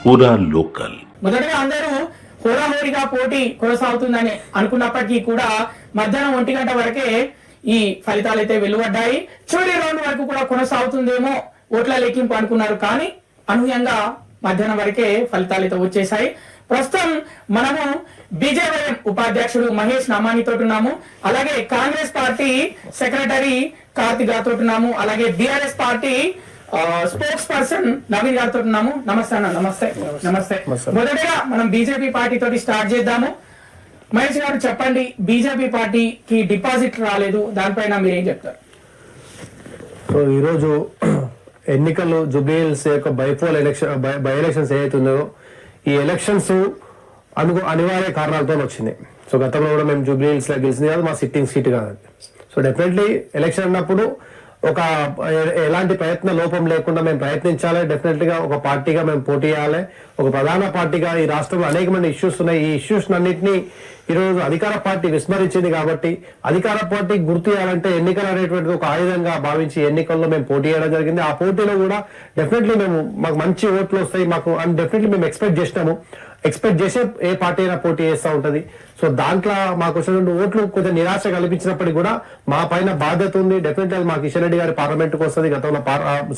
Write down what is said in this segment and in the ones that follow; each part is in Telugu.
పూరా లోకల్. మొదటగా అందరూ హోరాహోరీగా పోటీ కొనసాగుతుందని అనుకున్నప్పటికీ కూడా మధ్యాహ్నం 1 గంట వరకే ఈ ఫలితాలు అయితే వెలువడ్డాయి. చివరి రౌండ్ వరకు కూడా కొనసాగుతుందేమో ఓట్ల లెక్కింపు అనుకున్నారు, కానీ అనూహ్యంగా మధ్యాహ్నం వరకే ఫలితాలు అయితే వచ్చేసాయి. ప్రస్తుతం మనము బీజేవైఎం ఉపాధ్యక్షుడు మహేష్ నామానితో ఉన్నాము, అలాగే కాంగ్రెస్ పార్టీ సెక్రటరీ కార్తిక్ గారితో ఉన్నాము, అలాగే BRS party spokes person Naveen గారితో ఉన్నాము. నమస్తే అన్న. నమస్తే. నమస్తే. మొదటగా మనం బీజేపీ పార్టీ తోటి స్టార్ట్ చేద్దాము. మహేష్ గారు చెప్పండి, బీజేపీ పార్టీకి డిపాజిట్ రాలేదు, దానిపైన మీరు ఏం చెప్తారు? సో ఈరోజు ఎన్నికలు జూబ్లీహిల్స్ యొక్క బై ఎలక్షన్స్ ఏదైతుందో ఈ ఎలక్షన్స్ అనివార్య కారణాలతో వచ్చినాయి. సో గతంలో కూడా మేము జూబ్లీహిల్స్ లో గెలిచింది కాదు, మా సిట్టింగ్ సీట్ కాదు. సో డెఫినెట్లీ ఎలక్షన్ అన్నప్పుడు ఒక ఎలాంటి ప్రయత్న లోపం లేకుండా మేము ప్రయత్నించాలి. డెఫినెట్ గా ఒక పార్టీగా మేము పోటీ చేయాలి. ఒక ప్రధాన పార్టీగా ఈ రాష్ట్రంలో అనేకమైన ఇష్యూస్ ఉన్నాయి. ఈ ఇష్యూస్ అన్నింటినీ ఈరోజు అధికార పార్టీ విస్మరించింది. కాబట్టి అధికార పార్టీ గుర్తు చేయాలంటే ఎన్నికలు అనేటువంటిది ఒక ఆయుధంగా భావించి ఎన్నికల్లో మేము పోటీ చేయడం జరిగింది. ఆ పోటీలో కూడా డెఫినెట్లీ మాకు మంచి ఓట్లు వస్తాయి మాకు అని డెఫినెట్లీ మేము ఎక్స్పెక్ట్ చేసినాము. ఎక్స్పెక్ట్ చేసే ఏ పార్టీ అయినా పోటీ చేస్తూ ఉంటది. సో దాంట్లో మాకు వచ్చినటువంటి ఓట్లు కొంచెం నిరాశ కల్పించినప్పటికీ కూడా మా పైన బాధ్యత ఉంది. డెఫినెట్లీ మాకు కిషన్ రెడ్డి గారి పార్లమెంట్కి వస్తుంది, గతంలో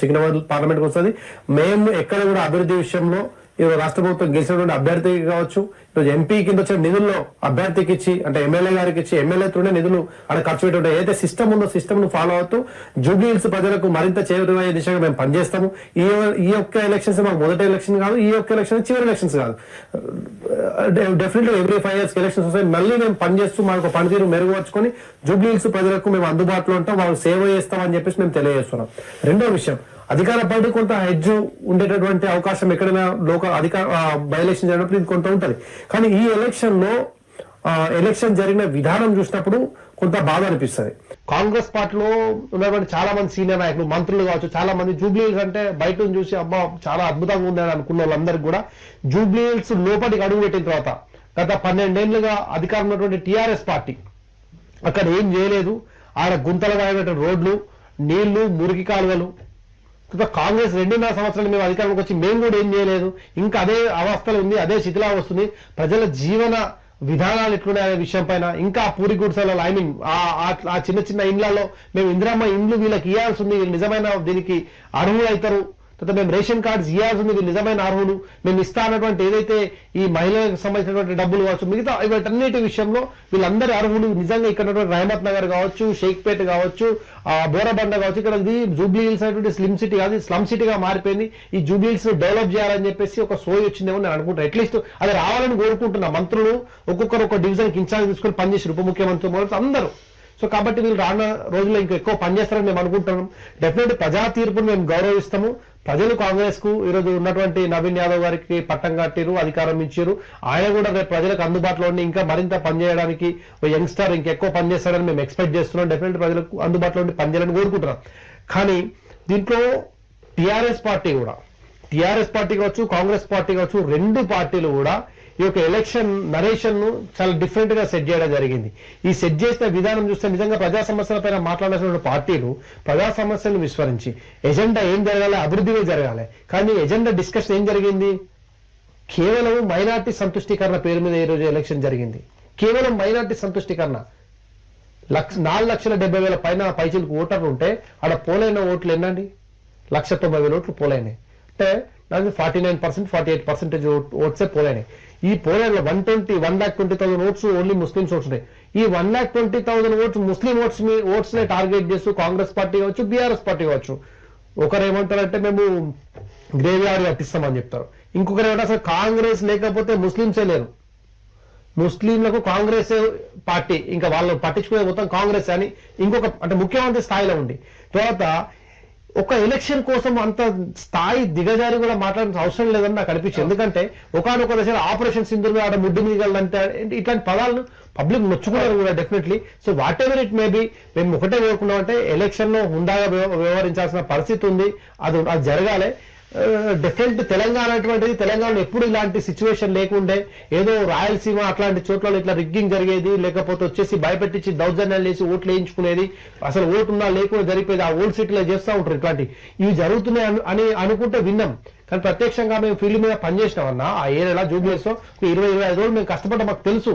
సికింద్రాబాద్ పార్లమెంట్కి వస్తుంది. మేము ఎక్కడ కూడా అభివృద్ధి విషయంలో ఈరోజు రాష్ట్ర ప్రభుత్వం గెలిచినటువంటి అభ్యర్థికి కావచ్చు, ఈరోజు ఎంపీ కింద వచ్చిన నిధుల్లో అభ్యర్థికి ఇచ్చి అంటే ఎమ్మెల్యే గారికి ఇచ్చి ఎమ్మెల్యేతోనే నిధులు అక్కడ ఖర్చు పెట్టే ఏదైతే సిస్టమ్ ఉందో సిస్టమ్ ను ఫాలో అవుతూ జూబ్లీహిల్స్ ప్రజలకు మరింత చేరువయ్యే దిశగా మేము పనిచేస్తాము. ఈ యొక్క ఎలక్షన్స్ మాకు మొదటి ఎలక్షన్ కాదు, ఈ యొక్క ఎలక్షన్ చివరి ఎలక్షన్స్ కాదు. డెఫినెట్లీ ఎవ్రీ 5 years ఎలక్షన్స్ వస్తాయి. మళ్ళీ మేము పనిచేస్తూ మాకు పనితీరు మెరుగుపరుచుకొని జూబ్లీహిల్స్ ప్రజలకు మేము అందుబాటులో ఉంటాం, వాళ్ళకి సేవ చేస్తామని చెప్పేసి మేము తెలియజేస్తున్నాం. రెండో విషయం, అధికార పార్టీ కొంత హెడ్జ్ ఉండేటటువంటి అవకాశం ఎక్కడైనా బై ఎలక్షన్ జరిగినప్పుడు ఇది కొంత ఉంటది. కానీ ఈ ఎలక్షన్ జరిగిన విధానం చూసినప్పుడు కొంత బాధ అనిపిస్తుంది. కాంగ్రెస్ పార్టీలో ఉన్నటువంటి చాలా మంది సీనియర్ నాయకులు, మంత్రులు కావచ్చు, చాలా మంది జూబ్లీహిల్స్ అంటే బయట చూసి అబ్బా చాలా అద్భుతంగా ఉందని అనుకున్న వాళ్ళందరికీ కూడా జూబ్లీహిల్స్ లోపలికి అడుగు పెట్టిన తర్వాత గత 12 ఏళ్లుగా అధికారం ఉన్నటువంటి టీఆర్ఎస్ పార్టీ అక్కడ ఏం చేయలేదు. ఆడ గుంతలుగా రోడ్లు, నీళ్లు, మురికి కాలువలు. కాంగ్రెస్ 2.5 సంవత్సరాలు మేము అధికారంలోకి వచ్చి మేము కూడా ఏం చేయలేదు. ఇంకా అదే అవస్థలు ఉంది, అదే స్థితిలా వస్తుంది. ప్రజల జీవన విధానాలు ఎట్లున్నాయనే విషయం పైన ఇంకా పూరి గుడిసెలలో ఆ చిన్న చిన్న ఇండ్లలో మేము ఇందిరమ్మ ఇండ్లు వీళ్ళకి ఇవ్వాల్సి ఉంది, వీళ్ళు నిజమైన దీనికి అర్హులు అవుతారు. తర్వాత మేము రేషన్ కార్డ్స్ ఇవ్వాల్సి ఉంది, వీళ్ళు నిజమైన అర్హులు. మేము ఇస్తా అన్నటువంటి ఏదైతే ఈ మహిళలకు సంబంధించినటువంటి డబ్బులు కావచ్చు, మిగతా వీటన్నిటి విషయంలో వీళ్ళందరి అర్హులు నిజంగా ఇక్కడ రహమత్ నగర్ కావచ్చు, షేక్పేట కావచ్చు, బోరబండ కావచ్చు, ఇక్కడ జూబ్లీహిల్స్ అనేటువంటి స్లిమ్ సిటీ కాదు, స్లమ్ సిటీగా మారిపోయింది. ఈ జూబ్లీహిల్స్ డెవలప్ చేయాలని చెప్పేసి ఒక సోయి వచ్చిందేమో నేను అనుకుంటాను. అట్లీస్ట్ అది రావాలని కోరుకుంటున్నా. మంత్రులు ఒక్కొక్కరు ఒక డివిజన్ ఇన్ఛార్జ్ తీసుకొని పనిచేసి ఉప ముఖ్యమంత్రి అందరూ. సో కాబట్టి వీళ్ళు రానున్న రోజుల్లో ఇంకా ఎక్కువ పనిచేస్తారని మేము అనుకుంటున్నాం. డెఫినెట్ ప్రజా తీర్పును మేము గౌరవిస్తాము. ప్రజలు కాంగ్రెస్ కు ఈరోజు ఉన్నటువంటి నవీన్ యాదవ్ గారికి పట్టం కట్టిరు, అధికారం ఇచ్చారు. ఆయన కూడా రేపు ప్రజలకు అందుబాటులో ఉండి ఇంకా మరింత పనిచేయడానికి యంగ్స్టర్ ఇంకెక్కువ పనిచేస్తారని మేము ఎక్స్పెక్ట్ చేస్తున్నాం. డెఫినెట్ ప్రజలకు అందుబాటులో ఉండి పనిచేయాలని కోరుకుంటున్నాం. కానీ దీంట్లో టీఆర్ఎస్ పార్టీ కావచ్చు, కాంగ్రెస్ పార్టీ కావచ్చు, 2 పార్టీలు కూడా ఈ యొక్క ఎలక్షన్ నరేషన్ ను చాలా డిఫరెంట్ గా సెట్ చేయడం జరిగింది. ఈ సెట్ చేసిన విధానం చూస్తే నిజంగా ప్రజా సమస్యల పైన మాట్లాడాల్సిన పార్టీలు ప్రజా సమస్యలను విస్మరించి ఎజెండా ఏం జరగాలి, అభివృద్ధిగా జరగాలి. కానీ ఎజెండా డిస్కషన్ ఏం జరిగింది? కేవలం మైనార్టీ సంతుష్టీకరణ పేరు మీద ఈ రోజు ఎలక్షన్ జరిగింది. కేవలం మైనార్టీ సంతుష్టీకరణ. 4,70,000 పైన పైచీలకు ఓటర్లు ఉంటే ఆడ పోలైన ఓట్లు ఎన్నండి? 1,90,000 ఓట్లు పోలైనాయి. అంటే 49%, 48% ఓట్సే పోలైనాయి. ఈ పోలైన 1,20,000 ఓట్స్ ఓన్లీ ముస్లిమ్స్ ఓట్స్ ఉన్నాయి. ఈ 1,20,000 ఓట్స్ ముస్లిం ఓట్స్ నే టార్గెట్ చేస్తూ కాంగ్రెస్ పార్టీ కావచ్చు, బీఆర్ఎస్ పార్టీ కావచ్చు. ఒకరు ఏమంటారంటే మేము గ్రేవ్ యార్డ్ కట్టిస్తామని చెప్తారు. ఇంకొకరు ఏమంటారు అసలు కాంగ్రెస్ లేకపోతే ముస్లింసే లేరు, ముస్లింలకు కాంగ్రెస్ పార్టీ ఇంకా వాళ్ళు పట్టించుకునే మొత్తం కాంగ్రెస్ అని ఇంకొక అంటే ముఖ్యమంత్రి స్థాయిలో ఉండి తర్వాత ఒక ఎలక్షన్ కోసం అంత స్థాయి దిగజారి కూడా మాట్లాడాల్సిన అవసరం లేదని నాకు అనిపించింది. ఎందుకంటే ఒకనొక దశలో ఆపరేషన్ సింధూర్ ఆడ ముడ్డు మీదగలంటే ఇట్లాంటి పదాలను పబ్లిక్ నొచ్చుకున్నారు కూడా definitely. So what ever it maybe మేము ఒకటే కోరుకున్నాం అంటే ఎలక్షన్ లో హుందాగా వ్యవహరించాల్సిన పరిస్థితి ఉంది, అది జరగాలి. డెఫినెట్ తెలంగాణ అటువంటిది, తెలంగాణలో ఎప్పుడు ఇలాంటి సిచ్యువేషన్ లేకుండే. ఏదో రాయలసీమ అట్లాంటి చోట్ల ఇట్లా రిగ్గింగ్ జరిగేది, లేకపోతే వచ్చేసి భయపెట్టించి దౌర్జన్యాలు చేసి ఓట్లు వేయించుకునేది, అసలు ఓటు ఉన్నా లేకుండా జరిపేది, ఆ ఓల్డ్ సిటీలో చేస్తూ ఉంటారు. ఇట్లాంటి ఇవి జరుగుతున్నాయి అని అనుకుంటే విన్నాం. కానీ ప్రత్యక్షంగా మేము ఫీల్డ్ మీద పనిచేసినామన్నా ఆ ఏరియాలో జూబ్లీహిల్స్ లో 20-25 రోజులు మేము కష్టపడ్డా, మాకు తెలుసు.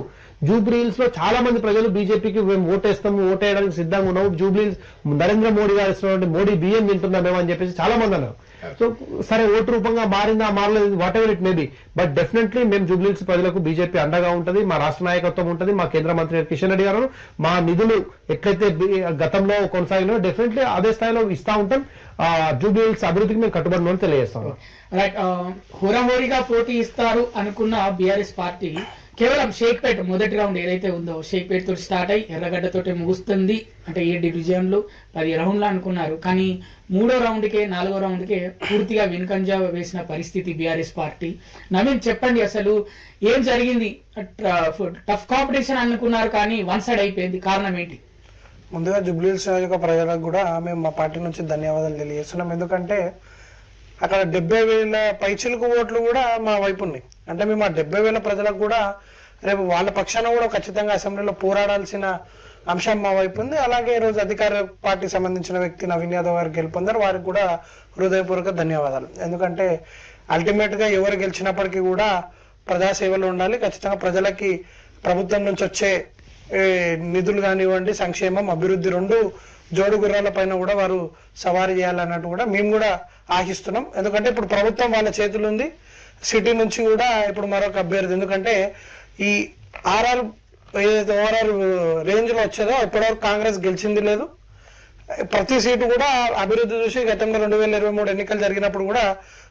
జూబ్లీహిల్స్ లో చాలా మంది ప్రజలు బీజేపీకి మేము ఓటేస్తాము, ఓటేయడానికి సిద్ధంగా ఉన్నాము, జూబ్లీహిల్స్ నరేంద్ర మోడీ గారు ఇస్తున్నటువంటి మోడీ బియ్యం తింటున్నామేమో అని చెప్పేసి చాలా మంది అన్నారు. సో సరే ఓటు రూపంగా మారిందా మారలేదు, what ever it may be, but definitely మేము జూబ్లీహిల్స్ ప్రజలకు బీజేపీ అండగా ఉంటుంది, మా రాష్ట్ర నాయకత్వం ఉంటుంది, మా కేంద్ర మంత్రి కిషన్ రెడ్డి గారు మా నిధులు ఎట్లయితే గతంలో కొనసాగినో డెఫినెట్లీ అదే స్థాయిలో ఇస్తా ఉంటాం. జూబ్లీహిల్స్ అభివృద్ధికి మేము కట్టుబడి తెలియజేస్తాం. రైట్, హోరాహోరీగా పోటీ ఇస్తారు అనుకున్న బీఆర్ఎస్ పార్టీ కేవలం షేక్పేట్ మొదటి రౌండ్ ఏదైతే ఉందో షేక్పేట్ తోటి స్టార్ట్ అయ్యి ఎర్రగడ్డతోటి ముగుస్తుంది. అంటే 7 డివిజన్లు 10 రౌండ్లు అనుకున్నారు, కానీ 3వ రౌండ్కే 4వ రౌండ్కే పూర్తిగా వెనుకంజ వేసిన పరిస్థితి బీఆర్ఎస్ పార్టీ. నవీన్ చెప్పండి, అసలు ఏం జరిగింది? టఫ్ కాంపిటీషన్ అనుకున్నారు కానీ వన్ సైడ్ అయిపోయింది, కారణం ఏంటి? ముందుగా జూబ్లీహిల్స్ నియోజక ప్రజలకు కూడా మేము మా పార్టీ నుంచి ధన్యవాదాలు తెలియజేస్తున్నాం. ఎందుకంటే అక్కడ 70,000 పైచిలుకు ఓట్లు కూడా మా వైపు ఉన్నాయి. అంటే మేము ఆ 70,000 ప్రజలకు కూడా రేపు వాళ్ళ పక్షాన కూడా ఖచ్చితంగా అసెంబ్లీలో పోరాడాల్సిన అంశం మా వైపు ఉంది. అలాగే ఈరోజు అధికార పార్టీకి సంబంధించిన వ్యక్తి నవీన్ యాదవ్ గారు గెలుపొందారు, వారికి కూడా హృదయపూర్వక ధన్యవాదాలు. ఎందుకంటే అల్టిమేట్ గా ఎవరు గెలిచినప్పటికీ కూడా ప్రజాసేవలో ఉండాలి. ఖచ్చితంగా ప్రజలకి ప్రభుత్వం నుంచి వచ్చే నిధులు కానివ్వండి, సంక్షేమం, అభివృద్ధి రెండు జోడు గుర్రాల పైన కూడా వారు సవారీ చేయాలన్నట్టు కూడా మేము కూడా ఆశిస్తున్నాం. ఎందుకంటే ఇప్పుడు ప్రభుత్వం వాళ్ళ చేతులు ఉంది. సిటీ నుంచి కూడా ఇప్పుడు మరొక అభ్యర్థి, ఎందుకంటే ఈ ఆర్ఆర్ ఏదైతే ఓఆర్ఆర్ రేంజ్ లో వచ్చేదో ఇప్పటివరకు కాంగ్రెస్ గెలిచింది లేదు. ప్రతి సీటు కూడా అభివృద్ధి చూసి గతంలో 2023 ఎన్నికలు జరిగినప్పుడు కూడా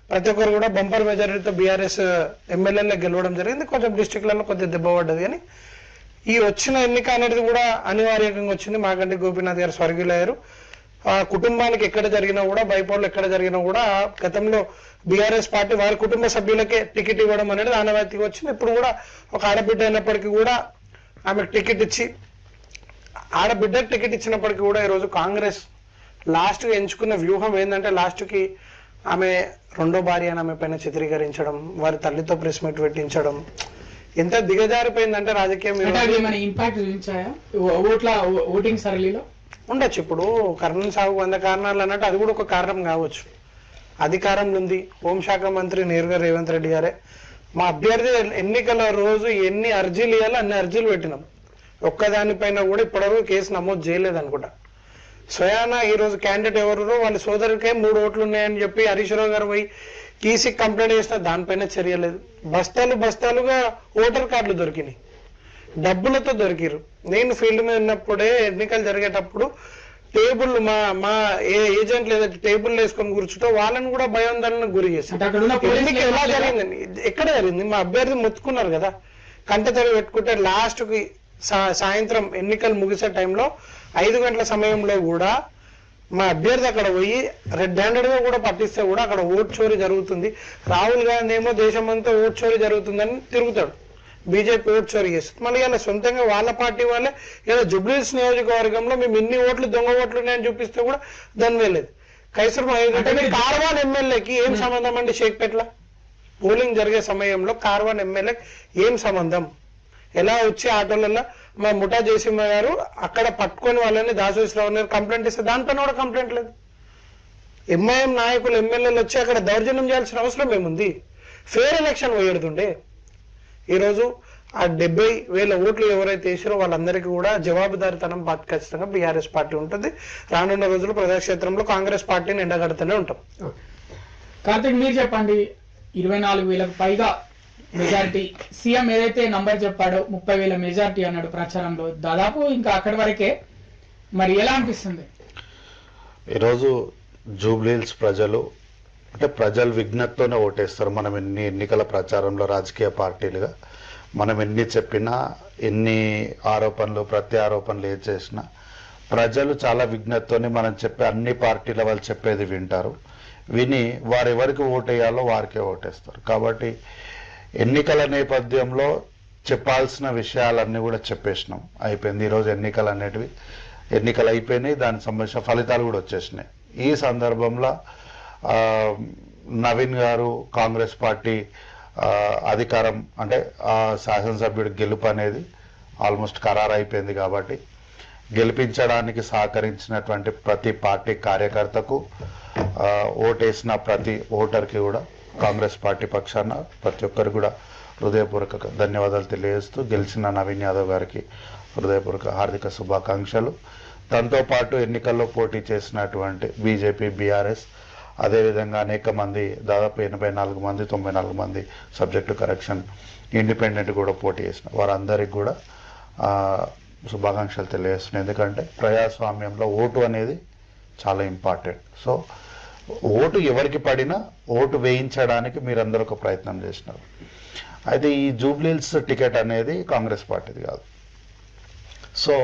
ప్రతి ఒక్కరు కూడా బంపర్ మెజారిటీతో బీఆర్ఎస్ ఎమ్మెల్యేలో గెలవడం జరిగింది. కొంచెం డిస్టిక్లలో కొద్దిగా దెబ్బ పడ్డది, కానీ ఈ వచ్చిన ఎన్నిక అనేది కూడా అనివార్యంగా వచ్చింది. మాగంటి గోపీనాథ్ గారు స్వర్గీయులయ్యారు. ఆ కుటుంబానికి ఎక్కడ జరిగినా కూడా, బైపోల్లో ఎక్కడ జరిగినా కూడా గతంలో బీఆర్ఎస్ పార్టీ వారి కుటుంబ సభ్యులకే టికెట్ ఇవ్వడం అనేది ఆనవాయితీగా వచ్చింది. ఇప్పుడు కూడా ఒక ఆడబిడ్డ అయినప్పటికీ కూడా ఆమెకు టికెట్ ఇచ్చి, ఆడబిడ్డకు టికెట్ ఇచ్చినప్పటికీ కూడా ఈరోజు కాంగ్రెస్ లాస్ట్ గా ఎంచుకున్న వ్యూహం ఏంటంటే లాస్ట్ కి ఆమె రెండో భార్య అని ఆమె పైన చిత్రీకరించడం, వారి తల్లితో ప్రెస్ మీట్ పెట్టించడం, ఎంత దిగజారిపోయిందంటే రాజకీయం ఇంపాక్ట్ ఓటింగ్ సరళిలో ఉండొచ్చు. ఇప్పుడు కర్ణన్ సాగు 100 కారణాలు అన్నట్టు అది కూడా ఒక కారణం కావచ్చు. అధికారంలో ఉంది, హోంశాఖ మంత్రి నేరుగా రేవంత్ రెడ్డి గారే. మా అభ్యర్థి ఎన్నికల రోజు ఎన్ని అర్జీలు ఇవ్వాలో అన్ని అర్జీలు పెట్టినాం. ఒక్కదానిపైన కూడా ఇప్పటివరకు కేసు నమోదు చేయలేదు అనుకుంటా. స్వయాన ఈ రోజు క్యాండిడేట్ ఎవరు వాళ్ళ సోదరికే 3 ఓట్లు ఉన్నాయని చెప్పి హరీష్ రావు గారు పోయి ఈసీకి కంప్లైంట్ చేసిన దానిపైన చర్య లేదు. బస్తాలుగా ఓటర్ కార్డులు దొరికినాయి, డబ్బులతో దొరికిరు. నేను ఫీల్డ్ మీద ఉన్నప్పుడే ఎన్నికలు జరిగేటప్పుడు టేబుల్ మా ఏజెంట్లు ఏదైతే టేబుల్ వేసుకొని కూర్చుంటో వాళ్ళని కూడా భయాందోళనకు గురి చేశారు. ఎన్నిక ఎలా జరిగిందండి, ఎక్కడ జరిగింది? మా అభ్యర్థి మొత్తుకున్నారు కదా, కంటతడి పెట్టుకుంటే లాస్ట్ కి సాయంత్రం ఎన్నికలు ముగిసే టైంలో 5 గంటల సమయంలో కూడా మా అభ్యర్థి అక్కడ పోయి రెడ్ హ్యాండెడ్ గా కూడా పట్టిస్తే కూడా అక్కడ ఓట్ చోరీ జరుగుతుంది. రాహుల్ గాంధీ ఏమో దేశమంతా ఓట్ చోరీ జరుగుతుందని తిరుగుతాడు, బీజేపీ ఓట్ చోరీ చేస్తుంది. మళ్ళీ ఇలా సొంతంగా వాళ్ళ పార్టీ వాళ్ళే ఇలా జూబ్లీహిల్స్ నియోజకవర్గంలో మేము ఇన్ని ఓట్లు దొంగ ఓట్లు ఉన్నాయని చూపిస్తే కూడా దాని వెళ్ళలేదు. కైసర్ కార్వాన్ ఎమ్మెల్యేకి ఏం సంబంధం అండి? షేక్పేట్ల పోలింగ్ జరిగే సమయంలో కార్వాన్ ఎమ్మెల్యేకి ఏం సంబంధం? ఎలా వచ్చి ఆటోలలో మా ముఠా జయసింహ గారు అక్కడ పట్టుకొని వాళ్ళని దాసోశ్రావు గారు కంప్లైంట్ ఇస్తే దానిపైన కూడా కంప్లైంట్ లేదు. ఎంఐఎం నాయకులు ఎమ్మెల్యేలు వచ్చి అక్కడ దౌర్జన్యం చేయాల్సిన అవసరం ఏముంది? ఫేర్ ఎలక్షన్ పోయేడుతుండే. ఈరోజు ఆ 70,000 ఓట్లు ఎవరైతే వేసారో వాళ్ళందరికీ కూడా జవాబుదారితనం ఖచ్చితంగా బీఆర్ఎస్ పార్టీ ఉంటుంది. రానున్న రోజులు ప్రజాక్షేత్రంలో కాంగ్రెస్ పార్టీని ఎండగడుతూనే ఉంటాం. కార్తిక్, మీరు చెప్పండి. 24,000కు పైగా మెజారిటీ, సీఎం ఏదైతే నంబర్ చెప్పాడో 30,000 మెజారిటీ అన్నాడు ప్రచారంలో, దాదాపు ఇంకా అక్కడి వరకే. మరి ఎలా అనిపిస్తుంది ఈరోజు జూబ్లీహిల్స్ ప్రజలు? అంటే ప్రజలు విజ్ఞతతోనే ఓటేస్తారు. మనం ఎన్ని ఎన్నికల ప్రచారంలో రాజకీయ పార్టీలుగా మనం ఎన్ని చెప్పినా, ఎన్ని ఆరోపణలు ప్రత్యారోపణలు ఏం చేసినా ప్రజలు చాలా విజ్ఞతతోనే మనం చెప్పే అన్ని పార్టీల వాళ్ళు చెప్పేది వింటారు. విని వారు ఎవరికి ఓటేయాలో వారికే ఓటేస్తారు. కాబట్టి ఎన్నికల నేపథ్యంలో చెప్పాల్సిన విషయాలన్నీ కూడా చెప్పేసినాం, అయిపోయింది. ఈరోజు ఎన్నికలు అయిపోయినాయి, దానికి సంబంధించిన ఫలితాలు కూడా వచ్చేసినాయి. ఈ సందర్భంలో నవీన్ గారు కాంగ్రెస్ పార్టీ అధికారం అంటే శాసనసభ్యుడి గెలుపు అనేది ఆల్మోస్ట్ ఖరారు అయిపోయింది. కాబట్టి గెలిపించడానికి సహకరించినటువంటి ప్రతి పార్టీ కార్యకర్తకు, ఓటేసిన ప్రతి ఓటర్కి కూడా కాంగ్రెస్ పార్టీ పక్షాన ప్రతి ఒక్కరు కూడా హృదయపూర్వక ధన్యవాదాలు తెలియజేస్తూ గెలిచిన నవీన్ యాదవ్ గారికి హృదయపూర్వక హార్దిక శుభాకాంక్షలు. దాంతోపాటు ఎన్నికల్లో పోటీ చేసినటువంటి బీజేపీ, బీఆర్ఎస్, అదేవిధంగా అనేక మంది, దాదాపు 84 మంది, 94 మంది సబ్జెక్టు కరెక్షన్ ఇండిపెండెంట్ కూడా పోటీ చేసిన వారందరికీ కూడా శుభాకాంక్షలు తెలియజేస్తున్నాయి. ఎందుకంటే ప్రజాస్వామ్యంలో ఓటు అనేది చాలా ఇంపార్టెంట్. సో ఓటు ఎవరికి పడినా ఓటు వేయించడానికి మీరందరూ ఒక ప్రయత్నం చేసినారు. అయితే ఈ జూబ్లీహిల్స్ టికెట్ అనేది కాంగ్రెస్ పార్టీది కాదు. సో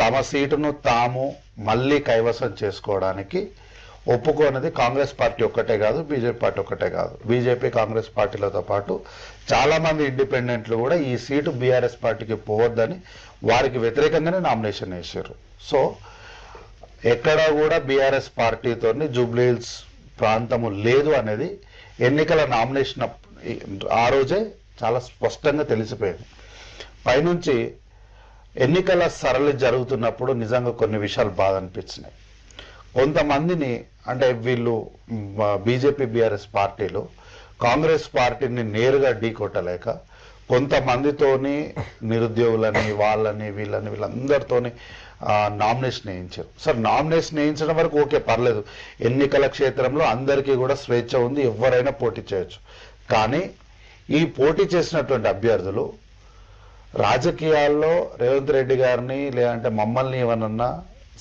తమ సీటును తాము మళ్ళీ కైవసం చేసుకోవడానికి ఒప్పుకోనది కాంగ్రెస్ పార్టీ ఒక్కటే కాదు, బీజేపీ పార్టీ ఒక్కటే కాదు. బీజేపీ, కాంగ్రెస్ పార్టీలతో పాటు చాలామంది ఇండిపెండెంట్లు కూడా ఈ సీటు బీఆర్ఎస్ పార్టీకి పోవద్దని వారికి వ్యతిరేకంగానే నామినేషన్ వేసారు. సో ఎక్కడా కూడా బీఆర్ఎస్ పార్టీతోని జూబ్లీహిల్స్ ప్రాంతము లేదు అనేది ఎన్నికల నామినేషన్ ఆ రోజే చాలా స్పష్టంగా తెలిసిపోయింది. పైనుంచి ఎన్నికల సరళి జరుగుతున్నప్పుడు నిజంగా కొన్ని విషయాలు బాధ అనిపించినాయి. కొంతమందిని అంటే వీళ్ళు బీజేపీ, బీఆర్ఎస్ పార్టీలు కాంగ్రెస్ పార్టీని నేరుగా ఢీ కొట్టలేక కొంతమందితోని నిరుద్యోగులని, వాళ్ళని, వీళ్ళందరితోని నామినేషన్ వేయించారు. సార్, నామినేషన్ వేయించడం వరకు ఓకే, పర్లేదు, ఎన్నికల క్షేత్రంలో అందరికీ కూడా స్వేచ్ఛ ఉంది, ఎవరైనా పోటీ చేయొచ్చు. కానీ ఈ పోటీ చేసినటువంటి అభ్యర్థులు రాజకీయాల్లో రేవంత్ రెడ్డి గారిని లేదంటే మమ్మల్ని ఏమన్నా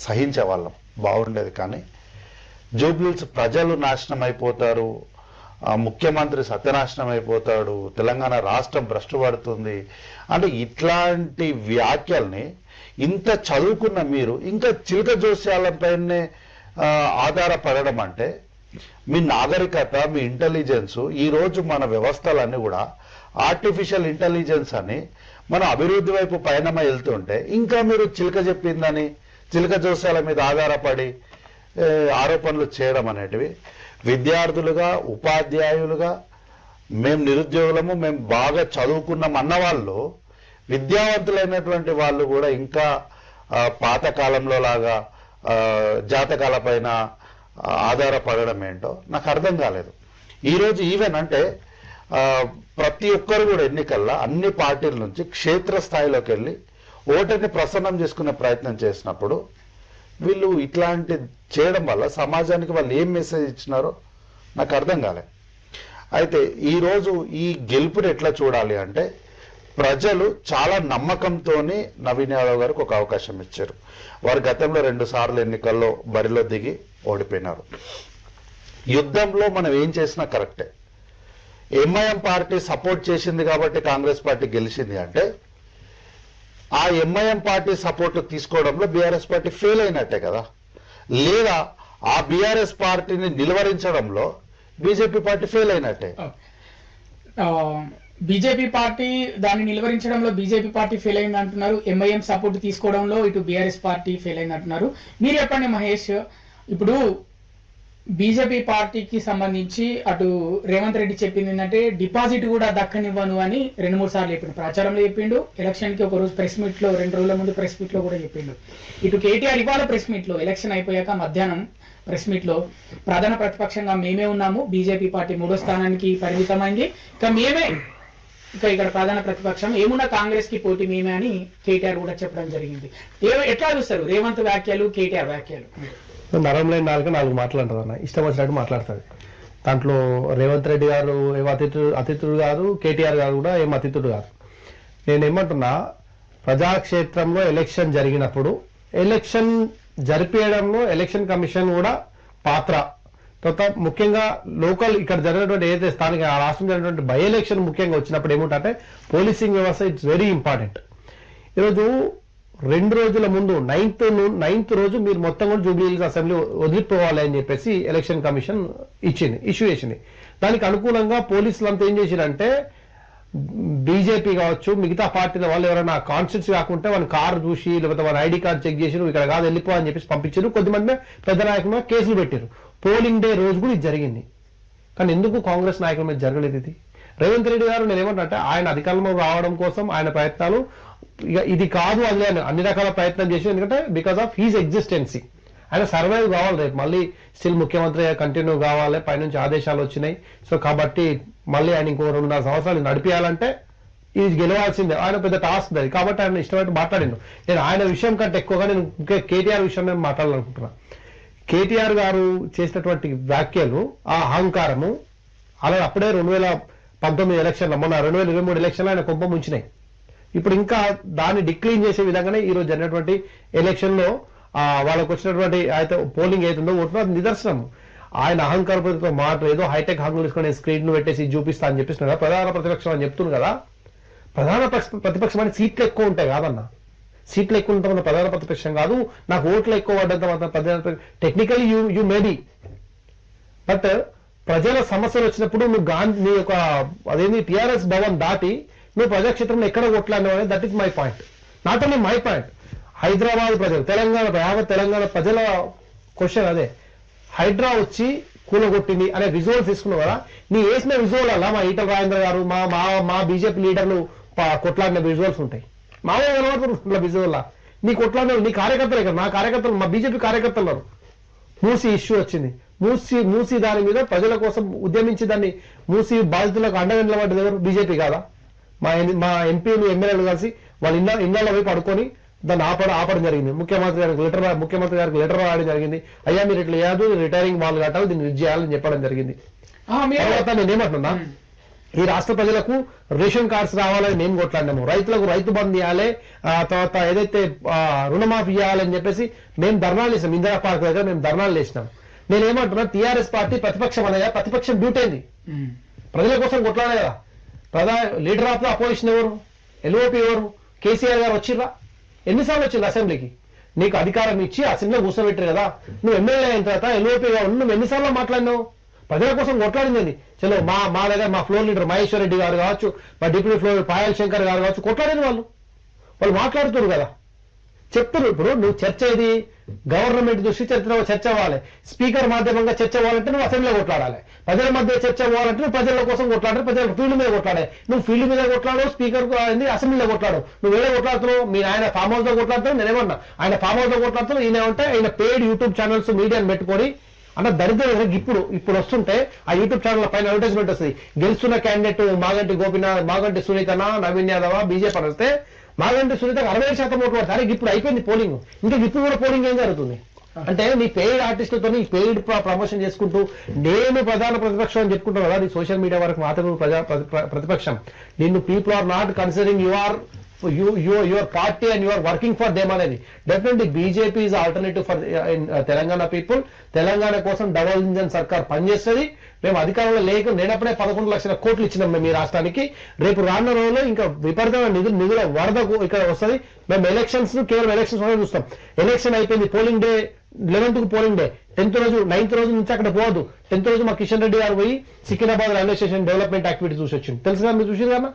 సహించే వాళ్ళం బాగుండేది. కానీ జూబ్లీహిల్స్ ప్రజలు నాశనం అయిపోతారు, ముఖ్యమంత్రి సత్యనాశనం అయిపోతాడు, తెలంగాణ రాష్ట్రం భ్రష్టుపడుతుంది అంటే ఇట్లాంటి వ్యాఖ్యల్ని ఇంత చదువుకున్న మీరు ఇంకా చిలక జోస్యాలపైనే ఆధారపడడం అంటే మీ నాగరికత, మీ ఇంటెలిజెన్స్, ఈరోజు మన వ్యవస్థలన్నీ కూడా ఆర్టిఫిషియల్ ఇంటెలిజెన్స్ అని మనం అభివృద్ధి వైపు పయనమై వెళ్తుంటే ఇంకా మీరు చిలక చెప్పిందని చిలక జోస్యాల మీద ఆధారపడి ఆరోపణలు చేయడం అనేటివి విద్యార్థులుగా, ఉపాధ్యాయులుగా, మేము నిరుద్యోగులము, మేము బాగా చదువుకున్నాం అన్న వాళ్ళు, విద్యావంతులైనటువంటి వాళ్ళు కూడా ఇంకా పాతకాలంలో లాగా జాతకాల పైన ఆధారపడడం ఏంటో నాకు అర్థం కాలేదు. ఈరోజు ఈవెన్ అంటే ప్రతి ఒక్కరు కూడా ఎన్నికల్లో అన్ని పార్టీల నుంచి క్షేత్రస్థాయిలోకి వెళ్ళి ఓటర్ని ప్రసన్నం చేసుకునే ప్రయత్నం చేసినప్పుడు వీళ్ళు ఇట్లాంటి చేయడం వల్ల సమాజానికి వాళ్ళు ఏం మెసేజ్ ఇచ్చినారో నాకు అర్థం కాలే. అయితే ఈరోజు ఈ గెలుపుని ఎట్లా చూడాలి అంటే ప్రజలు చాలా నమ్మకంతో నవీన్ యాదవ్ గారికి ఒక అవకాశం ఇచ్చారు. వారు గతంలో 2 సార్లు ఎన్నికల్లో బరిలో దిగి ఓడిపోయినారు. యుద్ధంలో మనం ఏం చేసినా కరెక్టే. ఎంఐఎం పార్టీ సపోర్ట్ చేసింది కాబట్టి కాంగ్రెస్ పార్టీ గెలిచింది అంటే ఆ ఎంఐఎం పార్టీ సపోర్ట్ తీసుకోవడంలో బీఆర్ఎస్ పార్టీ ఫెయిల్ అయినట్టే కదా. లేదా ఆ బీఆర్ఎస్ పార్టీని నిలువరించడంలో బీజేపీ పార్టీ ఫెయిల్ అయినట్టే. బీజేపీ పార్టీ దాన్ని నిలువరించడంలో బీజేపీ పార్టీ ఫెయిల్ అయింది అంటున్నారు, ఎంఐఎం సపోర్ట్ తీసుకోవడంలో ఇటు బీఆర్ఎస్ పార్టీ ఫెయిల్ అయింది అంటున్నారు. మీరు చెప్పండి మహేష్, ఇప్పుడు బీజేపీ పార్టీకి సంబంధించి అటు రేవంత్ రెడ్డి చెప్పింది ఏంటంటే డిపాజిట్ కూడా దక్కనివ్వను అని 2-3 సార్లు చెప్పిండు, ప్రచారంలో చెప్పిండు, ఎలక్షన్ కి ఒక రోజు ప్రెస్ మీట్ లో 2 రోజుల ముందు ప్రెస్ మీట్ లో కూడా చెప్పిండు. ఇటు కేటీఆర్ ఇవాళ ప్రెస్ మీట్ లో ఎలక్షన్ అయిపోయాక మధ్యాహ్నం ప్రెస్ మీట్ లో ప్రధాన ప్రతిపక్షంగా మేమే ఉన్నాము, బీజేపీ పార్టీ 3వ స్థానానికి పరిమితమైంది, ఇక్కడ ప్రధాన ప్రతిపక్షం ఏమున్నా కాంగ్రెస్ కి పోటీ మేమే అని కేటీఆర్ కూడా చెప్పడం జరిగింది. ఎట్లా చూస్తారు రేవంత్ వ్యాఖ్యలు, కేటీఆర్ వ్యాఖ్యలు? నరం లేని 4 మాట్లాడుతుంది అన్న, ఇష్టం వచ్చినట్టు మాట్లాడుతుంది. దాంట్లో రేవంత్ రెడ్డి గారు ఏం అతిథుడు కాదు, కేటీఆర్ గారు కూడా ఏం అతిథుడు కాదు. నేనేమంటున్నా, ప్రజాక్షేత్రంలో ఎలక్షన్ జరిగినప్పుడు ఎలక్షన్ జరిపేయడంలో ఎలక్షన్ కమిషన్ కూడా పాత్ర, తర్వాత ముఖ్యంగా లోకల్ ఇక్కడ జరిగినటువంటి ఏదైతే స్థానిక రాష్ట్రం జరిగినటువంటి బై ఎలక్షన్ ముఖ్యంగా వచ్చినప్పుడు ఏముంటే పోలీసింగ్ వ్యవస్థ ఇట్స్ వెరీ ఇంపార్టెంట్. ఈరోజు 2 రోజుల ముందు 9th రోజు మీరు మొత్తం కూడా జూబ్లీహిల్స్ అసెంబ్లీ వదిలిపోవాలి అని చెప్పేసి ఎలక్షన్ కమిషన్ ఇష్యూ చేసింది. దానికి అనుకూలంగా పోలీసులు అంతా ఏం చేసిరంటే బీజేపీ కావచ్చు, మిగతా పార్టీల వాళ్ళు ఎవరైనా కాన్స్టిట్యూన్సీ కాకుంటే వాళ్ళ కారు చూసి లేకపోతే వాళ్ళ ఐడి కార్డు చెక్ చేసి ఇక్కడ కాదు వెళ్ళిపో అని చెప్పేసి పంపించారు. కొద్దిమంది పెద్ద నాయకుల మీద కేసులు పెట్టారు. పోలింగ్ డే రోజు కూడా ఇది జరిగింది. కానీ ఎందుకు కాంగ్రెస్ నాయకుల మీద జరగలేదు ఇది? రేవంత్ రెడ్డి గారు నేనేమంటే ఆయన అధికారంలో రావడం కోసం ఆయన ప్రయత్నాలు ఇక ఇది కాదు అది అన్ని రకాల ప్రయత్నం చేసి, ఎందుకంటే బికాస్ ఆఫ్ హీజ్ ఎగ్జిస్టెన్సీ ఆయన సర్వైవ్ కావాలి రేపు మళ్ళీ స్టిల్ ముఖ్యమంత్రి కంటిన్యూ కావాలి, పైనుంచి ఆదేశాలు వచ్చినాయి. సో కాబట్టి మళ్ళీ ఆయన ఇంకో 2.5 సంవత్సరాలు నడిపించాలంటే ఇది గెలవాల్సిందే. ఆయన పెద్ద టాస్క్ అది. కాబట్టి ఆయన ఇష్టమైనట్టు మాట్లాడిండు. నేను ఆయన విషయం కంటే ఎక్కువగా నేను కేటీఆర్ విషయం నేను మాట్లాడాలనుకుంటున్నా. కేటీఆర్ గారు చేసినటువంటి వ్యాఖ్యలు, ఆ అహంకారము, అలా అప్పుడే 2019 ఎలక్షన్లో, మొన్న 2023 ఎలక్షన్లో ఆయన కొంప ముంచినాయి. ఇప్పుడు ఇంకా దాన్ని డిక్లీన్ చేసే విధంగానే ఈ రోజు జరిగినటువంటి ఎలక్షన్ లో వాళ్ళకు వచ్చినటువంటి అయితే పోలింగ్ ఏతుందో ఓటులో అది నిదర్శనం. ఆయన అహంకారపూరిత మాట ఏదో హైటెక్ హంగులు తీసుకొని స్క్రీన్ ను పెట్టేసి చూపిస్తా అని చెప్పిస్తున్నా కదా, ప్రధాన ప్రతిపక్షం అని చెప్తున్నారు కదా. ప్రధాన ప్రతిపక్షం అంటే సీట్లు ఎక్కువ ఉంటాయి కాదన్న, సీట్లు ఎక్కువ ఉంటామన్న ప్రధాన ప్రతిపక్షం కాదు. నాకు ఓట్లు ఎక్కువ పడ్డంత మాత్రం ప్రధాన, టెక్నికలీ యూ మేబీ, బట్ ప్రజల సమస్యలు వచ్చినప్పుడు నువ్వు నీ యొక్క అదేంటి టిఆర్ఎస్ భవన్ దాటి నువ్వు ప్రజాక్షేత్రంలో ఎక్కడ కొట్లాడినావు అనేది that is my point. Not only my point, Hyderabad ప్రజలు, తెలంగాణ ప్రజల క్వశ్చన్ అదే. హైడ్రా వచ్చి కూలగొట్టింది అనే విజువల్ తీసుకున్నావు కదా, నీ వేసిన విజువల్ అలా మా ఈటల రాజేంద్ర గారు మా బీజేపీ లీడర్లు కొట్లాడిన విజువల్స్ ఉంటాయి. మామూలుగా కనబడుతున్న విజువల్ నీ కొట్లాడిన నీ కార్యకర్తలు ఇక్కడ, నా కార్యకర్తలు, మా బీజేపీ కార్యకర్తలు మూసి ఇష్యూ వచ్చింది. మూసి దాని మీద ప్రజల కోసం ఉద్యమించి దాన్ని మూసి బాధితులకు అండగా నిలబడ్డది ఎవరు? బీజేపీ కాదా? మా ఎంపీలు ఎమ్మెల్యేలు కలిసి వాళ్ళ ఇళ్ళ వైపు పడుకొని దాన్ని ఆపడం జరిగింది. ముఖ్యమంత్రి గారికి లెటర్ రాయడం జరిగింది. అయ్యా మీరు ఇట్లా చేయదు, రిటైరింగ్ వాళ్ళు కట్టాలి, దీన్ని రిజ్ చేయాలని చెప్పడం జరిగింది. తర్వాత నేనేమంటున్నా, ఈ రాష్ట్ర ప్రజలకు రేషన్ కార్డ్స్ రావాలని మేము కొట్లాడినాము, రైతులకు రైతు బంధు ఇవ్వాలి, తర్వాత ఏదైతే రుణమాఫీ ఇవ్వాలని చెప్పేసి మేము ధర్నాలు చేసాం. ఇందిరా పార్క్ దగ్గర మేము ధర్నాలు చేసినాం. నేనేమంటున్నా, టీఆర్ఎస్ పార్టీ ప్రతిపక్షం అనగా ప్రతిపక్షం డ్యూటీ అయింది, ప్రజల కోసం కొట్లాడే కదా. లీడర్ ఆఫ్ ద అపోజిషన్ ఎవరు? ఎల్ఓపి ఎవరు? కేసీఆర్ గారు వచ్చిర్రా? ఎన్నిసార్లు వచ్చింది అసెంబ్లీకి? నీకు అధికారం ఇచ్చి అసెంబ్లీలో కూర్చోబెట్టారు కదా. నువ్వు ఎమ్మెల్యే అయిన తర్వాత ఎల్ఓపిగా ఉండి నువ్వు ఎన్నిసార్లు మాట్లాడినావు? ప్రజల కోసం కొట్లాడింది. చలో మా దగ్గర మా ఫ్లోర్ లీడర్ మహేశ్వర్ రెడ్డి గారు కావచ్చు, మా డిప్యూటీ ఫ్లోర్ పాయల్ శంకర్ గారు కావచ్చు, కొట్లాడేది వాళ్ళు మాట్లాడుతున్నారు కదా, చెప్తున్నారు. ఇప్పుడు నువ్వు చర్చ ఇది గవర్నమెంట్ దృష్టి చర్చ అవ్వాలి, స్పీకర్ మాధ్యమంగా చర్చ అవ్వాలంటే నువ్వు అసెంబ్లీలో కొట్లాడాలి, ప్రజల మధ్య చర్చ అవ్వాలంటే నువ్వు ప్రజల కోసం కొట్లాడాలి, ప్రజల ఫీల్డ్ మీద కొట్లాడాలి. నువ్వు ఫీల్డ్ మీద కొట్లాడు, స్పీకర్ అసెంబ్లీలో కొట్లాడు. నువ్వు వేరే కొట్లాడుతున్నావు, మీరు ఆయన ఫామ్ హౌస్ లో కొట్లాడుతావు, నేనేమన్నా ఆయన ఫామ్ హౌస్ లో కొట్లాడుతున్నావు. ఈయన అంటే ఆయన పెయిడ్ యూట్యూబ్ ఛానల్స్ మీడియాని పెట్టుకొని అన్న దరిద్రం. ఇప్పుడు వస్తుంటే ఆ యూట్యూబ్ ఛానల్ పైన అడ్వర్టైజ్మెంట్ వస్తుంది, గెలుస్తున్న క్యాండిడేట్ మాగంటి గోపీనాథ్, మాగంటి సునీతనా, నవీన్ యాదవ్, బీజేపీ అని వస్తే మాగంటి సునీతకు 60% ఓట్లు పడతారు. ఇప్పుడు అయిపోయింది పోలింగ్, ఇంకా ఇప్పుడు కూడా పోలింగ్ ఏం జరుగుతుంది అంటే నీ పెయిడ్ ఆర్టిస్టులతో నీ పెయిడ్ ప్రమోషన్ చేసుకుంటూ నేను ప్రధాన ప్రతిపక్షం అని చెప్పుకుంటావు కదా. నీ సోషల్ మీడియా వరకు మాత్రమే ప్రతిపక్షం. నిన్ను people are not considering your party and your working for them అనేది. Definitely BJP is alternative for Telangana people. Telangana కోసం డబుల్ ఇంజన్ సర్కార్ పనిచేస్తుంది. మేము అధికారంలో లేనప్పుడే 11 లక్షల కోట్లు ఇచ్చినాం మేము ఈ రాష్ట్రానికి. రేపు రానున్న రోజుల్లో ఇంకా విపరీతమైన నిధుల వరద ఇక్కడ వస్తుంది. మేము ఎలక్షన్స్ కేవలం ఎలక్షన్స్ చూస్తాం. ఎలక్షన్ అయిపోయింది, polling day 11th polling day, 10th రోజు 9th రోజు నుంచి అక్కడ పోవద్దు. 10th రోజు మా కిషన్ రెడ్డి గారు పోయి Secunderabad railway station development activity చూసి వచ్చింది. తెలుసు కదా, మీరు చూసారు కదా.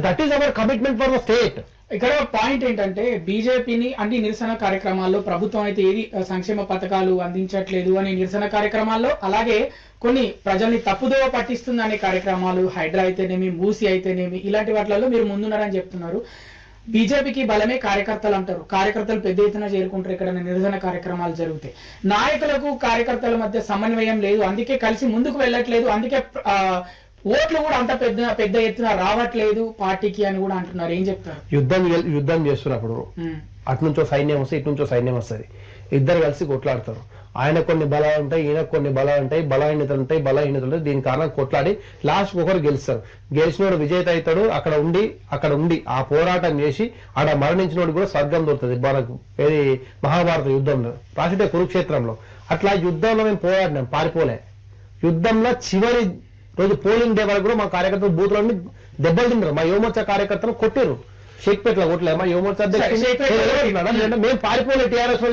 That is our commitment for the state. ఇక్కడ పాయింట్ ఏంటంటే బీజేపీని అన్ని నిరసన కార్యక్రమాల్లో ప్రభుత్వం అయితే ఏది సంక్షేమ పథకాలు అందించట్లేదు అనే నిరసన కార్యక్రమాల్లో, అలాగే కొన్ని ప్రజల్ని తప్పుదోవ పట్టిస్తుంది అనే కార్యక్రమాలు, హైడ్రా అయితేనేమి, మూసి అయితేనేమి, ఇలాంటి వాటిలలో మీరు ముందున్నారని చెప్తున్నారు. బీజేపీకి బలమే కార్యకర్తలు అంటారు. కార్యకర్తలు పెద్ద ఎత్తున చేరుకుంటారు ఇక్కడ నిరసన కార్యక్రమాలు జరుగుతాయి. నాయకులకు కార్యకర్తల మధ్య సమన్వయం లేదు, అందుకే కలిసి ముందుకు వెళ్ళట్లేదు, అందుకే ఓట్లు కూడా అంత పెద్ద ఎత్తున రావట్లేదు పార్టీకి అని కూడా అంటున్నారు. ఏం చెప్తారు? యుద్ధం చేస్తున్నప్పుడు అటు నుంచో సైన్యం వస్తే ఇటు నుంచో సైన్యం వస్తుంది, ఇద్దరు కలిసి కొట్లాడతారు. ఆయన కొన్ని బలాలు ఉంటాయి, ఈయన కొన్ని బలాలు ఉంటాయి, బలహీనతలు ఉంటాయి. దీని కారణం కొట్లాడి లాస్ట్ ఒకరు గెలుస్తారు. గెలిచినోడు విజేత అవుతాడు. అక్కడ ఉండి ఆ పోరాటం చేసి ఆడ మరణించినోడు కూడా స్వర్గం దొరుకుతుంది. మనకు ఏది మహాభారత యుద్ధంలో రాసితే కురుక్షేత్రంలో అట్లా యుద్ధంలో మేము పోరాడినాం, పారిపోలే. యుద్ధంలో చివరి రోజు పోలింగ్ డే వరకు కూడా మా కార్యకర్తలు బూతులన్నీ దెబ్బలు తిన్నారు. మా యువమోర్చా కార్యకర్తలు కొట్టారు. షేక్పేటలో కొట్టలే మా యువమోర్చా మేము పారిపోలే. టీఆర్ఎస్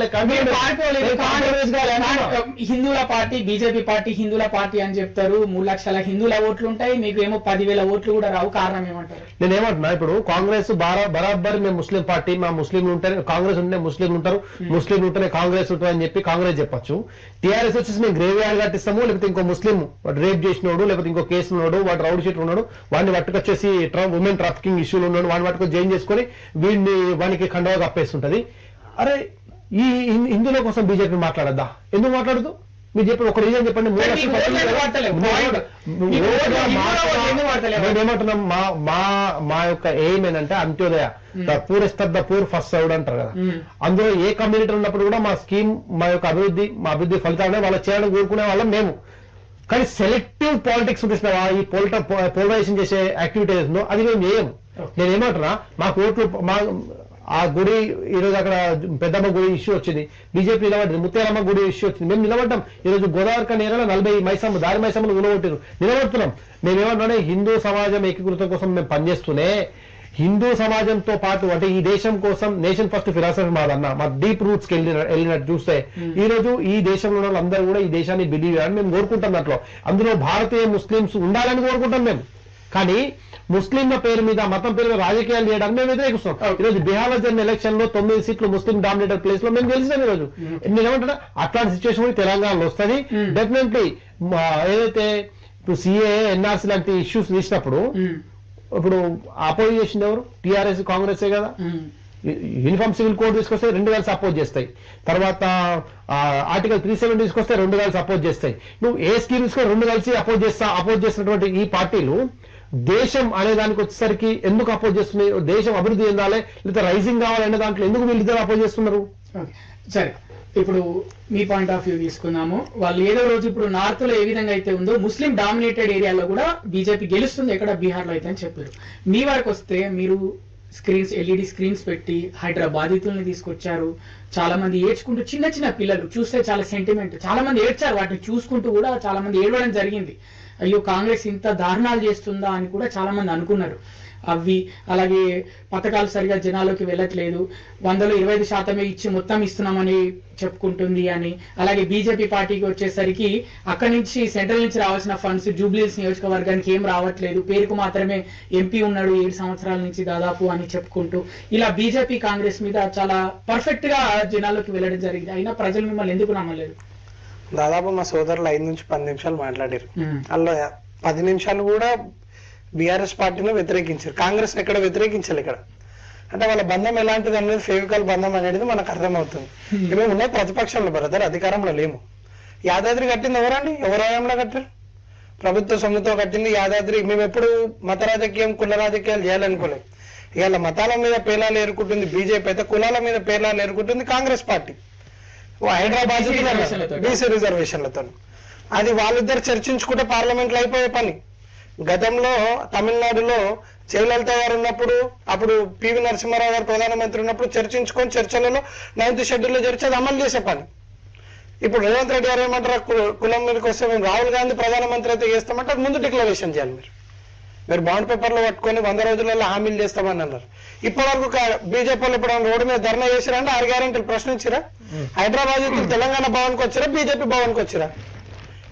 హిందువుల పార్టీ, బీజేపీ పార్టీ హిందువుల పార్టీ అని చెప్తారు. 3 లక్షల హిందువుల ఓట్లు ఉంటాయి, మీకు ఏమో 10,000 ఓట్లు కూడా రావు. కారణం ఏమంటారు? నేనేమంటున్నా, ఇప్పుడు కాంగ్రెస్ బరాబర్ మేము ముస్లిం పార్టీ, మా ముస్లింలు ఉంటారు, కాంగ్రెస్ ఉంటే ముస్లింలు ఉంటారు, ముస్లింలు ఉంటేనే కాంగ్రెస్ ఉంటుంది అని చెప్పి కాంగ్రెస్ చెప్పొచ్చు. టీఆర్ఎస్ వచ్చేసి మేము గ్రేవ్ యార్డ్ కట్టిస్తాము, లేకపోతే ఇంకో ముస్లిం వాడు రేప్ చేసినోడు, లేకపోతే ఇంకో కేసు ఉన్నాడు, వాడు రౌడ్ షీట్ ఉన్నాడు, వాడిని పట్టుకొచ్చేసి ఉమెన్ ట్రాఫికింగ్ ఇష్యూలు ఉన్నాడు, వాడిని పట్టుకొని జైన్ చేసుకొని వానికి కండవా కప్పేస్తుంటది. అరే హిందువుల కోసం బీజేపీ మాట్లాడద్దా? ఎందుకు మాట్లాడదు? మీరు చెప్పండి, ఒక రీజన్ చెప్పండి. నేనేమంటున్నాం, మా యొక్క ఎయిమ్ ఏంటంటే Antyodaya, the poorest of the poor first served అంటారు కదా. అందులో ఏ కమ్యూనిటీ ఉన్నప్పుడు కూడా మా స్కీమ్, మా యొక్క మా అభివృద్ధి ఫలితాలనే వాళ్ళ చేయడం కోరుకునే వాళ్ళం మేము. కానీ సెలెక్టివ్ పాలిటిక్స్ చూసినావా, ఈ పోలరైజేషన్ చేసే యాక్టివిటీస్ అది మేము చేయము. నేనేమంటున్నా, మా కోర్టు ఆ గుడి ఈరోజు అక్కడ పెద్దమ్మ గుడి ఇష్యూ వచ్చింది, బీజేపీ నిలబడింది. ముత్యాలమ్మ గుడి ఇష్యూ వచ్చింది, మేము నిలబడ్డాం. ఈరోజు గోదావరి నేలలో 40 మైసమ్మ దారి మైసమ్మలు నిలబడుతున్నాం. మేమేమంటున్నా, హిందూ సమాజం ఏకీకృతం కోసం మేము పనిచేస్తూనే హిందూ సమాజంతో పాటు అంటే ఈ దేశం కోసం నేషన్ ఫస్ట్ ఫిలాసఫీ మాదన్న, మా డీప్ రూట్స్కి వెళ్ళినట్టు చూస్తే ఈ రోజు ఈ దేశంలో ఉన్న వాళ్ళందరూ కూడా ఈ దేశాన్ని బిలీవ్ చేయాలని మేము కోరుకుంటాం. దాంట్లో అందులో భారతీయ ముస్లింస్ ఉండాలని కోరుకుంటాం మేము. కానీ ముస్లింల పేరు మీద, మతం పేరు మీద రాజకీయాలు చేయడానికి మేము వ్యతిరేకిస్తున్నాం. ఈరోజు బీహార్ లో జరిగిన ఎలక్షన్ లో 9 సీట్లు ముస్లిం డామినేటెడ్ ప్లేస్ లో మేము గెలిచినాం. ఈరోజు నేనేమంటున్నా, అట్లాంటి సిచ్యువేషన్ కూడా తెలంగాణలో వస్తుంది డెఫినెట్లీ. ఏదైతే ఇప్పుడు సిఏ, ఎన్ఆర్సీ లాంటి ఇష్యూస్ తీసినప్పుడు ఇప్పుడు అపోజ్ చేసింది ఎవరు? టీఆర్ఎస్, కాంగ్రెసే కదా. యూనిఫామ్ సివిల్ కోడ్ తీసుకొస్తే 2 కలిసి అపోజ్ చేస్తాయి. తర్వాత ఆర్టికల్ 370 తీసుకొస్తే 2 కలిసి అపోజ్ చేస్తాయి. నువ్వు ఏ స్కీమ్ తీసుకొని 2 కలిసి అపోజ్ చేసినటువంటి ఈ పార్టీలు దేశం అనే దానికి వచ్చేసరికి ఎందుకు అపోజ్ చేస్తున్నాయి? దేశం అభివృద్ధి చెందాలి లేదా రైజింగ్ కావాలనే దాంట్లో ఎందుకు వీళ్ళిద్దరు అపోజ్ చేస్తున్నారు? సరే, ఇప్పుడు మీ పాయింట్ ఆఫ్ వ్యూ తీసుకున్నాము. వాళ్ళు ఏదో రోజు ఇప్పుడు నార్త్ లో ఏ విధంగా అయితే ఉందో ముస్లిం డామినేటెడ్ ఏరియాలో కూడా బీజేపీ గెలుస్తుంది, ఎక్కడ బీహార్ లో అయితే అని చెప్పారు. మీ వరకు వస్తే మీరు స్క్రీన్స్, ఎల్ఈడి స్క్రీన్స్ పెట్టి హైదరాబాదితుల్ని తీసుకొచ్చారు. చాలా మంది ఏడ్చుకుంటూ, చిన్న చిన్న పిల్లలు చూస్తే చాలా సెంటిమెంట్, చాలా మంది ఏడ్చారు. వాటిని చూసుకుంటూ కూడా చాలా మంది ఏడవడం జరిగింది. అయ్యో కాంగ్రెస్ ఇంత దారుణాలు చేస్తుందా అని కూడా చాలా మంది అనుకున్నారు. అవి అలాగే పథకాలు సరిగా జనాల్లోకి వెళ్ళట్లేదు, 100లో 25% ఇచ్చి మొత్తం ఇస్తున్నామని చెప్పుకుంటుంది అని. అలాగే బీజేపీ పార్టీకి వచ్చేసరికి అక్కడి నుంచి సెంట్రల్ నుంచి రావాల్సిన ఫండ్స్ జూబ్లీహిల్స్ నియోజకవర్గానికి ఏం రావట్లేదు, పేరుకు మాత్రమే ఎంపీ ఉన్నాడు 7 సంవత్సరాల నుంచి దాదాపు అని చెప్పుకుంటూ ఇలా బీజేపీ కాంగ్రెస్ మీద చాలా పర్ఫెక్ట్ గా జనాల్లోకి వెళ్ళడం జరిగింది. అయినా ప్రజలు మిమ్మల్ని ఎందుకు నమ్మలేదు? దాదాపు మా సోదరులు 5 నుంచి 10 నిమిషాలు మాట్లాడారు. అందులో 10 నిమిషాలు కూడా బీఆర్ఎస్ పార్టీని వ్యతిరేకించారు, కాంగ్రెస్ ఎక్కడ వ్యతిరేకించాలి. ఇక్కడ అంటే వాళ్ళ బంధం ఎలాంటిది అనేది ఫేవికల్ బంధం అనేది మనకు అర్థమవుతుంది. మేము ఉన్నాయి ప్రతిపక్షంలో బ్రదర్, అధికారంలో లేము. యాదాద్రి కట్టింది ఎవరండి? ఎవరు హయాంలో కట్టారు? ప్రభుత్వ సొమ్ముతో కట్టింది యాదాద్రి. మేము ఎప్పుడు మత రాజకీయం, కుల రాజకీయాలు చేయాలనుకోలేదు. ఇవాళ మతాల మీద పేలాలు ఏరుకుంటుంది బీజేపీ, అయితే కులాల మీద పేలాలు ఏరుకుంటుంది కాంగ్రెస్ పార్టీ. హైదరాబాద్ బీసీ రిజర్వేషన్లతో అది వాళ్ళిద్దరు చర్చించుకుంటే పార్లమెంట్ లో అయిపోయే పని. గతంలో తమిళనాడులో జయలలిత గారు ఉన్నప్పుడు, అప్పుడు పివి నరసింహారావు గారు ప్రధానమంత్రి ఉన్నప్పుడు చర్చించుకొని చర్చలలో 9th షెడ్యూల్లో చర్చ అమలు చేసే పని. ఇప్పుడు రేవంత్ రెడ్డి గారు ఏమంటారు, కులం మీదకి వస్తే మేము రాహుల్ గాంధీ ప్రధానమంత్రి అయితే చేస్తామంటే అది ముందు డిక్లరేషన్ చేయాలి. మీరు బాండ్ పేపర్లో పట్టుకొని 100 రోజులలో హామీలు చేస్తామని అన్నారు. ఇప్పటివరకు బీజేపీ వాళ్ళు ఇప్పుడు రోడ్డు మీద ధర్నా చేసిరంటే 6 గ్యారెంటీలు ప్రశ్నించిరా? హైదరాబాద్ తెలంగాణ భవన్కి వచ్చిరా? బీజేపీ భవన్కి వచ్చిరా?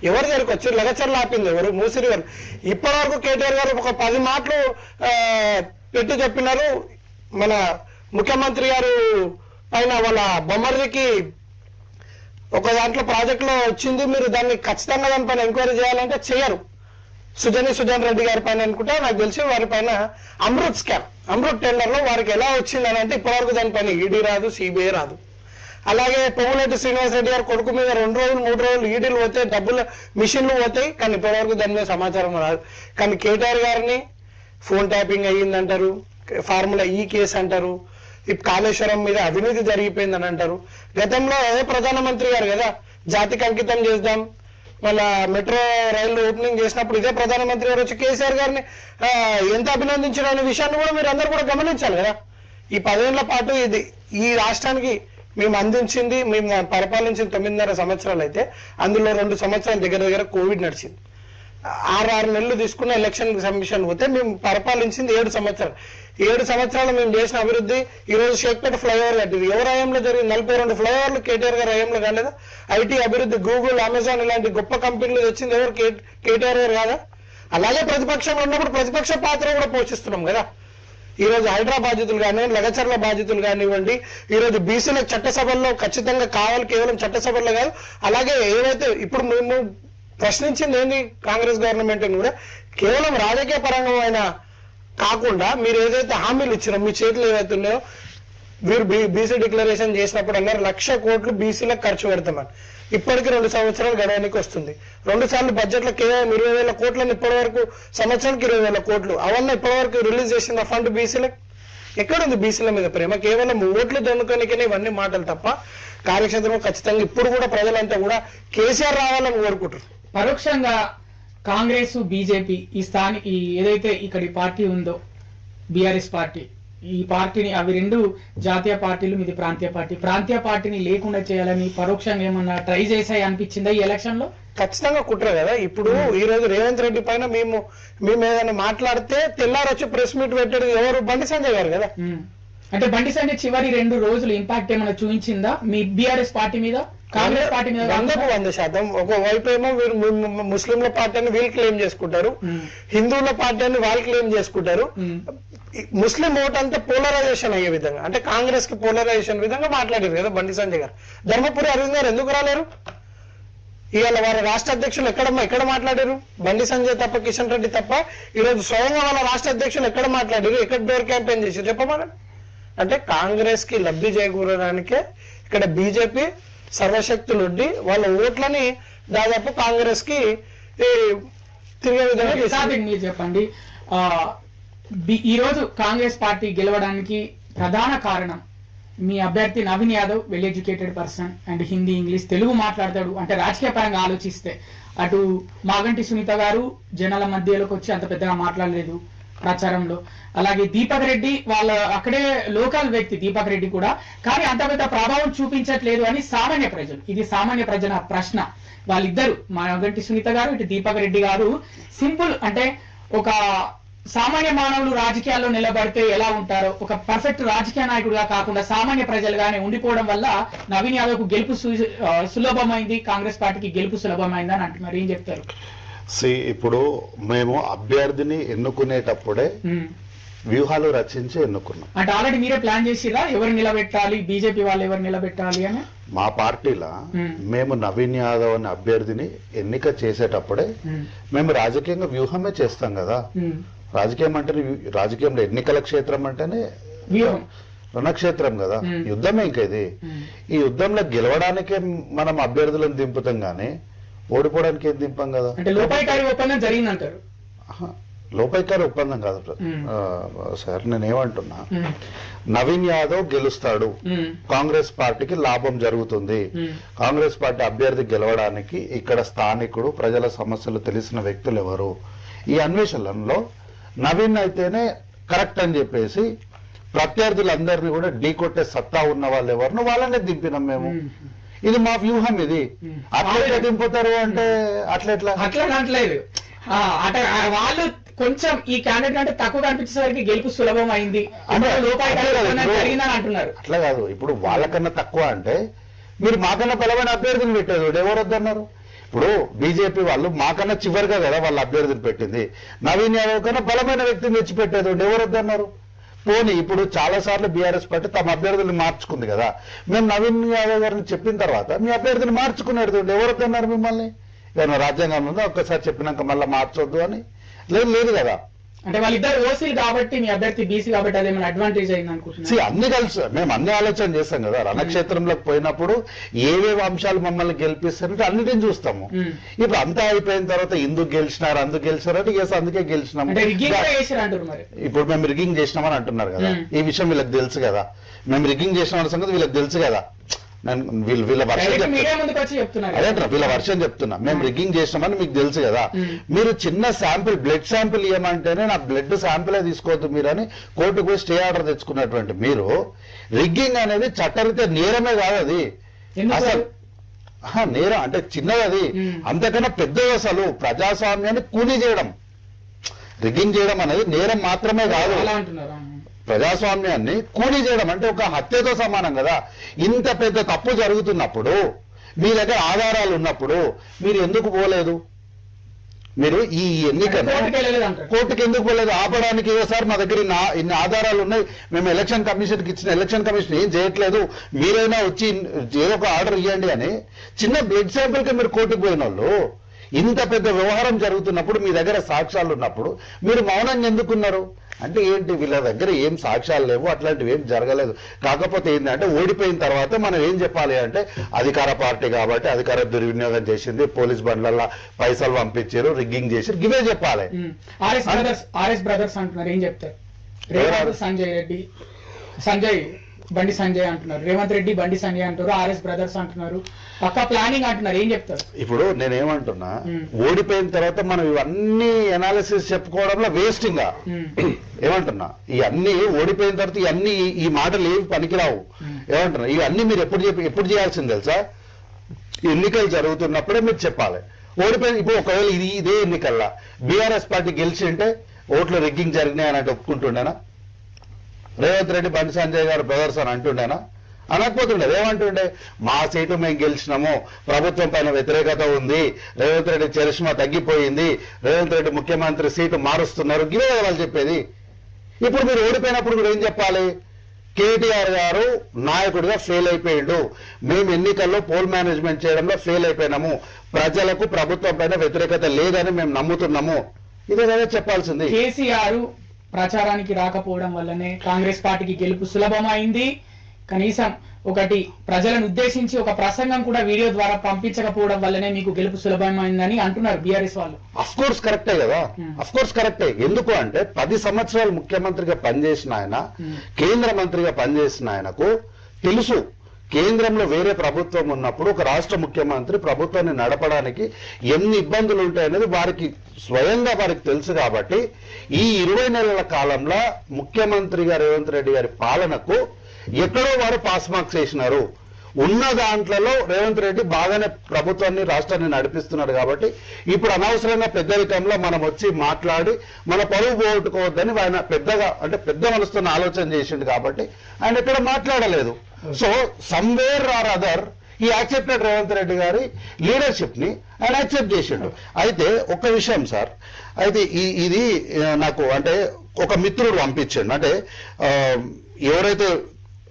ఎవరు దగ్గరికి వచ్చారు? లగచర్లు ఆపింది ఎవరు? మూసిరి గారు. ఇప్పటివరకు కేటీఆర్ గారు ఒక 10 మాటలు పెట్టి చెప్పినారు. మన ముఖ్యమంత్రి గారు పైన వాళ్ళ బొమ్మర్దికి ఒక దాంట్లో ప్రాజెక్టులో వచ్చింది, మీరు దాన్ని ఖచ్చితంగా దానిపైన ఎంక్వైరీ చేయాలంటే చేయరు. సుజన్ రెడ్డి గారి పైన అనుకుంటే నాకు తెలిసి వారి పైన అమృత్ స్కామ్, అమృత్ టెండర్ లో వారికి ఎలా వచ్చిందని అంటే ఇప్పటివరకు దానిపైన ఈడీ రాదు, సిబిఐ రాదు. అలాగే పొంగులేటి శ్రీనివాసరెడ్డి గారు కొడుకు మీద 2 రోజులు 3 రోజులు ఈడీలు పోతాయి, డబ్బులు మిషన్లు పోతాయి, కానీ ఇప్పటివరకు దాని మీద సమాచారం రాదు. కానీ కేటీఆర్ గారిని ఫోన్ ట్యాపింగ్ అయ్యిందంటారు, ఫార్ములా ఈ కేసు అంటారు, కాళేశ్వరం మీద అవినీతి జరిగిపోయిందని అంటారు. గతంలో ప్రధానమంత్రి గారు కదా జాతికి అంకితం చేద్దాం, వాళ్ళ మెట్రో రైలు ఓపెనింగ్ చేసినప్పుడు ఇదే ప్రధానమంత్రి గారు వచ్చి కేసీఆర్ గారిని ఎంత అభినందించడం అనే విషయాన్ని కూడా మీరు అందరూ కూడా గమనించాలి కదా. ఈ 10 ఏళ్ల పాటు ఇది ఈ రాష్ట్రానికి మేము అందించింది, మేము పరిపాలించిన 9.5 సంవత్సరాలు అయితే అందులో 2 సంవత్సరాల దగ్గర కోవిడ్ నడిచింది. 6 నెలలు తీసుకున్న ఎలక్షన్ కమిషన్ పోతే మేము పరిపాలించింది 7 సంవత్సరాలు. 7 సంవత్సరాలు మేము చేసిన అభివృద్ధి ఈ రోజు షేక్పేట ఫ్లైఓవర్ కట్టింది ఎవరు హయాంలో జరిగింది? 42 ఫ్లైఓవర్లు కేటీఆర్ గారు హయాంలో కాలేదా? ఐటీ అభివృద్ధి, గూగుల్, అమెజాన్ ఇలాంటి గొప్ప కంపెనీలు తెచ్చింది ఎవరు? కేటీఆర్ గారు కాదా? అలాగే ప్రతిపక్షంలో ఉన్నప్పుడు ప్రతిపక్ష పాత్ర కూడా పోషిస్తున్నాం కదా. ఈ రోజు హైడ్రా బాధితులు కానివ్వండి, లగచర్ల బాధితులు కానివ్వండి, ఈ రోజు బీసీల చట్టసభల్లో ఖచ్చితంగా కావాలి, కేవలం చట్టసభల్లో కాదు. అలాగే ఏవైతే ఇప్పుడు మేము ప్రశ్నించింది ఏంది కాంగ్రెస్ గవర్నమెంట్ కూడా కేవలం రాజకీయ పరంగా కాకుండా మీరు ఏదైతే హామీలు ఇచ్చినా మీ చేతులు ఏవైతే ఉన్నాయో వీరు బీసీ డిక్లరేషన్ చేసినప్పుడు అన్నారు 1,00,000 కోట్లు బీసీలకు ఖర్చు పెడతామని. ఇప్పటికి 2 సంవత్సరాలు గడవడానికి వస్తుంది. 2 సార్లు బడ్జెట్ లో కేవలం 20,000 కోట్లని ఇప్పటి వరకు, సంవత్సరానికి 20,000 కోట్లు అవన్నీ ఇప్పటి వరకు రిలీజ్ చేసిన ఫండ్ బీసీలకు ఎక్కడుంది? బీసీల మీద ప్రేమ కేవలం ఓట్లు దొంగకొనికనే ఇవన్నీ మాటలు తప్ప కార్యక్షేత్రంలో ఖచ్చితంగా ఇప్పుడు కూడా ప్రజలంతా కూడా కేసీఆర్ రావాలని కోరుకుంటారు. పరోక్షంగా కాంగ్రెస్ బీజేపీ ఈ ఏదైతే ఇక్కడి పార్టీ ఉందో బీఆర్ఎస్ పార్టీ, ఈ పార్టీని అవి రెండు జాతీయ పార్టీలు, మీది ప్రాంతీయ పార్టీని లేకుండా చేయాలని పరోక్షంగా ఏమన్నా ట్రై చేశాయి అనిపించిందా ఈ ఎలక్షన్ లో? ఖచ్చితంగా కుట్ర కదా. ఇప్పుడు ఈ రోజు రేవంత్ రెడ్డి పైన మేము ఏదైనా మాట్లాడితే తెల్లారొచ్చి ప్రెస్ మీట్ పెట్టాడు ఎవరు? బండి సంజయ్ గారు కదా. అంటే బండి సంజయ్ చివరి 2 రోజులు ఇంపాక్ట్ ఏమైనా చూపించిందా మీ బీఆర్ఎస్ పార్టీ మీద, కాంగ్రెస్ పార్టీ మీద? 100%. ఒకవైపు ఏమో ముస్లింల పార్టీ అని వీళ్ళు క్లెయిమ్ చేసుకుంటారు, హిందువుల పార్టీ అని వాళ్ళు క్లెయిమ్ చేసుకుంటారు. ముస్లిం ఓట్ అంతా పోలరైజేషన్ అయ్యే విధంగా, అంటే కాంగ్రెస్ కి పోలరైజేషన్ విధంగా మాట్లాడారు కదా బండి సంజయ్ గారు. ధర్మపురి అరవింద్ గారు ఎందుకు రాలేరు? ఇవాళ వారి రాష్ట్ర అధ్యక్షులు ఎక్కడ మాట్లాడారు? బండి సంజయ్ తప్ప, కిషన్ రెడ్డి తప్ప ఈరోజు స్వయంగా వాళ్ళ రాష్ట్ర అధ్యక్షులు ఎక్కడ మాట్లాడారు? ఎక్కడ డోర్ క్యాంపెయిన్ చేశారు చెప్పమని? అంటే కాంగ్రెస్ కి లబ్ధి చేకూరడానికే ఇక్కడ బీజేపీ సర్వశక్తులు ఉండి వాళ్ళ ఓట్లని దాదాపు కాంగ్రెస్ కి తిరిగే విధంగా. మీరు చెప్పండి, ఈ రోజు కాంగ్రెస్ పార్టీ గెలవడానికి ప్రధాన కారణం మీ అభ్యర్థి Naveen Yadav, well educated person and Hindi, English, Telugu మాట్లాడతాడు. అంటే రాజకీయ పరంగా ఆలోచిస్తే అటు మాగంటి సునీత గారు జనాల మధ్యలోకి వచ్చి అంత పెద్దగా మాట్లాడలేదు ప్రచారంలో. అలాగే దీపక్ రెడ్డి వాళ్ళ అక్కడే లోకల్ వ్యక్తి దీపక్ రెడ్డి కూడా, కానీ అంత పెద్ద ప్రభావం చూపించట్లేదు అని సామాన్య ప్రజలు. ఇది సామాన్య ప్రజల ప్రశ్న. వాళ్ళిద్దరు మాగంటి సునీత గారు, ఇటు దీపక్ రెడ్డి గారు సింపుల్, అంటే ఒక సామాన్య మానవులు రాజకీయాల్లో నిలబడితే ఎలా ఉంటారో ఒక పర్ఫెక్ట్ రాజకీయ నాయకుడిగా కాకుండా సామాన్య ప్రజలుగానే ఉండిపోవడం వల్ల నవీన్ యాదవ్ కు గెలుపు సులభమైంది, కాంగ్రెస్ పార్టీకి గెలుపు సులభమైంది అని అంటున్నారు. ఏం చెప్తారు? ఇప్పుడు మేము అభ్యర్థిని ఎన్నుకునేటప్పుడే వ్యూహాలు రచించి ఎన్నుకున్నాం. అంటే ఆల్రెడీ మీరే ప్లాన్ చేసిరా ఎవరు నిలబెట్టాలి, బీజేపీ వాళ్ళు ఎవరు నిలబెట్టాలి అని? మా పార్టీలో మేము నవీన్ యాదవ్ అనే అభ్యర్థిని ఎన్నిక చేసేటప్పుడే మేము రాజకీయంగా వ్యూహమే చేస్తాం కదా. రాజకీయం అంటే రాజకీయంలో ఎన్నికల క్షేత్రం అంటేనే రణక్షేత్రం కదా, యుద్ధమే. ఇంకా ఇది ఈ యుద్ధంలో గెలవడానికే మనం అభ్యర్థులను దింపుతాం గానీ ఓడిపోవడానికి ఏం దింపాం కదా. అంటే లోపాయికారి ఒప్పందం జరిగిందంటారు? లోపాయికారి ఒప్పందం కాదు సార్, నేనేమంటున్నా, నవీన్ యాదవ్ గెలుస్తాడు, కాంగ్రెస్ పార్టీకి లాభం జరుగుతుంది. కాంగ్రెస్ పార్టీ అభ్యర్థి గెలవడానికి ఇక్కడ స్థానికుడు, ప్రజల సమస్యలు తెలిసిన వ్యక్తులు ఎవరు, ఈ అన్వేషణలో నవీన్ అయితేనే కరెక్ట్ అని చెప్పేసి ప్రత్యర్థులందరినీ కూడా ఢీకొట్టే సత్తా ఉన్న వాళ్ళు ఎవరినో వాళ్ళనే దింపినాం మేము. ఇది మా వ్యూహం. ఇది అట్లా దింపుతారు అంటే అట్లా అనట్లేదు. అంటే వాళ్ళు కొంచెం ఈ క్యాండిడేట్ అంటే తక్కువ కనిపించేసరికి గెలుపు సులభం అయింది అంటున్నారు. అట్లా కాదు. ఇప్పుడు వాళ్ళకన్నా తక్కువ అంటే మీరు మాకన్నా బలమైన అభ్యర్థిని పెట్టారు, ఎవరు వద్దన్నారు? ఇప్పుడు బీజేపీ వాళ్ళు మాకన్నా చివరిగా కదా వాళ్ళ అభ్యర్థిని పెట్టింది. నవీన్ యాదవ్ కన్నా బలమైన వ్యక్తిని తెచ్చి పెట్టేది, ఎవరు వద్దన్నారు? పోనీ ఇప్పుడు చాలా సార్లు బీఆర్ఎస్ పార్టీ తమ అభ్యర్థులను మార్చుకుంది కదా. మేము నవీన్ యాదవ్ గారిని చెప్పిన తర్వాత మీ అభ్యర్థిని మార్చుకునేది, ఎవరు వద్దన్నారు మిమ్మల్ని? ఏమైనా రాజ్యాంగం ఉందో ఒక్కసారి చెప్పినాక మళ్ళీ మార్చొద్దు అని? లేదు కదా. అంటే వాళ్ళిద్దరు ఓసీ కాబట్టి మీ అభ్యర్థి బీసీ కాబట్టి అదేమైనా అడ్వాంటేజ్ అయింది అనుకుంటున్నాను. అన్ని కలిసి మేము అన్ని ఆలోచన చేస్తాం కదా. రణక్షేత్రంలోకి పోయినప్పుడు ఏవేవి అంశాలు మమ్మల్ని గెలిపిస్తారంటే అన్నిటిని చూస్తాము. ఇప్పుడు అంతా అయిపోయిన తర్వాత ఎందుకు గెలిచినారు, అందుకు గెలిచినారు అంటే అందుకే గెలిచినాము. ఇప్పుడు మేము రిగ్గింగ్ చేసినామని అంటున్నారు కదా. ఈ విషయం వీళ్ళకి తెలుసు కదా. మేము రిగ్గింగ్ చేసినామన్న సంగతి వీళ్ళకి తెలుసు కదా. వీళ్ళ వర్షం చెప్తున్నా. మేము రిగ్గింగ్ చేసినామని మీకు తెలుసు కదా. మీరు చిన్న శాంపిల్, బ్లడ్ శాంపిల్ ఇవ్వమంటేనే నా బ్లడ్ శాంపిలే తీసుకోవద్దు మీరు అని కోర్టుకు పోయి స్టే ఆర్డర్ తెచ్చుకున్నటువంటి మీరు, రిగ్గింగ్ అనేది చట్టరీత్యా నేరమే కాదు. అది అసలు నేరం అంటే చిన్నది, అది అంతకన్నా పెద్దది. అసలు ప్రజాస్వామ్యాన్ని కూనీ చేయడం, రిగ్గింగ్ చేయడం అనేది నేరం మాత్రమే కాదు. ప్రజాస్వామ్యాన్ని కూలీ చేయడం అంటే ఒక హత్యతో సమానం కదా. ఇంత పెద్ద తప్పు జరుగుతున్నప్పుడు మీ దగ్గర ఆధారాలు ఉన్నప్పుడు మీరు ఎందుకు పోలేదు? మీరు ఈ ఎన్నికను కోర్టుకు ఎందుకు పోలేదు? ఆపడానికి సార్ మా దగ్గర ఇన్ని ఆధారాలు ఉన్నాయి, మేము ఎలక్షన్ కమిషన్కి ఇచ్చిన, ఎలక్షన్ కమిషన్ ఏం చేయట్లేదు, మీరైనా వచ్చి ఏదో ఒక ఆర్డర్ ఇవ్వండి అని చిన్న బ్లడ్ శాంపిల్కి మీరు కోర్టుకు పోయిన వాళ్ళు ఇంత పెద్ద వ్యవహారం జరుగుతున్నప్పుడు మీ దగ్గర సాక్ష్యాలు ఉన్నప్పుడు మీరు మౌనంగా ఎందుకున్నారు? అంటే ఏంటి, వీళ్ళ దగ్గర ఏం సాక్ష్యాలు లేవు, అట్లాంటివి ఏం జరగలేదు. కాకపోతే ఏంటంటే ఓడిపోయిన తర్వాత మనం ఏం చెప్పాలి అంటే అధికార పార్టీ కాబట్టి అధికార దుర్వినియోగం చేసింది, పోలీస్ బండ్లల్లో పైసలు పంపించారు, రిగ్గింగ్ చేశారు, ఇవే చెప్పాలి. ఆర్ఎస్ బ్రదర్స్ అంటున్నారు, ఏం చెప్తారు? రేవంత్ సంజయ్ రెడ్డి, బండి సంజయ్ అంటున్నారు, రేవంత్ రెడ్డి బండి సంజయ్ అంటారు, ఆర్ఎస్ బ్రదర్స్ అంటున్నారు, పక్కా ప్లానింగ్ అంటున్నారు, ఏం చెప్తారు? ఇప్పుడు నేనేమంటున్నా, ఓడిపోయిన తర్వాత మనం ఇవన్నీ ఎనాలిసిస్ చెప్పుకోవడంలో వేస్ట్. ఇంకా ఏమంటున్నా, ఇవన్నీ ఓడిపోయిన తర్వాత ఇవన్నీ ఈ మాటలు ఏమి పనికిరావు. ఏమంటున్నా, ఇవన్నీ మీరు ఎప్పుడు చేయాల్సింది తెలుసా? ఎన్నికలు జరుగుతున్నప్పుడే మీరు చెప్పాలి. ఓడిపోయిన ఇప్పుడు ఒకవేళ ఇదే ఎన్నికల్లా బీఆర్ఎస్ పార్టీ గెలిచి ఉంటే ఓట్లు రిగ్గింగ్ జరిగినాయని అంటే ఒప్పుకుంటుండేనా? రేవంత్ రెడ్డి బండి సంజయ్ గారు బ్రదర్స్ అని అంటుండేనా? అనకపోతుండే. ఏమంటుండే, మా సీటు మేము గెలిచినాము, ప్రభుత్వం పైన వ్యతిరేకత ఉంది, రేవంత్ రెడ్డి చరిష్మా తగ్గిపోయింది, రేవంత్ రెడ్డి ముఖ్యమంత్రి సీటు మారుస్తున్నారు, ఇవే వాళ్ళు చెప్పేది. ఇప్పుడు మీరు ఓడిపోయినప్పుడు మీరు ఏం చెప్పాలి? కేటీఆర్ గారు నాయకుడిగా ఫెయిల్ అయిపోయిండు, మేము ఎన్నికల్లో పోల్ మేనేజ్మెంట్ చేయడంలో ఫెయిల్ అయిపోయినాము, ప్రజలకు ప్రభుత్వం పైన వ్యతిరేకత లేదని మేము నమ్ముతున్నాము, ఇదే కదా చెప్పాల్సింది. కేసీఆర్ ప్రచారానికి రాకపోవడం వల్లనే కాంగ్రెస్ పార్టీకి గెలుపు సులభమైంది. కనీసం ఒకటి ప్రజలను ఉద్దేశించి ఒక ప్రసంగం కూడా వీడియో ద్వారా పంపించకపోవడం వల్లనే మీకు గెలుపు సులభమైందని అంటున్నారు బీఆర్ఎస్ వాళ్ళు. అఫ్ కోర్స్ కరెక్టే కదా, అఫ్ కోర్స్ కరెక్టే. ఎందుకు అంటే 10 సంవత్సరాలు ముఖ్యమంత్రిగా పనిచేసిన ఆయన, కేంద్ర మంత్రిగా పనిచేసిన ఆయనకు తెలుసు కేంద్రంలో వేరే ప్రభుత్వం ఉన్నప్పుడు ఒక రాష్ట్ర ముఖ్యమంత్రి ప్రభుత్వాన్ని నడపడానికి ఎన్ని ఇబ్బందులు ఉంటాయనేది వారికి స్వయంగా వారికి తెలుసు. కాబట్టి ఈ 20 నెలల కాలంలో ముఖ్యమంత్రిగా రేవంత్ రెడ్డి గారి పాలనకు ఎక్కడో వారు పాస్ మార్క్స్ వేసినారు. ఉన్న దాంట్లలో రేవంత్ రెడ్డి బాగానే ప్రభుత్వాన్ని రాష్ట్రాన్ని నడిపిస్తున్నాడు. కాబట్టి ఇప్పుడు అనవసరంగా పెద్దరికంలో మనం వచ్చి మాట్లాడి మన పరువు పోగొట్టుకోవద్దని ఆయన పెద్దగా అంటే పెద్ద మనసుతో ఆలోచన చేసిండు. కాబట్టి ఆయన ఎక్కడ మాట్లాడలేదు. సో సమ్వేర్ ఆర్ అదర్ ఈ యాక్సెప్టెడ్ రేవంత్ రెడ్డి గారి లీడర్షిప్ ని ఆయన యాక్సెప్ట్ చేసిండు. అయితే ఒక విషయం సార్, అయితే ఇది నాకు అంటే ఒక మిత్రుడు పంపించండి. అంటే ఎవరైతే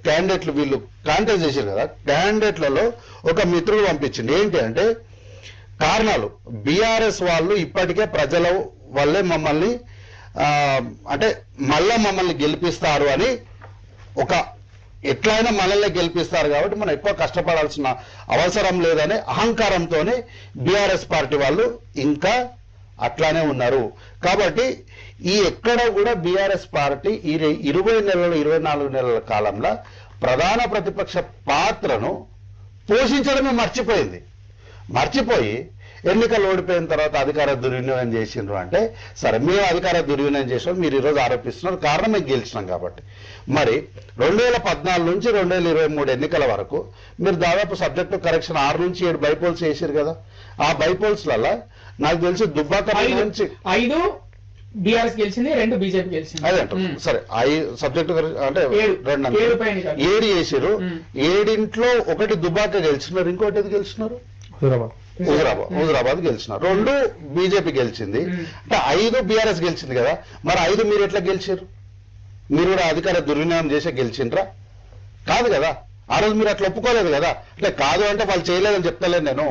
క్యాండిడేట్లు వీళ్ళు కాంటాక్ట్ చేశారు కదా, క్యాండిడేట్లలో ఒక మిత్రుడు పంపించింది. ఏంటి అంటే కారణాలు, బీఆర్ఎస్ వాళ్ళు ఇప్పటికే ప్రజల వల్లే మమ్మల్ని అంటే మళ్ళా మమ్మల్ని గెలిపిస్తారు అని, ఒక ఎట్లయినా మనల్ని గెలిపిస్తారు కాబట్టి మనం ఎక్కువ కష్టపడాల్సిన అవసరం లేదనే అహంకారంతోనే బీఆర్ఎస్ పార్టీ వాళ్ళు ఇంకా అట్లానే ఉన్నారు. కాబట్టి ఈ ఎక్కడ కూడా బీఆర్ఎస్ పార్టీ ఈ 20 నెలలు 24 నెలల కాలంలో ప్రధాన ప్రతిపక్ష పాత్రను పోషించడమే మర్చిపోయి ఎన్నికలు ఓడిపోయిన తర్వాత అధికార దుర్వినియోగం చేసిండ్రు అంటే, సరే మేము అధికార దుర్వినియోగం చేసాం మీరు ఈరోజు ఆరోపిస్తున్నారు, కారణం మేము గెలిచినాం కాబట్టి. మరి 2014 నుంచి 2023 ఎన్నికల వరకు మీరు దాదాపు సబ్జెక్టు కరెక్షన్ 6 నుంచి 7 బైపోల్స్ చేసారు కదా. ఆ బైపోల్స్లలో నాకు తెలిసి దుబ్బాక నుంచి 5 బీఆర్ఎస్ గెలిచింది, 2 బీజేపీ గెలిచింది. అదే అంటారు. సరే 5 సబ్జెక్టు అంటే 7 చేసారు. 7 1 దుబ్బాక గెలిచినారు, ఇంకోటి ఏది గెలిచినారు? హుజురాబాద్ గెలిచినారు. 2 బీజేపీ గెలిచింది. అంటే 5 బీఆర్ఎస్ గెలిచింది కదా. మరి 5 మీరు ఎట్లా గెలిచారు? మీరు కూడా అధికార దుర్వినియోగం చేసే గెలిచిండ్రా? కాదు కదా. ఆ రోజు మీరు అట్లా ఒప్పుకోలేదు కదా. అంటే కాదు అంటే వాళ్ళు చేయలేదని చెప్తలేను నేను.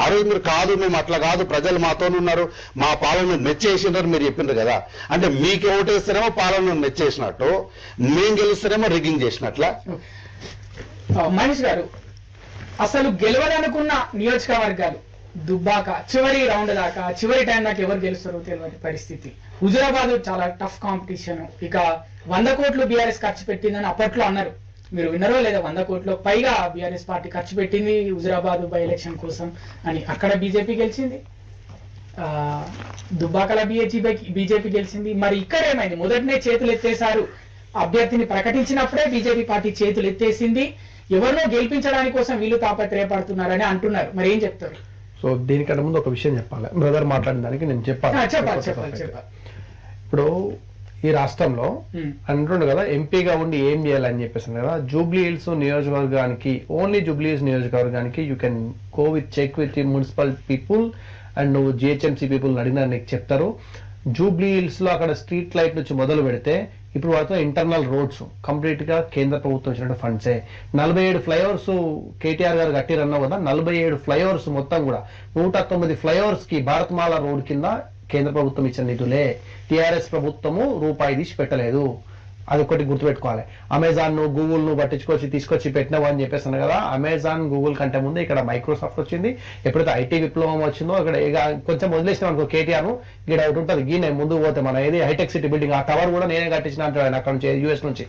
ఆ రోజు మీరు కాదు మేము అట్లా కాదు ప్రజలు మాతోనున్నారు, మా పాలన మెచ్చేసినారు మీరు చెప్పిండ్రు కదా. అంటే మీకు ఓటేస్తేనేమో పాలన మెచ్చేసినట్టు, మేము గెలుస్తేనేమో రిగ్గింగ్ చేసినట్లా. మహేష్ గారు, అసలు గెలవాలనుకున్న నియోజకవర్గాలు దుబ్బాక చివరి రౌండ్ దాకా, చివరి టైం దాకా ఎవరు గెలుస్తారో తెలియని పరిస్థితి. హుజురాబాద్ చాలా టఫ్ కాంపిటీషన్. ఇక 100 కోట్లు బీఆర్ఎస్ ఖర్చు పెట్టిందని అప్పట్లో అన్నారు, మీరు విన్నారో లేదా? 100 కోట్లు పైగా బీఆర్ఎస్ పార్టీ ఖర్చు పెట్టింది హుజురాబాద్ బై ఎలక్షన్ కోసం అని. అక్కడ బీజేపీ గెలిచింది, దుబ్బాకల బీజేపీ గెలిచింది. మరి ఇక్కడ ఏమైంది? మొదటినే చేతులు ఎత్తేశారు, అభ్యర్థిని ప్రకటించినప్పుడే బీజేపీ పార్టీ చేతులు ఎత్తేసింది. ఎవరినో గెలిపించడానికి కోసం వీళ్ళు తాపత్రయపడుతున్నారని అంటున్నారు. మరి ఏం చెప్తారు? సో దీనికంటే ముందు ఒక విషయం చెప్పాలి. బ్రదర్ మాట్లాడిన దానికి నేను చెప్పాలి. ఇప్పుడు ఈ రాష్ట్రంలో అంటుండు కదా ఎంపీగా ఉండి ఏం చేయాలని చెప్పేసి కదా. జూబ్లీ హిల్స్ నియోజకవర్గానికి, ఓన్లీ జూబ్లీ హిల్స్ నియోజకవర్గానికి you can go with check with the municipal people and నువ్వు జిహెచ్ఎంసీ పీపుల్ అడిగినా నీకు చెప్తారు. జూబ్లీ హిల్స్ లో అక్కడ స్ట్రీట్ లైట్ నుంచి మొదలు పెడితే ఇప్పుడు వాటితో ఇంటర్నల్ రోడ్స్ కంప్లీట్ గా కేంద్ర ప్రభుత్వం ఇచ్చినటువంటి ఫండ్సే. 47 ఫ్లైఓవర్స్ కేటీఆర్ గారు కట్టిరన్నావు కదా, 47 ఫ్లైఓవర్స్ మొత్తం కూడా 109 ఫ్లైఓవర్స్ కి భారత్మాల రోడ్ కింద కేంద్ర ప్రభుత్వం ఇచ్చిన నిధులే. టిఆర్ఎస్ ప్రభుత్వము రూపాయి తీసి పెట్టలేదు. అది ఒకటి గుర్తుపెట్టుకోవాలి. అమెజాన్ ను గూగుల్ ను పట్టించుకొచ్చి తీసుకొచ్చి పెట్టినావు అని చెప్పేస్తాను కదా. అమెజాన్ గూగుల్ కంటే ముందు ఇక్కడ మైక్రోసాఫ్ట్ వచ్చింది. ఎప్పుడైతే ఐటీ విప్లవం వచ్చిందో ఇక్కడ ఇక కొంచెం వదిలేసినాం అనుకో కేటీఆర్ ను, ఇక్కడ ఒకటి ఉంటుంది గీ నేను ముందుకు పోతే మన ఏది హైటెక్ సిటీ బిల్డింగ్, ఆ టవర్ కూడా నేనే కట్టించిన అంటాడు ఆయన అక్కడ నుంచి యూఎస్ నుంచి.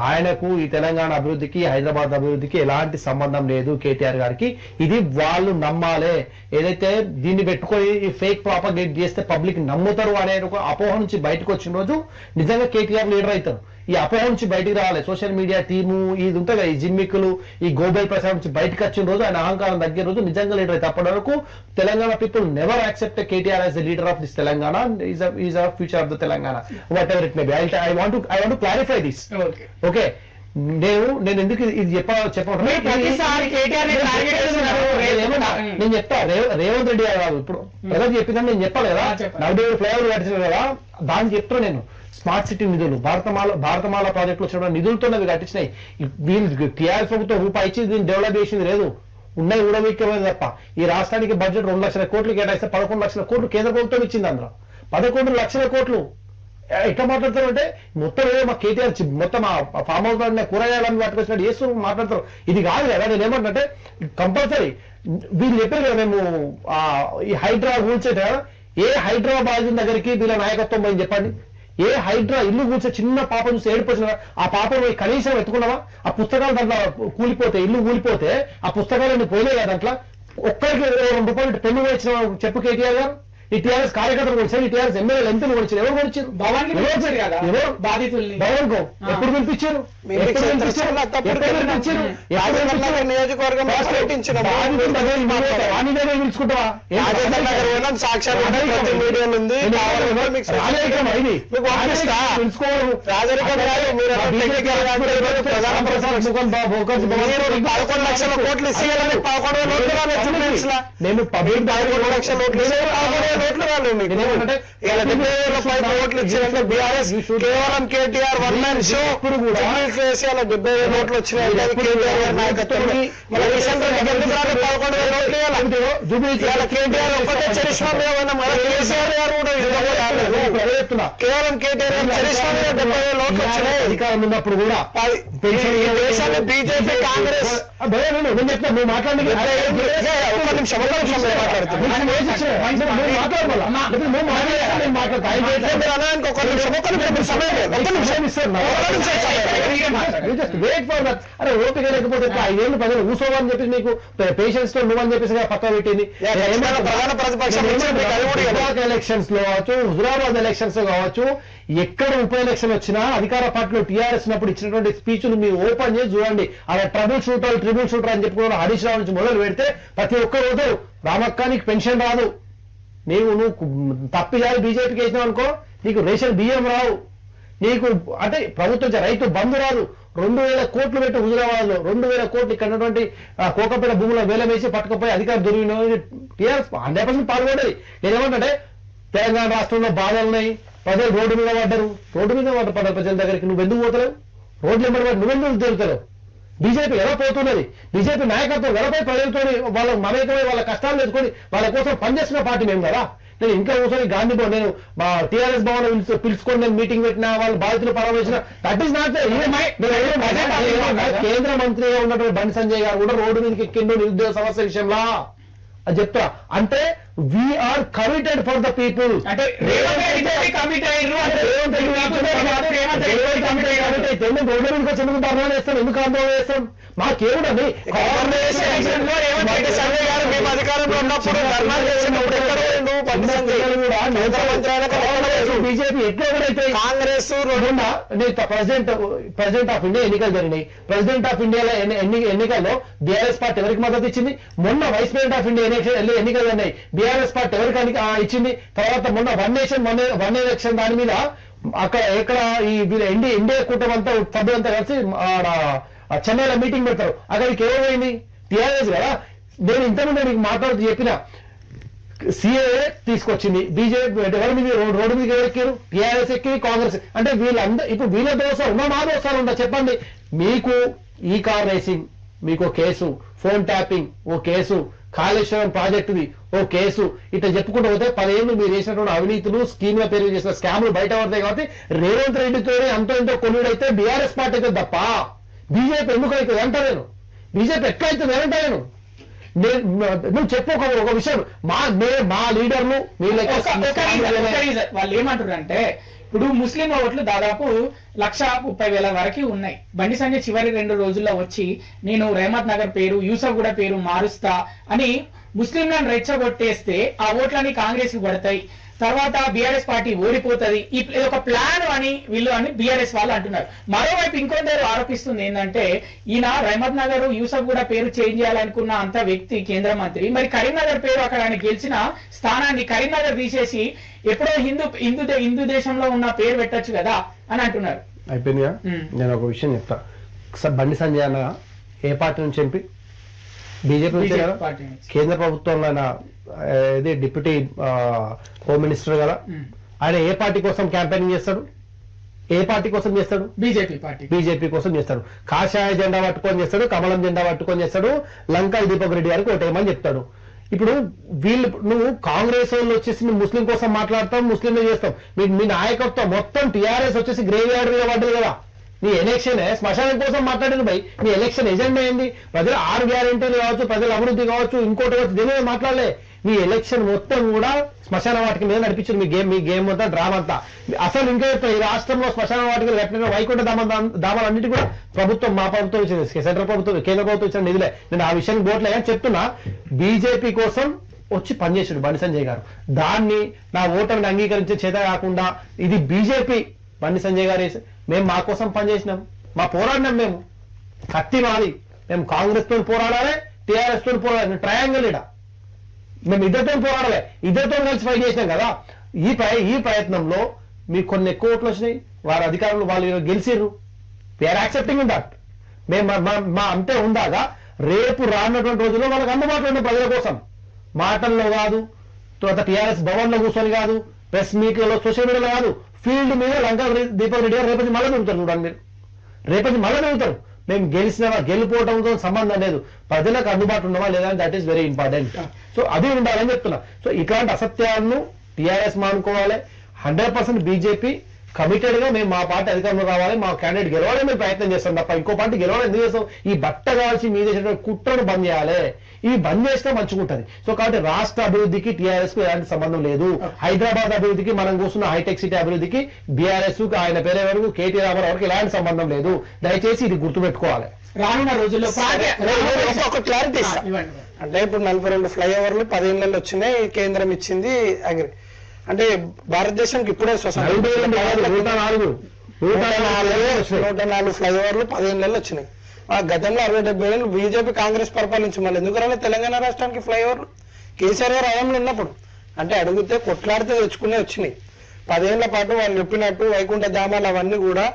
ఆయనకు ఈ తెలంగాణ అభివృద్ధికి హైదరాబాద్ అభివృద్ధికి ఎలాంటి సంబంధం లేదు కేటీఆర్ గారికి. ఇది వాళ్ళు నమ్మాలే. ఏదైతే దీన్ని పెట్టుకొని ఈ ఫేక్ ప్రాపగేట్ చేస్తే పబ్లిక్ నమ్ముతారు అనే ఒక అపోహ నుంచి బయటకు వచ్చిన రోజు నిజంగా కేటీఆర్ లీడర్ అవుతారు. ఈ అపోహ నుంచి బయటికి రావాలి. సోషల్ మీడియా టీము ఇది ఉంటుంది కదా, ఈ జిమ్మిక్కులు ఈ గోబెల్ ప్రసాద్ నుంచి బయటకు వచ్చిన రోజు ఆయన అహంకారం తగ్గిన రోజు నిజంగా లీడర్ అయితే. అప్పటి వరకు Telangana people never accept KTR as the leader of this Telangana, is a future of the Telangana, what ever it may be. I want to clarify this. Okay, నేను ఎందుకు ఇది చెప్పడం నేను చెప్తా. రేవంత్ రెడ్డి గారు ఇప్పుడు ప్రజలు చెప్పిందని నేను చెప్పాలి కదా. 47 ఫ్లైఓవర్ కట్టించారు కదా, దానికి చెప్తున్నా నేను. స్మార్ట్ సిటీ నిధులు, భారతమాల ప్రాజెక్టులు వచ్చిన నిధులతో అవి కట్టించినాయి. వీళ్ళు టీఆర్ఎస్ ప్రభుత్వం రూపాయి ఇచ్చి దీన్ని డెవలప్ చేసింది లేదు. ఉన్నాయి ఊడవీక్యమైనది తప్ప. ఈ రాష్ట్రానికి బడ్జెట్ 2 లక్షల కోట్లు కేటాయిస్తే 11 లక్షల కోట్లు కేంద్ర ప్రభుత్వం ఇచ్చింది. అందులో 11 లక్షల కోట్లు. ఎట్లా మాట్లాడతారు అంటే మొత్తం ఏదో మా కేటీఆర్ మొత్తం ఫామ్ హౌస్ కూరగాయలను పట్టుకొచ్చినట్టు చేస్తూ మాట్లాడతారు. ఇది కాదు కదా. నేను ఏమంటే కంపల్సరీ వీళ్ళు చెప్పారు కదా, మేము ఈ హైడ్రా కూల్చేట ఏ హైదరాబాద్ దగ్గరికి వీళ్ళ నాయకత్వం పోయింది చెప్పండి. ఏ హైడ్రా ఇల్లు కూర్చే చిన్న పాప చూసి ఏడిపోతున్నా ఆ పాప కనీసం ఎత్తుకున్నావా? ఆ పుస్తకాలు దాంట్లో కూలిపోతే, ఇల్లు కూలిపోతే ఆ పుస్తకాలు పోయినాయి కదా దాంట్లో. ఒక్కరికి 2 రూపాయలు పెన్ను ఇచ్చిన చెప్పు కేటీఆర్ గారు. ఈ టీఆర్ఎస్ కార్యకర్తలు కొడిచారు, ఈ టీఆర్ఎస్ ఎమ్మెల్యేలు ఎంపీలు కొడిచారు. ఎవరు కొడిచారు? భవన్ ఎప్పుడు పిలిపించారు? పిలుచుకుంటావా? నేను పబ్లిక్ 11 లక్షల ఓట్లు రాలేదు. ఓట్లు ఇచ్చినట్లు బీఆర్ఎస్ కేవలం KTR one man show. KCR 70,000 ఓట్లు వచ్చినాయి. కేటీఆర్ ఒక్కటే చరిష్మా కేసీఆర్ గారు కూడా కేవలం కేటీఆర్ చరిష్మా మీద 70,000 ఓట్లు వచ్చినాయి. అధికారం ఉన్నప్పుడు కూడా దేశాన్ని బీజేపీ కాంగ్రెస్ మాట్లాడుతున్నాను. అరే ఓపిక లేకపోతే 5 ఏళ్ళు ప్రజలు కూర్చోవని చెప్పి నీకు పేషెన్స్ తో నువ్వని చెప్పేసి పక్క పెట్టింది. ప్రధాన ప్రతిపక్షం ఎలక్షన్స్ లో కావచ్చు, హుజురాబాద్ ఎలక్షన్స్ లో కావచ్చు, ఎక్కడ ఉప ఎలక్షన్ వచ్చినా అధికార పార్టీలో టీఆర్ఎస్ ఉన్నప్పుడు ఇచ్చినటువంటి స్పీచ్లు మీరు ఓపెన్ చేసి చూడండి. అలా ట్రిబ్యూల్ షూటర్ అని చెప్పుకున్న హరీష్ రావు నుంచి మొదలు పెడితే ప్రతి ఒక్కరు పోతారు. రామక్క నీకు పెన్షన్ రాదు, నువ్వు తప్పిదారి బీజేపీకి వేసినావు అనుకో నీకు రేషన్ బియ్యం రావు, నీకు అంటే ప్రభుత్వం రైతు బంధు రాదు. 2,000 కోట్లు పెట్టి హుజురాబాద్ లో 2,000 కోట్లు ఇక్కడ ఉన్నటువంటి కోకపేట భూముల వేలం వేసి పట్టుకపోయి అధికార దుర్వినియోగం టీఆర్ఎస్ 100% పాల్గొనేది. నేనేమంటే తెలంగాణ రాష్ట్రంలో బాధలున్నాయి, ప్రజలు రోడ్డు మీద పడ్డారు. రోడ్డు మీద పడ్డారు ప్రజల దగ్గరికి. నువ్వు ఎందుకు పోతలేవు? రోడ్లు ఎంబడి నువ్వెందుకు తిరుగుతావు? బీజేపీ ఎలా పోతున్నది? బీజేపీ నాయకత్వం ఎలాపై ప్రజలతో వాళ్ళ మమేకమై వాళ్ళ కష్టాలు తెచ్చుకొని వాళ్ళ కోసం పనిచేస్తున్న పార్టీ మేము కదా. నేను ఇంకా కూర్చొని గాంధీ భవన్ నేను మా టీఆర్ఎస్ భవన్ పిలుచుకొని నేను మీటింగ్ పెట్టినా, వాళ్ళ బాధితులు పరామర్శించిన దట్ ఈస్ నాట్. కేంద్ర మంత్రిగా ఉన్నటువంటి బండి సంజయ్ గారు కూడా రోడ్డు మీదకి ఎక్కిండు నిరుద్యోగ సమస్య విషయంలో అది చెప్తా. అంటే we are committed for the people. అంటే రోడ్డు మీదకి వచ్చి ఎందుకు ధర్నా చేస్తాం, ఎందుకు ఆందోళన చేస్తాం? మాకేముండదు. అధికారంలో ఉన్నప్పుడు బీజేపీ ఎట్లా ఎవరైతే కాంగ్రెస్ ప్రెసిడెంట్ ఆఫ్ ఇండియా ఎన్నికలు జరిగినాయి. ప్రెసిడెంట్ ఆఫ్ ఇండియా ఎన్నికల్లో బీఆర్ఎస్ పార్టీ ఎవరికి మద్దతు ఇచ్చింది? మొన్న వైస్ ప్రెసిడెంట్ ఆఫ్ ఇండియా ఎన్నికలు జరిగినాయి. బీఆర్ఎస్ పార్టీ ఎవరికి ఇచ్చింది? తర్వాత మొన్న వన్ ఎలక్షన్ దాని మీద అక్కడ ఎక్కడ ఈ ఇండియా కూటమంతా సభ్యులంతా కలిసి చెన్నైలో మీటింగ్ పెడతారు. అక్కడికి ఏమైంది? టీఆర్ఎస్ కదా. నేను ఇంతకుముందు మీకు మాట్లాడుతూ చెప్పిన సిఏఏ తీసుకొచ్చింది బీజేపీ, ఎవరి మీద రోడ్డు మీద ఎక్కారు, టీఆర్ఎస్ ఎక్కి కాంగ్రెస్. అంటే వీళ్ళందరూ ఇప్పుడు వీళ్ళ దోషాలు ఉన్నా మా దోషాలు ఉందా చెప్పండి. మీకు ఈ కార్ రేసింగ్ మీకు కేసు, ఫోన్ ట్యాపింగ్ ఓ కేసు, కాళేశ్వరం ప్రాజెక్టుది ఓ కేసు, ఇట్లా చెప్పుకుంటూ పోతే 10 ఏళ్ళు మీరు చేసినటువంటి అవినీతులు, స్కీమ్ల పేరు చేసిన స్కామ్లు బయట పడతాయి. కాబట్టి రేవంత్ రెడ్డితో అంతో ఎంతో కొనుడైతే బీఆర్ఎస్ పార్టీ అయితే తప్ప బీజేపీ ఎందుకు అవుతుంది అంట. నేను బీజేపీ ఎట్లా అవుతుంది ఏమంటా నేను నువ్వు చెప్పు ఒక విషయం. మా లీడర్లు వాళ్ళు ఏమంటారు అంటే ఇప్పుడు ముస్లిం ఓట్లు దాదాపు 1,30,000 వరకు ఉన్నాయి. బండి సంజయ్ చివరి 2 రోజుల్లో వచ్చి నేను రెహమత్ నగర్ పేరు, యూసఫ్ కూడా పేరు మారుస్తా అని ముస్లింలను రెచ్చగొట్టేస్తే ఆ ఓట్లని కాంగ్రెస్ కి పడతాయి, తర్వాత బీఆర్ఎస్ పార్టీ ఓడిపోతుంది. ఇది ఒక ప్లాన్ అని వీళ్ళు అని బీఆర్ఎస్ వాళ్ళు అంటున్నారు. మరోవైపు ఇంకొందరు ఆరోపిస్తుంది ఏంటంటే ఈయన రెహమత్ నగర్, యూసఫ్ కూడా పేరు చేంజ్ చేయాలనుకున్న అంత వ్యక్తి కేంద్ర మంత్రి, మరి కరీంనగర్ పేరు అక్కడ ఆయన గెలిచిన స్థానాన్ని కరీంనగర్ తీసేసి ఎప్పుడో హిందూ దేశంలో ఉన్న పేరు పెట్టొచ్చు కదా అని అంటున్నారు. అయిపోయిందిగా. నేను ఒక విషయం చెప్తా. బండి సంజయ్ అన్న ఏ పార్టీ నుంచి ఎంపీ? బీజేపీ నుంచి కదా. కేంద్ర ప్రభుత్వంలో ఆయన ఇది డిప్యూటీ హోమ్ మినిస్టర్ కదా. ఆయన ఏ పార్టీ కోసం క్యాంపెయినింగ్ చేస్తాడు? ఏ పార్టీ కోసం చేస్తాడు? బీజేపీ కోసం చేస్తాడు. కాషాయ జెండా పట్టుకొని చేస్తాడు, కమలం జెండా పట్టుకొని చేస్తాడు, లంకా దీపక్ రెడ్డి గారికి ఓటేయమని చెప్తాడు. ఇప్పుడు వీళ్ళు నువ్వు కాంగ్రెస్ వాళ్ళు వచ్చేసి నువ్వు ముస్లిం కోసం మాట్లాడతాం, ముస్లింలు చేస్తాం. మీ నాయకత్వం మొత్తం టీఆర్ఎస్ వచ్చేసి గ్రేవ్ యార్డ్ మీద పడ్డది కదా. నీ ఎలక్షన్ శ్మశానం కోసం మాట్లాడింది భయ్. నీ ఎలక్షన్ ఎజెండా ఏంది? ప్రజలు 6 గ్యారెంటీలు కావచ్చు, ప్రజల అభివృద్ధి కావచ్చు, ఇంకోటి కావచ్చు, దీని మీద మాట్లాడలే. మీ ఎలక్షన్ మొత్తం కూడా శ్మశాన వాటికి మీద నడిపించింది. మీ గేమ్ అంతా డ్రామా అంతా. అసలు ఇంకా ఈ రాష్ట్రంలో శ్మశాన వాటికి కట్టిన వైకుంఠ దామాలన్నిటి కూడా ప్రభుత్వం, మా ప్రభుత్వం ఇచ్చింది, సెంట్రల్ ప్రభుత్వం, కేంద్ర ప్రభుత్వం ఇచ్చిన నిధులే. నేను ఆ విషయాన్ని బోట్లే చెప్తున్నా. బీజేపీ కోసం వచ్చి పనిచేసాడు బండి సంజయ్ గారు. దాన్ని నా ఓటర్ని అంగీకరించే చేత కాకుండా ఇది బీజేపీ బండి సంజయ్ గారు మేము మా కోసం పనిచేసినాం, మా పోరాడినాం. మేము కత్తి మాది, మేము కాంగ్రెస్ తో పోరాడాలి, టీఆర్ఎస్ తో పోరాడాలి. ట్రయాంగిల్ ఇడ మేము ఇద్దరితో పోరాడలే, ఇద్దరితో కలిసి ఫైట్ చేసినాం కదా. ఈ ప్రయత్నంలో మీకు కొన్ని ఎక్కువ ఓట్లు వచ్చినాయి, వారి అధికారులు వాళ్ళు గెలిచిర్రు. We are accepting in that. మేము మా అంతే ఉందాగా రేపు రానున్నటువంటి రోజుల్లో వాళ్ళకి అందుబాటులో ఉన్న ప్రజల కోసం మాటల్లో కాదు, తర్వాత టీఆర్ఎస్ భవన్ లో కూర్చొని కాదు, ప్రెస్ మీట్లలో, సోషల్ మీడియాలో కాదు, ఫీల్డ్ మీద లంకా దీపక్ రెడ్డి గారు రేపటి మళ్ళీ తిరుగుతారు. చూడండి మీరు, రేపటి మళ్ళీ తిరుగుతారు. మేము గెలిపోవడంతో సంబంధం లేదు, ప్రజలకు అందుబాటులో ఉన్నవా లేదా, that is very important. So అది ఉండాలని చెప్తున్నా. సో ఇట్లాంటి అసత్యాలను టీఆర్ఎస్ మానుకోవాలి. 100% బీజేపీ కమిటెడ్ గా మేము మా పార్టీ అధికారంలో రావాలి, మా క్యాండిడేట్ గెలవాలని మేము ప్రయత్నం చేస్తాం తప్ప ఇంకో పార్టీ గెలవాలని ఎందుకు చేస్తాం? ఈ బట్ట కాల్చి మీద చేసిన కుట్రను బంద్ చేయాలి. ఇవి బంద్ చేస్తే మంచిగా ఉంటుంది. సో కాబట్టి రాష్ట్ర అభివృద్ధికి టీఆర్ఎస్ కు ఎలాంటి సంబంధం లేదు. హైదరాబాద్ అభివృద్ధికి, మనం కూర్చున్న హైటెక్ సిటీ అభివృద్ధికి బీఆర్ఎస్ కు, ఆయన పేరే వరకు కేటీ రామారావు వరకు ఎలాంటి సంబంధం లేదు. దయచేసి ఇది గుర్తుపెట్టుకోవాలి. రానున్న రోజుల్లో ఒక క్లారిటీ అంటే ఇప్పుడు 42 ఫ్లైఓవర్లు 10 ఏళ్ళలో వచ్చినాయి, కేంద్రం ఇచ్చింది అగ్రి. అంటే భారతదేశానికి ఇప్పుడే 104 ఫ్లైఓవర్లు 10 ఏళ్ళలో వచ్చినాయి. గతంలో 60-70 ఏళ్ళు బీజేపీ కాంగ్రెస్ పరిపాలించి మళ్ళీ ఎందుకు రాలేదు తెలంగాణ రాష్ట్రానికి ఫ్లైఓవర్లు? కేసీఆర్ గారు హయాంలో ఉన్నప్పుడు అంటే అడిగితే కొట్లాడితే తెచ్చుకునే వచ్చినాయి. 10 ఏళ్ల పాటు వాళ్ళు చెప్పినట్టు వైకుంఠ ధామాలు అవన్నీ కూడా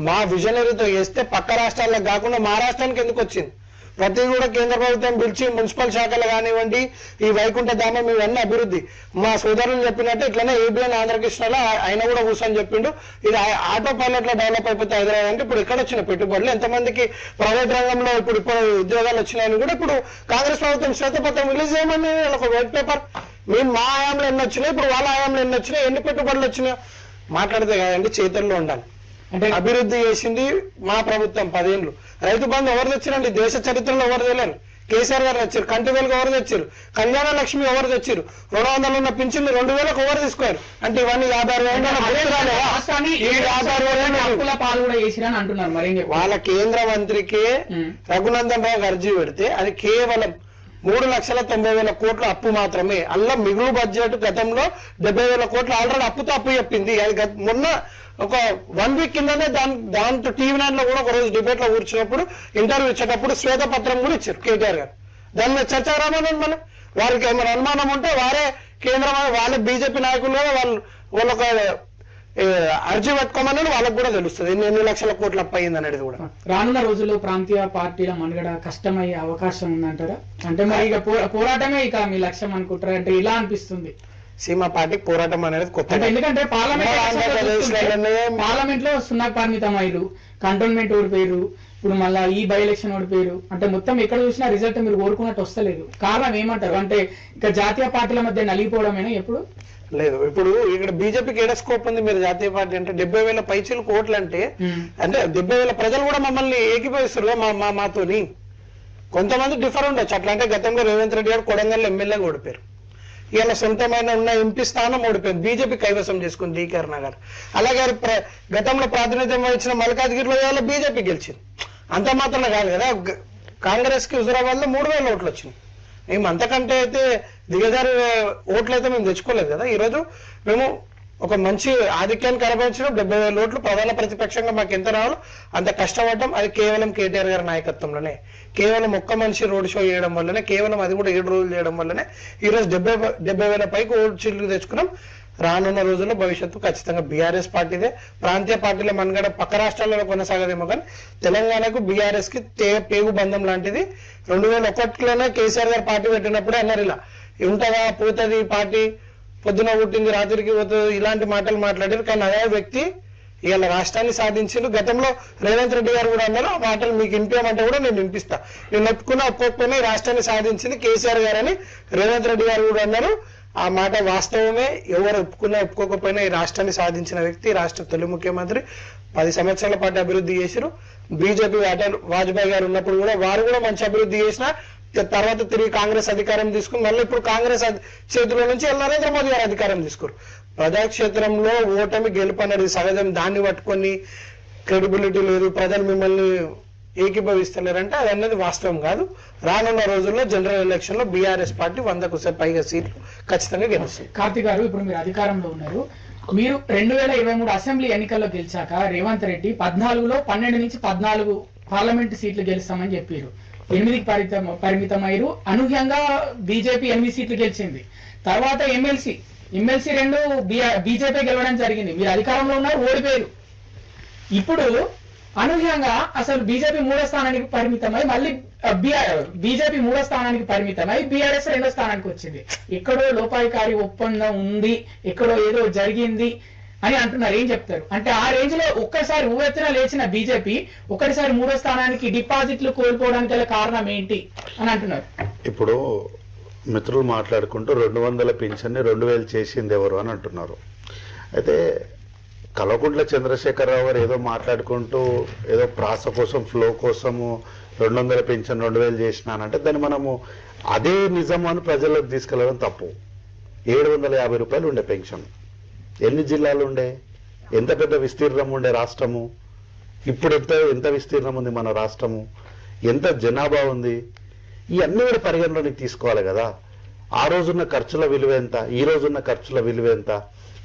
మా విజనరీతో చేస్తే పక్క రాష్ట్రాలకు కాకుండా మా రాష్ట్రానికి ఎందుకు వచ్చింది? ప్రతి కూడా కేంద్ర ప్రభుత్వం పిలిచి మున్సిపల్ శాఖలు కానివ్వండి, ఈ వైకుంఠ ధామం ఇవన్నీ అభివృద్ధి మా సోదరులు చెప్పినట్టు ఇట్లనే ఏబిఎన్ ఆంధ్రకృష్ణలో ఆయన కూడా కూర్చొని చెప్పిండు, ఇది ఆటో పైలట్ లో డెవలప్ అయిపోతే హైదరాబాద్ అంటే ఇప్పుడు ఎక్కడ వచ్చిన పెట్టుబడులు, ఎంతమందికి ప్రైవేట్ రంగంలో ఇప్పుడు ఉద్యోగాలు వచ్చినాయని కూడా ఇప్పుడు కాంగ్రెస్ ప్రభుత్వం శ్వేతపత్రం రిలీజ్ చేయమని ఒక వైట్ పేపర్, మేము మా హయాంలో ఎన్ని వచ్చినాయి, ఇప్పుడు వాళ్ళ హయాంలో ఎన్ని వచ్చినాయి, ఎన్ని పెట్టుబడులు వచ్చినాయి మాట్లాడితే కాదండి, చేతుల్లో ఉండాలి. అంటే అభివృద్ధి చేసింది మా ప్రభుత్వం 10 ఏళ్ళు. రైతు బంధు ఎవరు తెచ్చిరండి? దేశ చరిత్రలో ఎవరు తెలియరు. కేసీఆర్ గారు తెచ్చారు. కంటి వేలకు ఎవరు తెచ్చారు? కళ్యాణ లక్ష్మి ఎవరు తెచ్చారు? 200 ఉన్న పింఛన్లు 2000కు ఎవరు తీసుకోరు? అంటే ఇవన్నీ 56,000 వాళ్ళ కేంద్ర మంత్రికే రఘునందన్ రావు అర్జీ పెడితే అది కేవలం 3,90,000 కోట్ల అప్పు మాత్రమే. అలా మిగులు బడ్జెట్ గతంలో 70,000 కోట్లు ఆల్రెడీ అప్పుతో అప్పు చెప్పింది. అది మొన్న ఒక 1 వీక్ కిందనే దాంతో TV9 లో కూడా ఒక రోజు డిబేట్ లో కూర్చున్నప్పుడు ఇంటర్వ్యూ ఇచ్చేటప్పుడు శ్వేతపత్రం కూడా ఇచ్చారు కేటీఆర్ గారు. దాని మీద చర్చ రామని మనం వారికి ఏమైనా అనుమానం ఉంటే వారే కేంద్రం వాళ్ళ బీజేపీ నాయకులు వాళ్ళ అర్జీ పట్టుకోమని వాళ్ళకి కూడా తెలుస్తుంది ఎన్ని లక్షల కోట్లు అప్పు అయింది అనేది కూడా. రానున్న రోజుల్లో ప్రాంతీయ పార్టీల మనుగడ కష్టమయ్యే అవకాశం ఉందంటారా? అంటే మరి ఇక పోరాటమే ఇక మీ లక్ష్యం అనుకుంటారా? అంటే ఇలా అనిపిస్తుంది. సీమా పార్టీకి పోరాటం అనేది కొత్త. ఎందుకంటే పార్లమెంట్ లో సున్నా పరిమితం అయ్యారు, కంటోన్మెంట్ ఓడిపోయారు, ఇప్పుడు మళ్ళా ఈ బై ఎలక్షన్ ఓడిపోయారు. అంటే మొత్తం ఎక్కడ చూసినా రిజల్ట్ మీరు కోరుకున్నట్టు వస్తలేదు. కారణం ఏమంటారు? అంటే ఇక జాతీయ పార్టీల మధ్య నలిగిపోవడమేనా? ఎప్పుడు లేదు, ఇప్పుడు ఇక్కడ బీజేపీకి ఏడ స్కోప్ ఉంది? మీరు జాతీయ పార్టీ అంటే 70,000 పైచీలు కోట్లు అంటే 70,000 ప్రజలు కూడా మమ్మల్ని ఏకీభవిస్తారు మాతోని. కొంతమంది డిఫర్ ఉండొచ్చు అట్లా. అంటే గతంలో రేవంత్ రెడ్డి గారు కొడంగల్ ఎమ్మెల్యేగా ఓడిపోయారు, ఇలా సొంతమైన ఉన్న ఎంపీ స్థానం ఓడిపోయింది, బీజేపీ కైవసం చేసుకుంది డీకేఆర్ నగర్. అలాగే గతంలో ప్రాతినిధ్యం వహించిన మల్కాజ్గిరిలో ఇవాళ బీజేపీ గెలిచింది. అంత మాత్రమే కాదు కదా, కాంగ్రెస్ కి హుజురాబాద్ లో 3,000 ఓట్లు వచ్చినాయి. మేము అంతకంటే అయితే దిగజారి ఓట్లు అయితే మేము తెచ్చుకోలేదు కదా. ఈరోజు మేము ఒక మంచి ఆధిక్యాన్ని కనబరించడం 70,000 ఓట్లు ప్రధాన ప్రతిపక్షంగా మాకు ఎంత రావాలో అంత కష్టపడడం. అది కేవలం కేటీఆర్ గారి నాయకత్వంలోనే, కేవలం ఒక్క మనిషి రోడ్ షో చేయడం వల్లనే, కేవలం అది కూడా 7 రోజులు చేయడం వల్లనే ఈరోజు 70,000 పైకి ఓట్లు తెచ్చుకున్నాం. రానున్న రోజుల్లో భవిష్యత్తు ఖచ్చితంగా బీఆర్ఎస్ పార్టీదే. ప్రాంతీయ పార్టీల మనుగడ పక్క రాష్ట్రాలలో కొనసాగదేమో కానీ తెలంగాణకు బీఆర్ఎస్ కి పేగు బంధం లాంటిది. 2001లోనే కేసీఆర్ గారు పార్టీ పెట్టినప్పుడే అన్నారు ఇలా ఉంటదా పోతుంది పార్టీ, పొద్దున పుట్టింది రాత్రికి పోతుంది, ఇలాంటి మాటలు మాట్లాడారు. కానీ అదే వ్యక్తి ఇవాళ రాష్ట్రాన్ని సాధించారు. గతంలో రేవంత్ రెడ్డి గారు కూడా అన్నారు, ఆ మాటలు మీకు వినిపించమంటే కూడా నేను వినిపిస్తా, నేను ఒప్పుకోకపోయినా ఈ రాష్ట్రాన్ని సాధించింది కేసీఆర్ గారు అని రేవంత్ రెడ్డి గారు కూడా అన్నారు. ఆ మాట వాస్తవమే. ఎవరు ఒప్పుకోకపోయినా ఈ రాష్ట్రాన్ని సాధించిన వ్యక్తి, రాష్ట్ర తొలి ముఖ్యమంత్రి. 10 సంవత్సరాల పాటు అభివృద్ధి చేశారు. బీజేపీ అటల్ వాజ్పేయి గారు ఉన్నప్పుడు కూడా వారు కూడా మంచి అభివృద్ధి చేసిన తర్వాత తిరిగి కాంగ్రెస్ అధికారం తీసుకుని మళ్ళీ ఇప్పుడు కాంగ్రెస్ చేతిలో నుంచి నరేంద్ర మోదీ గారు అధికారం తీసుకున్నారు. ప్రజాక్షేత్రంలో ఓటమి గెలుపు అనేది సహజం. దాన్ని పట్టుకొని క్రెడిబిలిటీ లేదు, ప్రజలు మిమ్మల్ని ఏకీభవిస్తలేరంటే అది అన్నది వాస్తవం కాదు. రానున్న రోజుల్లో జనరల్ ఎలక్షన్ లో బీఆర్ఎస్ పార్టీ 100కు పైగా సీట్లు ఖచ్చితంగా గెలుస్తుంది. కార్తీక్ గారు, ఇప్పుడు మీరు అధికారంలో ఉన్నారు. మీరు 2023 అసెంబ్లీ ఎన్నికల్లో గెలిచాక రేవంత్ రెడ్డి 14లో 12 నుంచి 14 పార్లమెంట్ సీట్లు గెలుస్తామని చెప్పారు. 8కి పరిమితమయ్యారు. అనూహ్యంగా బీజేపీ 8 సీట్లు గెలిచింది. తర్వాత ఎమ్మెల్సీ 2 బీజేపీ గెలవడం జరిగింది. మీరు అధికారంలో ఉన్నారు, ఓడిపోయారు. ఇప్పుడు అనూహ్యంగా అసలు బీజేపీ 3వ స్థానానికి పరిమితమై మళ్ళీ బీజేపీ 3వ స్థానానికి పరిమితమై బీఆర్ఎస్ 2వ స్థానానికి వచ్చింది. ఎక్కడో లోపాయికారి ఒప్పందం ఉంది, ఎక్కడో ఏదో జరిగింది అని అంటున్నారు. ఏం చెప్తారు? అంటే ఆ రేంజ్ లో ఒక్కసారి ఊవెత్తున లేచిన బీజేపీ ఒకటిసారి 3వ స్థానానికి డిపాజిట్లు కోల్పోవడానికి గల కారణం ఏంటి అని అంటున్నారు. ఇప్పుడు మిత్రులు మాట్లాడుకుంటూ 200 పింఛన్ని 2,000 చేసింది ఎవరు అని అంటున్నారు. అయితే కల్వకుంట్ల చంద్రశేఖరరావు గారు ఏదో మాట్లాడుకుంటూ ఏదో ప్రాస కోసం ఫ్లో కోసము 200 పింఛన్ 2,000 చేసినానంటే దాన్ని మనము అదే నిజం అని ప్రజలకు తీసుకెళ్ళడం తప్పు. 750 రూపాయలు ఉండే పెన్షన్. ఎన్ని జిల్లాలు ఉండే, ఎంత పెద్ద విస్తీర్ణం ఉండే రాష్ట్రము, ఇప్పుడు ఎంత విస్తీర్ణం ఉంది మన రాష్ట్రము, ఎంత జనాభా ఉంది, ఇవన్నీ కూడా పరిగణలోకి తీసుకోవాలి కదా. ఆ రోజున్న ఖర్చుల విలువ ఎంత, ఈ రోజున్న ఖర్చుల విలువ ఎంత,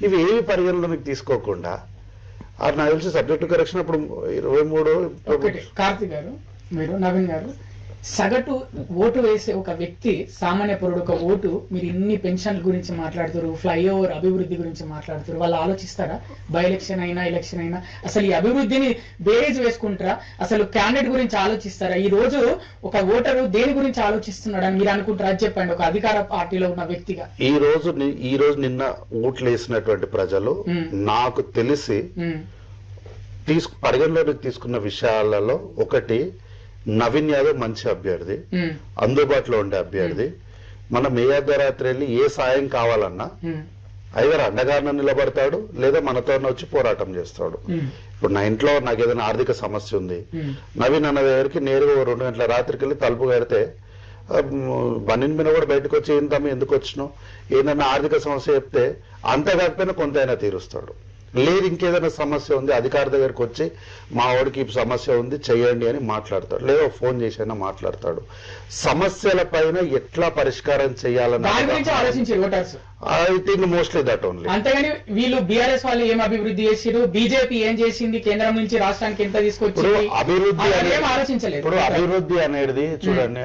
ఇవి ఏవి పరిగణలోకి తీసుకోకుండా నాకు తెలిసి సబ్జెక్టు కరెక్షన్ ఇప్పుడు 23. కార్తీక్ గారు, మీరు నవీన్ గారు, సగటు ఓటు వేసే ఒక వ్యక్తి, సామాన్య పౌరుడు ఒక ఓటు, మీరు ఇన్ని పెన్షన్ల గురించి మాట్లాడుతారు, ఫ్లైఓవర్ అభివృద్ధి గురించి మాట్లాడుతారు, వాళ్ళు ఆలోచిస్తారా? బై ఎలక్షన్ అయినా ఎలక్షన్ అయినా అసలు ఈ అభివృద్ధిని బేరేజ్ వేసుకుంటారా? అసలు క్యాండిడేట్ గురించి ఆలోచిస్తారా? ఈ రోజు ఒక ఓటరు దేని గురించి ఆలోచిస్తున్నాడు అని మీరు అనుకుంటారా? చెప్పండి, ఒక అధికార పార్టీలో ఉన్న వ్యక్తిగా. ఈ రోజు నిన్న ఓట్లు వేసినటువంటి ప్రజలు నాకు తెలిసి పరిగణలోకి తీసుకున్న విషయాలలో ఒకటి, నవీన్ యాదవ్ మంచి అభ్యర్థి, అందుబాటులో ఉండే అభ్యర్థి. మనం ఏ అర్ధరాత్రి వెళ్ళి ఏ సాయం కావాలన్నా ఐదర్ అండగానే నిలబడతాడు, లేదా మనతో వచ్చి పోరాటం చేస్తాడు. ఇప్పుడు నా ఇంట్లో నాకు ఏదైనా ఆర్థిక సమస్య ఉంది, నవీన్ అన్న దగ్గరికి నేరుగా 2 గంటల రాత్రికి వెళ్ళి తలుపు కడితే బన్నీన్ మీద కూడా బయటకు వచ్చి ఏంటమ్మా ఎందుకు వచ్చినావు, ఏదైనా ఆర్థిక సమస్య చెప్తే అంత కాకపోయినా కొంత అయినా తీరుస్తాడు. లేదు ఇంకేదైనా సమస్య ఉంది, అధికారి దగ్గరికి వచ్చి మా వాడికి సమస్య ఉంది చెయ్యండి అని మాట్లాడతాడు, లేదా ఫోన్ చేసి అయినా మాట్లాడతాడు. సమస్యల పైన ఎట్లా పరిష్కారం చేయాలని I think mostly that only. అంతేగాని వీళ్ళు బీఆర్ఎస్ వాళ్ళు ఏం అభివృద్ధి చేసిరు, బీజేపీ ఏం చేసింది, కేంద్రం నుంచి రాష్ట్రానికి ఎంత తీసుకొచ్చి ఆలోచించలేదు. ఇప్పుడు అభివృద్ధి అనేది చూడండి,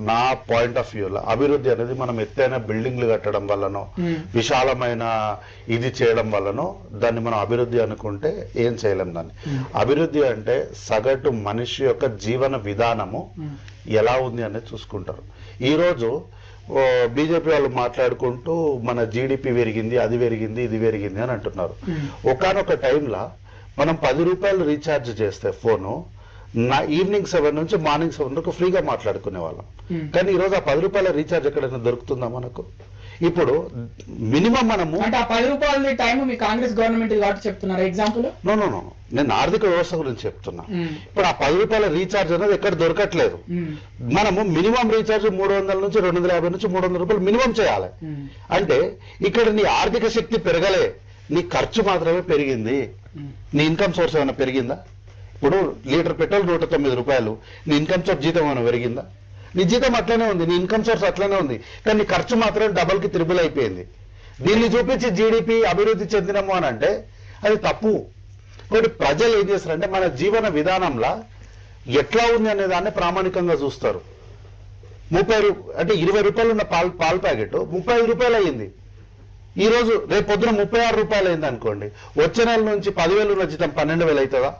నా పాయింట్ ఆఫ్ వ్యూలో అభివృద్ధి అనేది మనం ఎత్తైన బిల్డింగ్లు కట్టడం వల్లనో, విశాలమైన ఇది చేయడం వల్లనో దాన్ని మనం అభివృద్ధి అనుకుంటే ఏం చేయలేం దాన్ని. అభివృద్ధి అంటే సగటు మనిషి యొక్క జీవన విధానము ఎలా ఉంది అనేది చూసుకుంటారు. ఈరోజు బీజేపీ వాళ్ళు మాట్లాడుకుంటూ మన జీడిపి పెరిగింది, అది పెరిగింది, ఇది పెరిగింది అని అంటున్నారు. ఒకానొక టైంలో మనం 10 రూపాయలు రీఛార్జ్ చేస్తే ఫోను ఈవినింగ్ 7 నుంచి మార్నింగ్ 7 వరకు ఫ్రీగా మాట్లాడుకునే వాళ్ళం. కానీ ఈరోజు ఆ 10 రూపాయల రీఛార్జ్ ఎక్కడైనా దొరుకుతుందా మనకు? ఇప్పుడు మినిమం మనము అంటే ఆ 10 రూపాయల టైం మీ కాంగ్రెస్ గవర్నమెంట్ కాబట్టి చెప్తున్నారు ఎగ్జాంపుల్. నో నేను ఆర్థిక వ్యవస్థ గురించి చెప్తున్నా. ఇప్పుడు ఆ 10 రూపాయల రీఛార్జ్ అనేది ఎక్కడ దొరకట్లేదు. మనము మినిమం రీఛార్జ్ 300 నుంచి 250 నుంచి 300 రూపాయలు మినిమం చేయాలి. అంటే ఇక్కడ నీ ఆర్థిక శక్తి పెరగలే, నీ ఖర్చు మాత్రమే పెరిగింది. నీ ఇన్కమ్ సోర్స్ ఏమైనా పెరిగిందా? ఇప్పుడు లీటర్ పెట్రోల్ 109 రూపాయలు, నీ ఇన్కమ్ సోర్స్ జీతం ఏమైనా పెరిగిందా? నీ జీతం అట్లనే ఉంది, నీ ఇన్కమ్ సోర్స్ అట్లనే ఉంది, కానీ నీ ఖర్చు మాత్రం డబుల్కి త్రిబుల్ అయిపోయింది. దీన్ని చూపించి జీడిపి అభివృద్ధి చెందినము అని అంటే అది తప్పు. కాబట్టి ప్రజలు ఏం చేస్తారంటే మన జీవన విధానంలో ఎట్లా ఉంది అనే దాన్ని ప్రామాణికంగా చూస్తారు. 30 అంటే 20 రూపాయలు ఉన్న పాల ప్యాకెట్ 35 రూపాయలు అయ్యింది. ఈ రోజు రేపు పొద్దున 36 రూపాయలు అయింది అనుకోండి, వచ్చే నెల నుంచి 10,000 ఉన్న జీతం 12,000 అవుతుందా?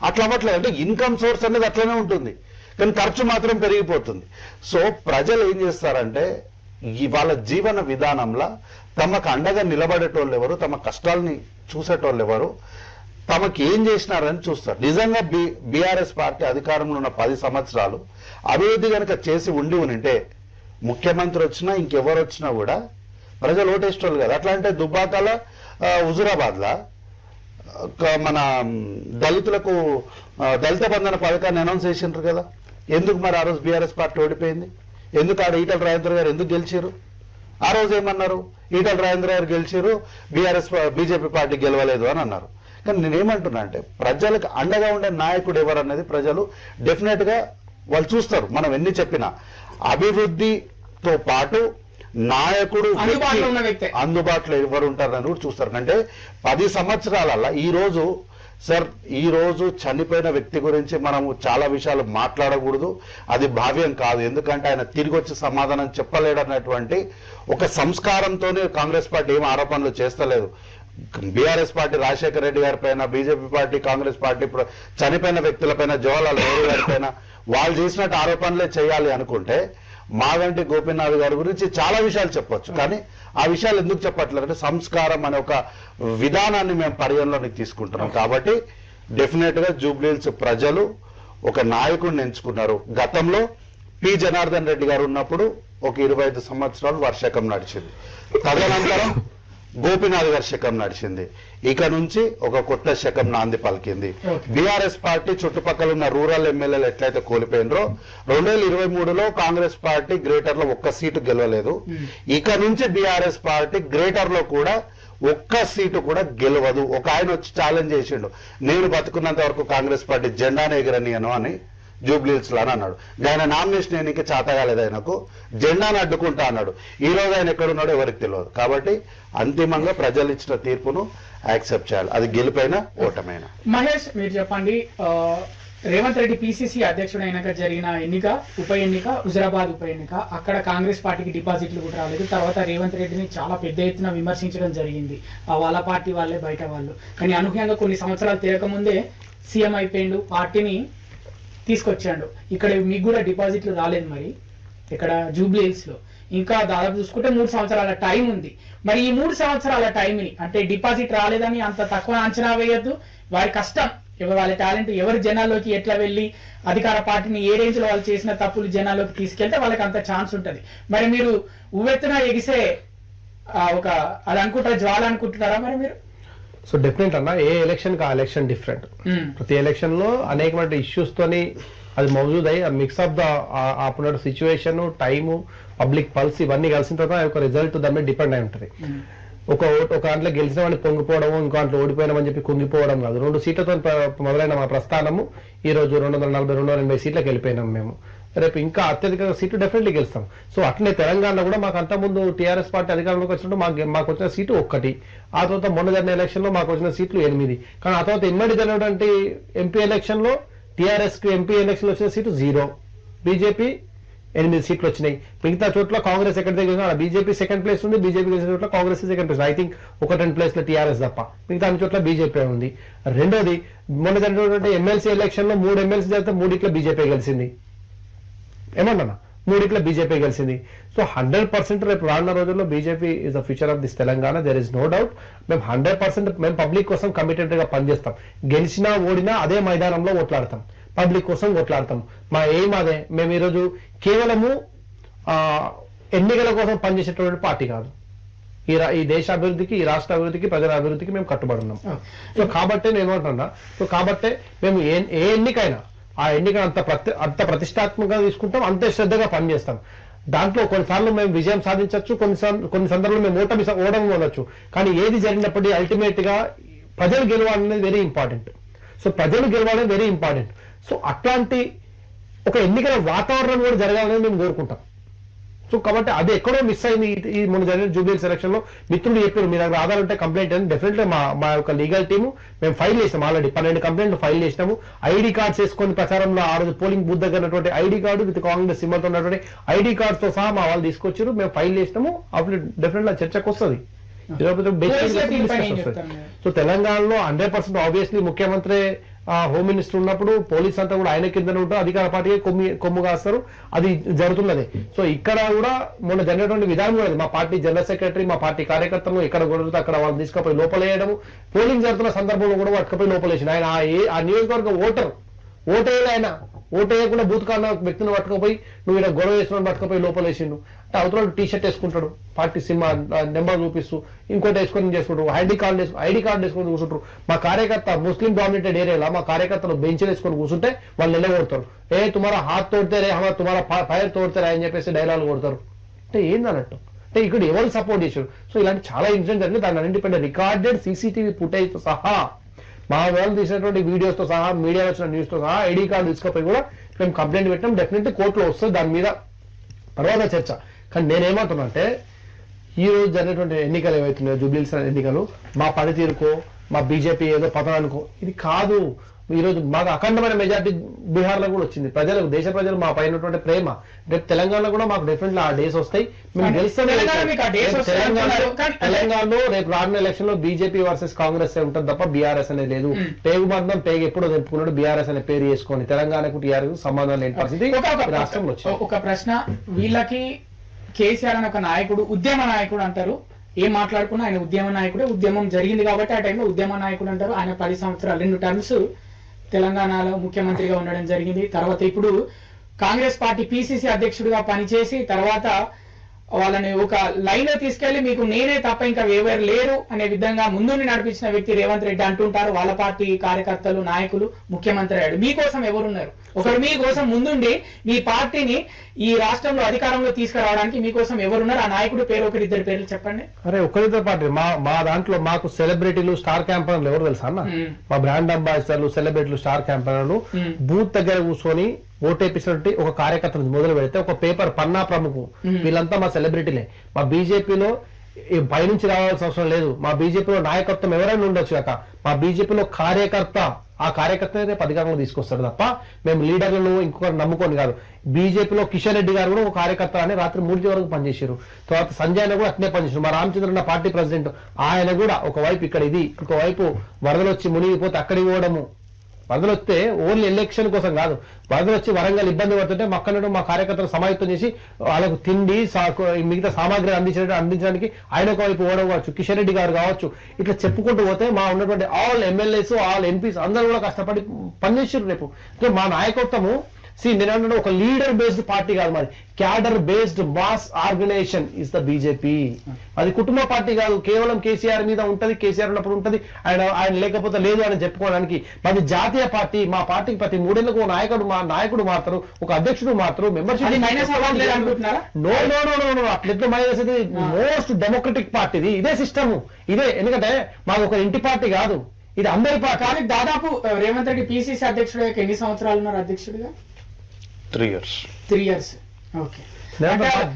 అట్లా అవ్వట్లేదు. అంటే ఇన్కమ్ సోర్స్ అనేది అట్లనే ఉంటుంది, కానీ ఖర్చు మాత్రం పెరిగిపోతుంది. సో ప్రజలు ఏం చేస్తారంటే వాళ్ళ జీవన విధానంలో తమకు అండగా నిలబడేటోళ్ళు ఎవరు, తమ కష్టాలని చూసేటోళ్ళు ఎవరు, తమకు ఏం చేసినారని చూస్తారు. నిజంగా బీఆర్ఎస్ పార్టీ అధికారంలో ఉన్న 10 సంవత్సరాలు అభివృద్ధి కనుక చేసి ఉంటే ముఖ్యమంత్రి వచ్చినా ఇంకెవరు వచ్చినా కూడా ప్రజలు ఓటేసేటోళ్ళు కదా. అట్లా అంటే దుబ్బాకల హుజురాబాద్లా మన దళితులకు దళిత బంధన పథకాన్ని అనౌన్స్ చేసిండ్రు కదా. ఎందుకు మరి ఆ రోజు బీఆర్ఎస్ పార్టీ ఓడిపోయింది? ఎందుకు ఆడ ఈటల రాజేంద్ర గారు ఎందుకు గెలిచారు? ఆ రోజు ఏమన్నారు? ఈటల రాజేంద్ర గారు గెలిచారు, బీజేపీ పార్టీ గెలవలేదు అని అన్నారు. కానీ నేనేమంటున్నా అంటే ప్రజలకు అండగా ఉండే నాయకుడు ఎవరు అనేది ప్రజలు డెఫినెట్ గా వాళ్ళు చూస్తారు. మనం ఎన్ని చెప్పినా అభివృద్ధితో పాటు నాయకుడు అందుబాటులో ఎవరు ఉంటారని కూడా చూస్తారు. అంటే 10 సంవత్సరాలలో ఈ రోజు చనిపోయిన వ్యక్తి గురించి మనము చాలా విషయాలు మాట్లాడకూడదు, అది భావ్యం కాదు. ఎందుకంటే ఆయన తిరిగి వచ్చి సమాధానం చెప్పలేడు అన్నటువంటి ఒక సంస్కారంతోనే కాంగ్రెస్ పార్టీ ఏం ఆరోపణలు చేస్తలేదు. బీఆర్ఎస్ పార్టీ రాజశేఖర రెడ్డి గారి పైన, బీజేపీ పార్టీ కాంగ్రెస్ పార్టీ చనిపోయిన వ్యక్తులపైన, జవహర్లాల్ నెహ్రూ గారి పైన వాళ్ళు చేసినట్టు ఆరోపణలే చేయాలి అనుకుంటే మాగంటి గోపీనాథ్ గారి గురించి చాలా విషయాలు చెప్పొచ్చు. కానీ ఆ విషయాలు ఎందుకు చెప్పట్లేదు అంటే సంస్కారం అనే ఒక విధానాన్ని మేము పరిగణలోకి తీసుకుంటున్నాం. కాబట్టి డెఫినెట్ గా జూబ్లీహిల్స్ ప్రజలు ఒక నాయకుడిని ఎంచుకున్నారు. గతంలో పి జనార్దన్ రెడ్డి గారు ఉన్నప్పుడు ఒక 25 సంవత్సరాలు వర్షకం నడిచింది. తదనంతరం గోపీనాథ్ గారి శకం నడిచింది. ఇక నుంచి ఒక కొత్త శకం నాంది పలికింది. బీఆర్ఎస్ పార్టీ చుట్టుపక్కల ఉన్న రూరల్ ఎమ్మెల్యేలు ఎట్లయితే కోల్పోయినరో 2023లో కాంగ్రెస్ పార్టీ గ్రేటర్ లో ఒక్క సీటు గెలవలేదు. ఇక నుంచి బీఆర్ఎస్ పార్టీ గ్రేటర్ లో కూడా ఒక్క సీటు కూడా గెలవదు. ఒక ఆయన వచ్చి ఛాలెంజ్ చేసిండు, నేను బతుకున్నంత వరకు కాంగ్రెస్ పార్టీ జెండానే ఎగరనియను అని జూబ్లీహిల్స్ లో అని అన్నాడు. ఆయన నామినేషన్ ఎన్నిక చేతగాలేదు, ఆయనకు జెండాను అడ్డుకుంటా అన్నాడు. ఈ రోజు ఆయన ఎక్కడున్నాడో ఎవరికి తెలియదు. కాబట్టి అంతిమంగా ప్రజలు ఇచ్చిన తీర్పును యాక్సెప్ట్ చేయాలి, అది గెలుపైనా ఓటమైనా. మహేష్, మీరు చెప్పండి, రేవంత్ రెడ్డి పిసిసి అధ్యక్షుడు అయినాక జరిగిన ఉప ఎన్నిక హుజురాబాద్ ఉప ఎన్నిక, అక్కడ కాంగ్రెస్ పార్టీకి డిపాజిట్లు కూడా రాలేదు. తర్వాత రేవంత్ రెడ్డిని చాలా పెద్ద ఎత్తున విమర్శించడం జరిగింది, వాళ్ళ పార్టీ వాళ్ళే బయట వాళ్ళు. కానీ అనూహ్యంగా కొన్ని సంవత్సరాలు తిరగకముందే సీఎం అయిపోయిండు, పార్టీని తీసుకొచ్చాడు. ఇక్కడ మీకు కూడా డిపాజిట్లు రాలేదు. మరి ఇక్కడ జూబ్లీహిల్స్ లో ఇంకా దాదాపు చూసుకుంటే 3 సంవత్సరాల టైం ఉంది. మరి ఈ 3 సంవత్సరాల టైంని అంటే డిపాజిట్ రాలేదని అంత తక్కువ అంచనా వేయద్దు. వారి కష్టం, వాళ్ళ టాలెంట్ ఎవరి జనాల్లోకి ఎట్లా వెళ్ళి అధికార పార్టీని ఏ రేంజ్ లో వాళ్ళు చేసిన తప్పులు జనాల్లోకి తీసుకెళ్తే వాళ్ళకి అంత ఛాన్స్ ఉంటది. మరి మీరు ఉవ్వెత్తున ఎగిసే అది అనుకుంటారా, జ్వాల అనుకుంటున్నారా మరి మీరు? సో డెఫినెట్ అన్న, ఏ ఎలక్షన్ కి ఆ ఎలక్షన్ డిఫరెంట్. ప్రతి ఎలక్షన్ లో అనేకమైన ఇష్యూస్ తోని అది మౌజూద్ అయ్యి మిక్స్ ఆఫ్ ద అప్పుడు సిచ్యువేషన్, టైము, పబ్లిక్ పల్స్ ఇవన్నీ కలిసిన తర్వాత ఒక రిజల్ట్ దాని మీద డిపెండ్ అయి ఉంటుంది. ఒక దాంట్లో గెలిచిన వాడిని పొంగిపోవడం, ఇంకో దాంట్లో ఓడిపోయినామని చెప్పి కుంగిపోవడం కాదు. 2 సీట్లతో మొదలైన మా ప్రస్థానము ఈ రోజు 240, 280 సీట్లకు వెళ్ళిపోయినాం మేము. రేపు ఇంకా అత్యధిక సీట్లు డెఫినెట్లీ గెలుస్తాం. సో అట్లనే తెలంగాణలో కూడా మాకు అంతకుముందు టీఆర్ఎస్ పార్టీ అధికారంలోకి వచ్చినప్పుడు మాకు వచ్చిన సీటు 1, ఆ తర్వాత మొన్న జరిగిన ఎలక్షన్ లో మాకు వచ్చిన సీట్లు 8. కానీ ఆ తర్వాత ఇమ్మడి జరిగినటువంటి ఎంపీ ఎలక్షన్ లో టీఆర్ఎస్ కు ఎంపీ ఎలక్షన్ లో వచ్చిన సీటు 0, బీజేపీ 8 సీట్లు వచ్చినాయి. మిగతా చోట్ల కాంగ్రెస్ ఎక్కడ దగ్గర బీజేపీ సెకండ్ ప్లేస్ ఉంది, బీజేపీ గెలిచిన చోట్ల Congress second place. I think 1-2 ప్లేస్లో టీఆర్ఎస్ తప్ప మిగతా అన్ని చోట్ల బీజేపీ ఉంది. రెండోది మొన్న జరిగినటువంటి ఎమ్మెల్సీ ఎలక్షన్ లో 3 ఎమ్మెల్సీ జరిగితే 3 బీజేపీ గెలిచింది. ఏమన్నా 3 బీజేపీ గెలిచింది. సో 100% రేపు రానున్న రోజుల్లో BJP is the future of this Telangana. There is no doubt. మేము 100% మేము పబ్లిక్ కోసం కమిటెడ్ గా పనిచేస్తాం. గెలిచినా ఓడినా అదే మైదానంలో ఓట్లాడతాం, పబ్లిక్ కోసం ఓట్లాడతాం. మా ఎయిమ్ అదే. మేము ఈరోజు కేవలము ఎన్నికల కోసం పనిచేసేటువంటి పార్టీ కాదు. ఈ దేశ అభివృద్ధికి, ఈ రాష్ట్ర అభివృద్ధికి, ప్రజల అభివృద్ధికి మేము కట్టుబడి ఉన్నాం. సో కాబట్టి నేను ఏమంటున్నా, సో కాబట్టి మేము ఏ ఎన్నికైనా ఆ ఎన్నికను అంత ప్రతిష్టాత్మకంగా తీసుకుంటాం, అంతే శ్రద్ధగా పనిచేస్తాం. దాంట్లో కొన్నిసార్లు మేము విజయం సాధించవచ్చు, కొన్ని సందర్భాల్లో మేము ఓటమి ఉండొచ్చు. కానీ ఏది జరిగినప్పటికీ అల్టిమేట్ గా ప్రజలు గెలవాలనేది వెరీ ఇంపార్టెంట్. సో ప్రజలు గెలవాలనేది వెరీ ఇంపార్టెంట్. సో అట్లాంటి ఒక ఎన్నికల వాతావరణం కూడా జరగాలని మేము కోరుకుంటాం. సో కాబట్టి అది ఎక్కడో మిస్ అయింది ఈ మొన్న జరిగిన జూబ్లీ సెలక్షన్ లో. మిత్రులు చెప్పారు మీ దగ్గర ఆధార్ ఉంటే కంప్లైంట్ అని. డెఫినెట్లీ మా యొక్క లీగల్ టీము మేము ఫైల్ చేసాం. ఆల్రెడీ 12 కంప్లైంట్లు ఫైల్ చేసినాము. ఐడి కార్డ్స్ వేసుకొని ప్రచారంలో ఆ రోజు పోలింగ్ బూత్ దగ్గర ఉన్నటువంటి ID card with Congress symbol తో ఉన్నటువంటి ఐడి కార్డ్స్ తో సహా మా వాళ్ళు తీసుకొచ్చారు. మేము ఫైల్ చేసినాము. అప్పుడు డెఫినెట్లీ చర్చకు వస్తుంది. సో తెలంగాణలో 100% ఆబ్వియస్లీ ముఖ్యమంత్రి హోమ్ మినిస్టర్ ఉన్నప్పుడు పోలీస్ అంతా కూడా ఆయన కింద ఉంటారు, అధికార పార్టీకి కొమ్ము కాస్తారు. అది జరుగుతున్నది. సో ఇక్కడ కూడా మొన్న జరిగినటువంటి విధానం కూడా మా పార్టీ జనరల్ సెక్రటరీ, మా పార్టీ కార్యకర్తలు ఎక్కడ కుదిరితే అక్కడ వాళ్ళు తీసుకుపోయి లోపలేయడము, పోలింగ్ జరుగుతున్న సందర్భంలో కూడా పట్టుకుపోయి లోపలేసిన ఆయన ఆ నియోజకవర్గ ఓటేయాలి. ఆయన ఓటేయకుండా బూత్ కాన్న వ్యక్తిని పట్టుకుపోయి నువ్వు ఇక్కడ గొడవ వేసిన పట్టుకుపోయి లోపలేసిండు. అంటే అవతల టీ-షర్ట్ వేసుకుంటాడు, పార్టీ సినిమా నెంబర్ చూపిస్తూ, ఇంకోటి వేసుకొని చేసుకుంటారు, ఐడి కార్డు వేసుకొని కూర్చుంటారు. మా కార్యకర్త ముస్లిం డామినేటెడ్ ఏరియాలో మా కార్యకర్తలు బెంచ్లు వేసుకొని కూర్చుంటే వాళ్ళు నిలబడతారు. తుమారా హాత్ తోడితే రే, తుమారా ఫైర్ తోడితే రే అని చెప్పేసి డైలాగ్ కొడతారు. అంటే ఏందన్నట్టు, అంటే ఇక్కడ ఎవరు సపోర్ట్ చేశారు. సో ఇలాంటి చాలా ఇన్సిడెంట్ జరిగింది. దాని అన్నింటిపైన రికార్డెడ్ సీసీటీవీ ఫుటేజ్ తో సహా, మా వాళ్ళు తీసినటువంటి వీడియోస్ తో సహా, మీడియా వచ్చిన న్యూస్ తో సహా ఐడి కార్డు తీసుకుపోయి కూడా మేము కంప్లైంట్ పెట్టినాం. డెఫినెట్లీ కోర్టులో వస్తుంది దాని మీద తర్వాత చర్చ. కానీ నేనేమంటున్నా అంటే ఈ రోజు జరిగినటువంటి ఎన్నికలు ఏవైతున్నాయో జూబ్లీహిల్స్ ఎన్నికలు మా పనితీరుకో, మా బీజేపీ ఏదో పతనానికో ఇది కాదు. ఈ రోజు మాకు అఖండమైన మెజార్టీ బీహార్ లో కూడా వచ్చింది. దేశ ప్రజలు మా పైనటువంటి ప్రేమ. రేపు తెలంగాణలో కూడా మాకు డెఫినెట్లీ ఆ డేస్ వస్తాయి. మేము గెలుస్తాం. తెలంగాణలో రేపు రానున్న ఎలక్షన్ లో బీజేపీ వర్సెస్ కాంగ్రెస్ ఉంటుంది తప్ప బీఆర్ఎస్ అనేది లేదు. పేగు బంధం పేగు ఎప్పుడో తెంపుకున్నాడు బీఆర్ఎస్ అనే పేరు చేసుకొని. తెలంగాణకు టీఆర్ఎస్ సంబంధం లేని పరిస్థితి రాష్ట్రంలో వచ్చింది. ఒక ప్రశ్న, వీళ్ళకి కేసీఆర్ అనే ఒక నాయకుడు, ఉద్యమ నాయకుడు అంటారు. ఏం మాట్లాడుకున్నా ఆయన ఉద్యమ నాయకుడే. ఉద్యమం జరిగింది కాబట్టి ఆ టైంలో ఉద్యమ నాయకుడు అంటారు. ఆయన 10 సంవత్సరాలు 2 టర్మ్స్ తెలంగాణలో ముఖ్యమంత్రిగా ఉండడం జరిగింది. తర్వాత ఇప్పుడు కాంగ్రెస్ పార్టీ పిసిసి అధ్యక్షుడిగా పనిచేసి తర్వాత వాళ్ళని ఒక లైన్ లో తీసుకెళ్లి మీకు నేనే తప్ప ఇంకా ఎవరు లేరు అనే విధంగా ముందుండి నడిపించిన వ్యక్తి రేవంత్ రెడ్డి అంటుంటారు. వాళ్ళ పార్టీ కార్యకర్తలు, నాయకులు, ముఖ్యమంత్రి అయ్యాడు. మీకోసం ఎవరున్నారు? ఒకరు మీకోసం ముందుండి మీ పార్టీని ఈ రాష్ట్రంలో అధికారంలో తీసుకురావడానికి మీకోసం ఎవరున్నారు? ఆ నాయకుడు పేరు, 1-2 పేర్లు చెప్పండి. అరే ఒకరిద్దరు పార్టీ మా దాంట్లో మాకు సెలబ్రిటీలు, స్టార్ క్యాంపెయినర్లు ఎవరు తెలుసా అన్న? మా బ్రాండ్ అంబాసిడర్లు, సెలబ్రిటీలు, స్టార్ క్యాంపెయినర్లు బూత్ దగ్గర కూర్చొని ఓటేపించినట్టు ఒక కార్యకర్తలు మొదలు పెడితే ఒక పేపర్ పన్నా ప్రముఖ వీళ్ళంతా మా సెలబ్రిటీలే. మా బీజేపీలో పైనుంచి రావాల్సిన అవసరం లేదు. మా బీజేపీలో నాయకత్వం ఎవరైనా ఉండొచ్చు కాక మా బీజేపీలో కార్యకర్త, ఆ కార్యకర్తనే రేపు అధికారంలో తీసుకొస్తారు తప్ప మేము లీడర్లను ఇంకొకరు నమ్ముకొని కాదు. బీజేపీలో కిషన్ రెడ్డి గారు కూడా ఒక కార్యకర్త అని రాత్రి 3 వరకు పనిచేశారు. తర్వాత సంజయ్ కూడా అట్నే పనిచేశారు. మా రామచంద్రన్న పార్టీ ప్రెసిడెంట్ ఆయన కూడా ఒకవైపు ఇక్కడ ఇది, ఇంకోవైపు వరదలు వచ్చి మునిగిపోతే అక్కడికి పోవడము. వరదలు వస్తే ఓన్లీ ఎలక్షన్ కోసం కాదు, వరదలు వచ్చి వరంగల్ ఇబ్బంది పడుతుంటే మక్కనడు మా కార్యకర్తలు సమాయత్తం చేసి వాళ్ళకు తిండి మిగతా సామాగ్రి అందించడానికి ఆయన ఒకవైపు ఓడవచ్చు, కిషన్ రెడ్డి గారు కావచ్చు. ఇట్లా చెప్పుకుంటూ పోతే మా ఉన్నటువంటి ఆల్ ఎమ్మెల్యేస్, ఆల్ ఎంపీస్ అందరూ కూడా కష్టపడి పనిచేసారు. రేపు మా నాయకత్వము నేను ఒక లీడర్ బేస్డ్ పార్టీ కాదు, మరి cadre based mass organisation is the BJP. అది కుటుంబ పార్టీ కాదు, కేవలం కేసీఆర్ మీద ఉంటది, కేసీఆర్ ఉన్నప్పుడు ఉంటది, ఆయన లేకపోతే లేదు అని చెప్పుకోవడానికి. మాది జాతీయ పార్టీ. మా పార్టీకి ప్రతి 3 ఏళ్లకు నాయకుడు మారుతారు, ఒక అధ్యక్షుడు మారుతారు, మెంబర్షిప్. నో అట్లెట్లు మైనస్ అయితే మోస్ట్ డెమోక్రటిక్ పార్టీ ఇదే సిస్టమ్ ఇదే. ఎందుకంటే మాకు ఒక ఇంటి పార్టీ కాదు, ఇది అందరి పార్టీ. కానీ దాదాపు రేవంత్ రెడ్డి పిసిసి అధ్యక్షుడు ఎన్ని సంవత్సరాలు ఉన్నారు అధ్యక్షుడిగా? 3 years. 3 years. ఓకే.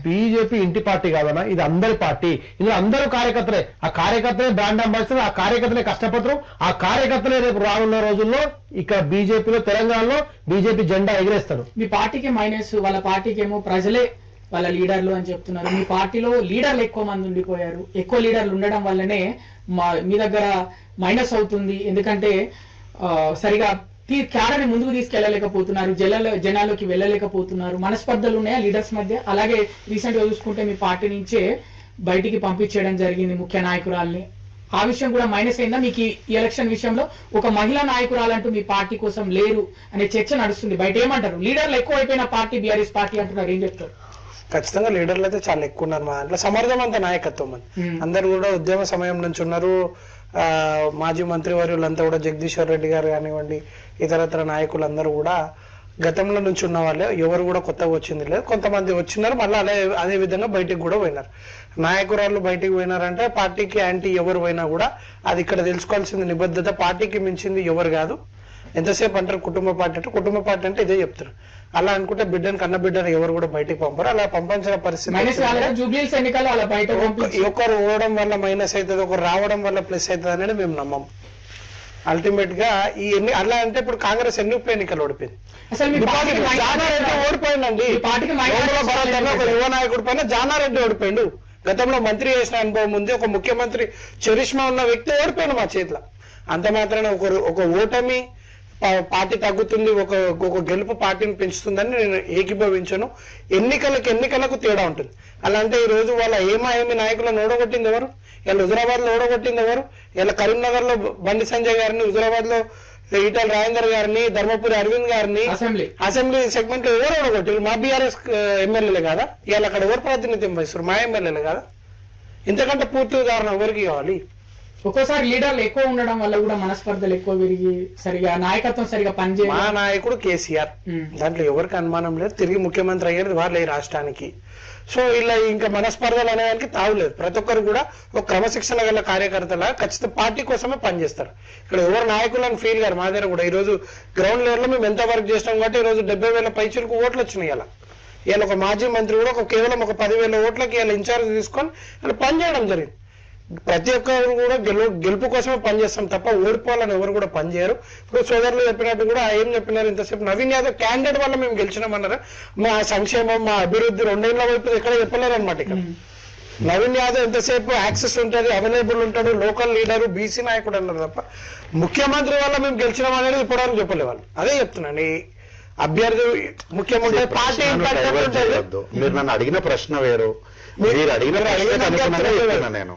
బీజేపీ ఇంటి పార్టీ కాదన్నా, ఇది అందరి పార్టీ. ఇందులో అందరూ కార్యకర్తలే. ఆ కార్యకర్తలే బ్రాండ్ అంబాసిడర్, ఆ కార్యకర్తలే కష్టపడతారు, ఆ కార్యకర్తలే రేపు రానున్న రోజుల్లో ఇక్కడ బీజేపీలో తెలంగాణలో బీజేపీ జెండా ఎగిరేస్తారు. మీ పార్టీకి మైనస్, వాళ్ళ పార్టీకి ఏమో ప్రజలే వాళ్ళ లీడర్లు అని చెప్తున్నారు. మీ పార్టీలో లీడర్లు ఎక్కువ మంది ఉండిపోయారు. ఎక్కువ లీడర్లు ఉండడం వల్లనే మీ దగ్గర మైనస్ అవుతుంది. ఎందుకంటే సరిగా క్యాడర్ని ముందుకు తీసుకెళ్లలేకపోతున్నారు, జనాల్లోకి వెళ్ళలేకపోతున్నారు. మనస్పర్ధలు ఉన్నాయా లీడర్స్ మధ్య? అలాగే రీసెంట్ గా చూసుకుంటే మీ పార్టీ నుంచే బయటికి పంపించేయడం జరిగింది ముఖ్య నాయకురాల్ని. ఆ విషయం కూడా మైనస్ అయిందా మీకు? ఈ ఎలక్షన్ విషయంలో ఒక మహిళా నాయకురాలంటూ మీ పార్టీ కోసం లేరు అనే చర్చ నడుస్తుంది బయట. ఏమంటారు? లీడర్లు ఎక్కువ అయిపోయిన పార్టీ బీఆర్ఎస్ పార్టీ అంటున్నారు, ఏం చెప్తారు? ఖచ్చితంగా లీడర్లు అయితే చాలా ఎక్కువ ఉన్నారు మా దాంట్లో. సమర్థవంత నాయకత్వం అని అందరు కూడా ఉద్యమ సమయం నుంచి ఉన్నారు. మాజీ మంత్రి వర్యులంతా కూడా జగదీశ్వర్ రెడ్డి గారు కానివ్వండి, ఇతరత్ర నాయకులందరూ కూడా గతంలో నుంచి ఉన్న వాళ్ళే, ఎవరు కూడా కొత్తగా వచ్చింది లేదు. కొంతమంది వచ్చినారు, మళ్ళీ అదే విధంగా బయటికి కూడా పోయినారు. నాయకురాళ్ళు బయటికి పోయినారంటే పార్టీకి యాంటీ ఎవరు పోయినా కూడా అది ఇక్కడ తెలుసుకోవాల్సింది నిబద్ధత. పార్టీకి మించింది ఎవరు కాదు. ఎంతసేపు అంటారు కుటుంబ పార్టీ అంటే, కుటుంబ పార్టీ అంటే ఇదే చెప్తారు. అలా అనుకుంటే బిడ్డను కన్న బిడ్డను ఎవరు కూడా బయటికి పంపరు. అలా పంపించిన పరిస్థితి ఒకరు ఓడడం వల్ల మైనస్ అవుతుంది, ఒకరు రావడం వల్ల ప్లస్ అవుతుంది అనేది మేము నమ్మం. అల్టిమేట్ గా ఈ అలా అంటే ఇప్పుడు కాంగ్రెస్ ఎన్ని ఉప ఎన్నికలు ఓడిపోయింది. జానారెడ్డి ఓడిపోయిందండి. ఒక యువ నాయకుడి పైన జానారెడ్డి ఓడిపోయిండు. గతంలో మంత్రి చేసిన అనుభవం ఉంది. ఒక ముఖ్యమంత్రి చరిష్మా ఉన్న వ్యక్తి ఓడిపోయాడు మా చేతిలో. అంత మాత్రాన ఒక ఓటమి పార్టీ తగ్గుతుంది, ఒక గెలుపు పార్టీని పెంచుతుందని నేను ఏకీభవించను. ఎన్నికలకు తేడా ఉంటుంది. అలా అంటే ఈ రోజు వాళ్ళ ఏమి నాయకులను ఓడగొట్టింది ఎవరు? ఇలా హుజరాబాద్ లో ఓడగొట్టింది ఎవరు? ఇలా కరీంనగర్ లో బండి సంజయ్ గారిని, హుజరాబాద్ లో ఈటల రాజేందర్ గారిని, ధర్మపురి అరవింద్ గారిని అసెంబ్లీ సెగ్మెంట్ లో ఎవరు ఓడగొట్టారు? మా బీఆర్ఎస్ ఎమ్మెల్యేలే కదా. ఇవాళ అక్కడ ఎవరు ప్రాతినిధ్యం వహిస్తారు? మా ఎమ్మెల్యేలే కదా. ఇంతకంటే పూర్తి ఉదాహరణ ఎవరికి కావాలి? ఒక్కోసారి లీడర్లు ఎక్కువ ఉండడం వల్ల కూడా మనస్పర్ధలు ఎక్కువ పెరిగి సరిగా నాయకత్వం సరిగా పనిచేయ. మా నాయకుడు కేసీఆర్, దాంట్లో ఎవరికి అనుమానం లేదు. తిరిగి ముఖ్యమంత్రి అయ్యారు వాళ్ళే రాష్ట్రానికి. సో ఇలా ఇంకా మనస్పర్ధలు అనేదానికి తావులేదు. ప్రతి ఒక్కరు కూడా ఒక క్రమశిక్షణ గల కార్యకర్తలా ఖచ్చితంగా పార్టీ కోసమే పనిచేస్తారు. ఇక్కడ ఎవరు నాయకులను ఫీల్ గారు. మా దగ్గర కూడా ఈ రోజు గ్రౌండ్ లెవెల్ లో మేము ఎంత వర్క్ చేస్తాం కాబట్టి ఈ రోజు 70,000 పైచలకు ఓట్లు వచ్చినాయి. ఇలా ఒక మాజీ మంత్రి కూడా కేవలం ఒక 10,000 ఓట్లకి ఇలా ఇన్ఛార్జ్ తీసుకొని ఇలా పనిచేయడం జరిగింది. ప్రతి ఒక్కరు కూడా గెలుపు కోసమే పనిచేస్తాం తప్ప ఓడిపోవాలని ఎవరు కూడా పనిచేయరు. ఇప్పుడు సోదరులు చెప్పినట్టు కూడా ఏం చెప్పినారు ఇంతసేపు, నవీన్ యాదవ్ క్యాండిడేట్ వల్ల మేము గెలిచినామన్నారు. మా సంక్షేమం, మా అభివృద్ధి రెండేళ్ల వైపు ఎక్కడ చెప్పలేరు అనమాట. ఇక్కడ నవీన్ యాదవ్ ఎంతసేపు యాక్సెస్ ఉంటుంది, అవైలబుల్ ఉంటాడు, లోకల్ లీడరు, బీసీ నాయకుడు అన్నారు తప్ప ముఖ్యమంత్రి వల్ల మేము గెలిచినాం అనేది ఇప్పటివరకు చెప్పలే వాళ్ళు. అదే చెప్తున్నాను, అభ్యర్థి ముఖ్యమంత్రి పార్టీ. మీరు నన్ను అడిగిన ప్రశ్న వేరు, మీరు అడిగిన నేను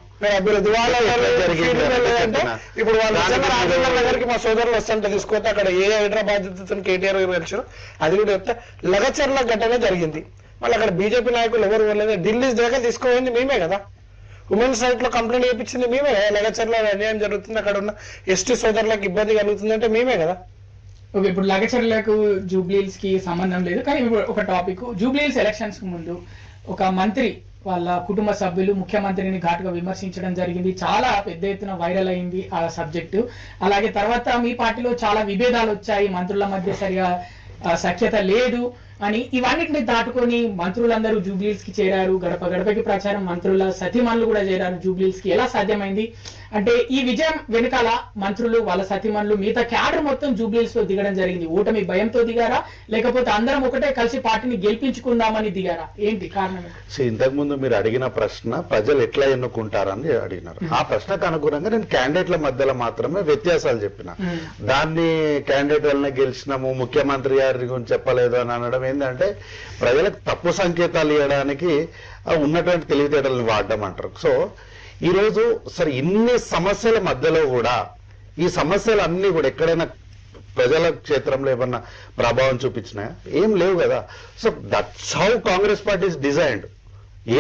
ఇప్పుడు వాళ్ళు రాజేంద్ర నగర్కి మా సోదరులు వస్తుంటే తీసుకొస్తే అక్కడ ఏ హైదరాబాద్ కేటీఆర్ గారు కలిసారు అది కూడా చెప్తే లగచర్ల ఘటన జరిగింది. వాళ్ళు అక్కడ బీజేపీ నాయకులు ఎవరు వెళ్ళలేదు. ఢిల్లీ దాకా తీసుకుపోయింది మేమే కదా. ఉమెన్స్ రైట్ లో కంప్లైంట్ చేయించింది మేమే. లగచర్ల అన్యాయం జరుగుతుంది, అక్కడ ఉన్న ఎస్టీ సోదరులకు ఇబ్బంది కలుగుతుంది అంటే మేమే కదా. ఓకే, ఇప్పుడు లగచర్లకు జూబ్లీహిల్స్ కి సంబంధం లేదు, కానీ ఇప్పుడు ఒక టాపిక్, జూబ్లీహిల్స్ ఎలక్షన్స్ కు ముందు ఒక మంత్రి వాళ్ళ కుటుంబ సభ్యులు ముఖ్యమంత్రిని ఘాటుగా విమర్శించడం జరిగింది. చాలా పెద్ద ఎత్తున వైరల్ అయింది ఆ సబ్జెక్టు. అలాగే తర్వాత మీ పార్టీలో చాలా విభేదాలు వచ్చాయి, మంత్రుల మధ్య సరిగా సఖ్యత లేదు అని. ఇవన్నిటిని దాటుకొని మంత్రులందరూ జూబ్లీహిల్స్ కి చేరారు. గడప గడపకి ప్రచారం, మంత్రుల సతీమణులు కూడా చేరారు జూబ్లీహిల్స్ కి. ఎలా సాధ్యమైంది అంటే ఈ విజయం వెనకాల మంత్రులు, వాళ్ళ సతీమణులు, మిగతా క్యాడర్ మొత్తం జూబ్లీహిల్స్ లో దిగడం జరిగింది. ఓటమి భయంతో దిగారా, లేకపోతే అందరం ఒకటే కలిసి పార్టీని గెలిపించుకుందామని దిగారా? ఏంటి కారణం? ఇంతకు ముందు మీరు అడిగిన ప్రశ్న ప్రజలు ఎట్లా ఎన్నుకుంటారని అడిగినారు. ఆ ప్రశ్నకు అనుగుణంగా నేను క్యాండిడేట్ల మధ్యలో మాత్రమే వ్యత్యాసాలు చెప్పిన. దాన్ని క్యాండిడేట్ వల్లనే గెలిచినాము, ముఖ్యమంత్రి గారి గురించి చెప్పలేదు అని అనడం ఏంటంటే ప్రజలకు తప్పు సంకేతాలు ఇవ్వడానికి ఉన్నటువంటి తెలివితేటలను వాడడం అంటారు. సో ఈ రోజు సరే ఇన్ని సమస్యల మధ్యలో కూడా ఈ సమస్యలు అన్ని కూడా ఎక్కడైనా ప్రజల క్షేత్రంలో ఏమన్నా ప్రభావం చూపించినాయా? ఏం లేవు కదా. So that's how Congress party is designed.